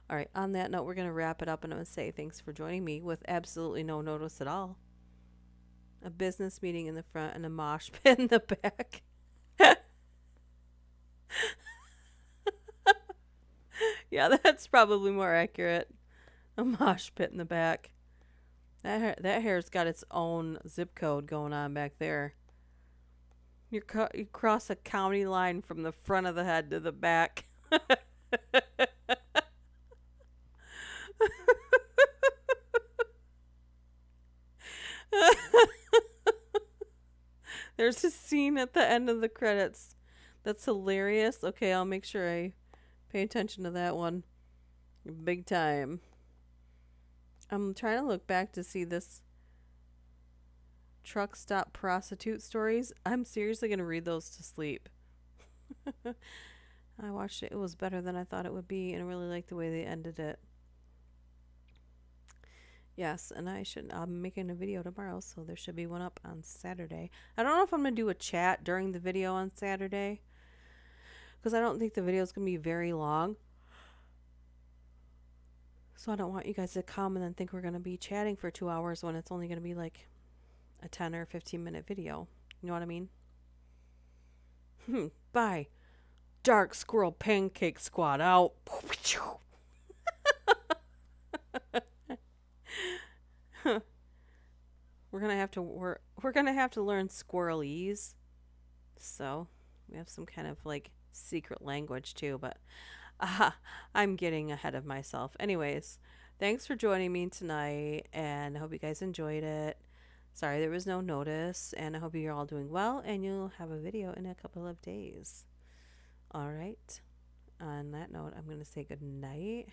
All right. On that note, we're going to wrap it up and I'm going to say thanks for joining me with absolutely no notice at all. A business meeting in the front and a mosh pit in the back. Yeah, that's probably more accurate. A mosh pit in the back. That hair's got its own zip code going on back there. You cross a county line from the front of the head to the back. There's a scene at the end of the credits that's hilarious. Okay, I'll make sure I pay attention to that one. Big time. I'm trying to look back to see this truck stop prostitute stories. I'm seriously going to read those to sleep. I watched it. It was better than I thought it would be, and I really liked the way they ended it. Yes, and I'm making a video tomorrow, so there should be one up on Saturday. I don't know if I'm going to do a chat during the video on Saturday because I don't think the video is going to be very long. So I don't want you guys to come and then think we're going to be chatting for 2 hours when it's only going to be like a 10 or 15-minute video. You know what I mean? Bye. Dark Squirrel Pancake Squad out. We're gonna have to learn squirrelese. So we have some kind of like secret language too, but I'm getting ahead of myself. Anyways, thanks for joining me tonight, and I hope you guys enjoyed it. Sorry there was no notice, and I hope you're all doing well, and you'll have a video in a couple of days. All right. On that note, I'm going to say good night.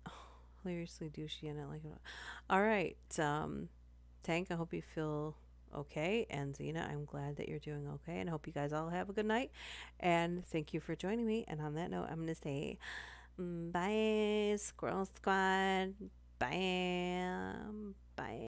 Oh, hilariously douchey, and I like it. All right. Tank, I hope you feel okay. And Zena, I'm glad that you're doing okay. And I hope you guys all have a good night. And thank you for joining me. And on that note, I'm going to say bye, Squirrel Squad. Bye. Bye.